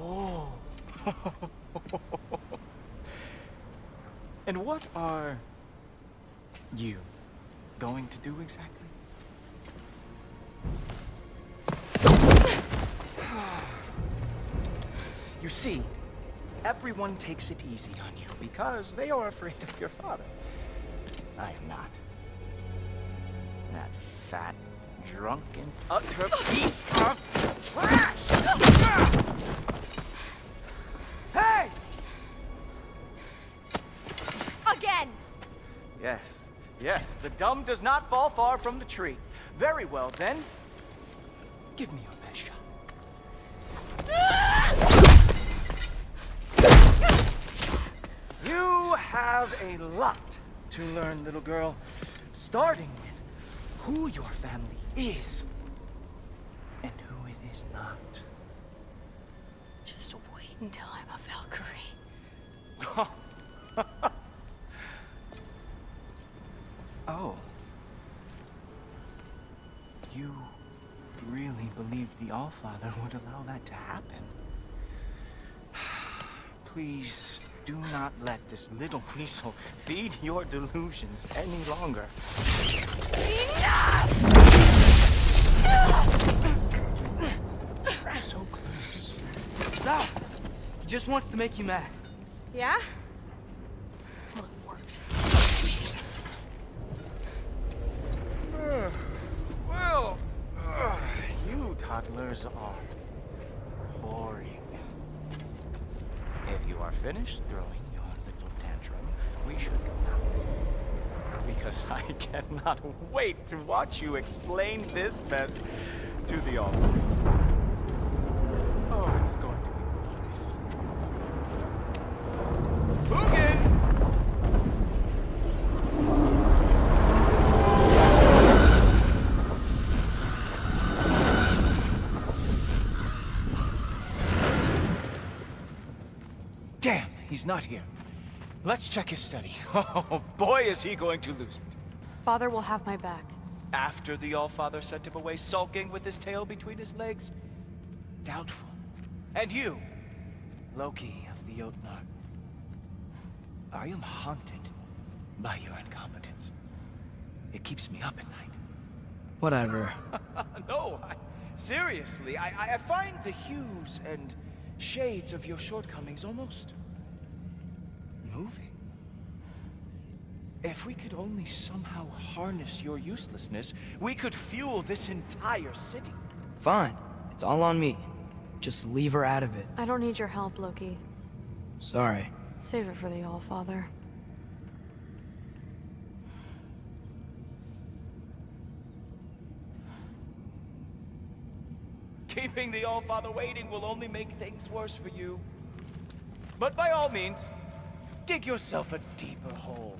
Oh. And what are you going to do exactly? You see, everyone takes it easy on you because they are afraid of your father. I am not. That fat, drunken, utter piece of trash! Hey! Again! Yes, yes, the dumb does not fall far from the tree. Very well, then. Give me your best shot. You have a lot to learn, little girl. Starting with who your family is and who it is not. Just wait until I'm a Valkyrie. Oh. You really believed the Allfather would allow that to happen? Please do not let this little weasel feed your delusions any longer. So close. Stop! He just wants to make you mad. Yeah? Well, it worked. Well, you toddlers are boring. If you are finished throwing your little tantrum, we should go now. Because I cannot wait to watch you explain this mess to the altar. Oh, it's going to be glorious. Hugin! Damn, he's not here. Let's check his study. Oh, boy, is he going to lose it. Father will have my back. After the Allfather sent him away sulking with his tail between his legs? Doubtful. And you, Loki of the Jotnar. I am haunted by your incompetence. It keeps me up at night. Whatever. No, seriously, I find the hues and shades of your shortcomings almost moving. If we could only somehow harness your uselessness, we could fuel this entire city. Fine. It's all on me. Just leave her out of it. I don't need your help, Loki. Sorry. Save it for the All-Father. Keeping the All-Father waiting will only make things worse for you. But by all means, dig yourself a deeper hole.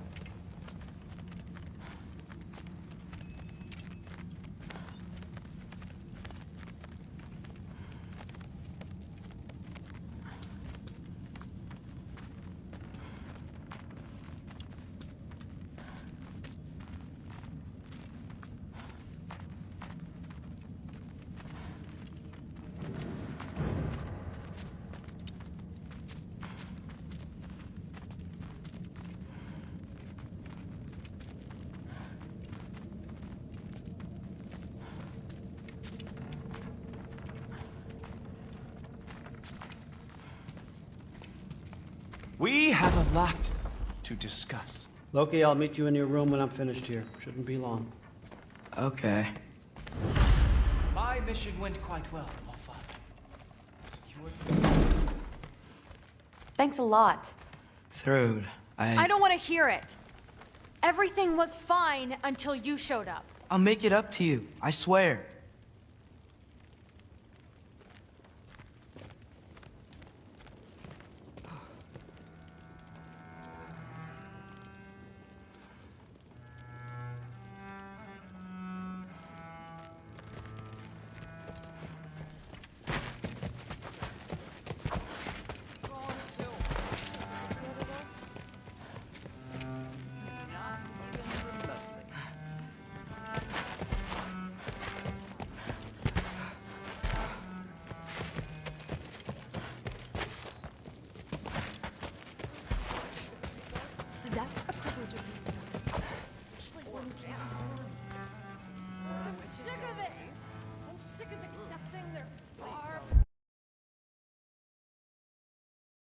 We have a lot to discuss. Loki, I'll meet you in your room when I'm finished here. Shouldn't be long. Okay. My mission went quite well, All-Father. Thanks a lot. Thrud, I don't want to hear it. Everything was fine until you showed up. I'll make it up to you, I swear.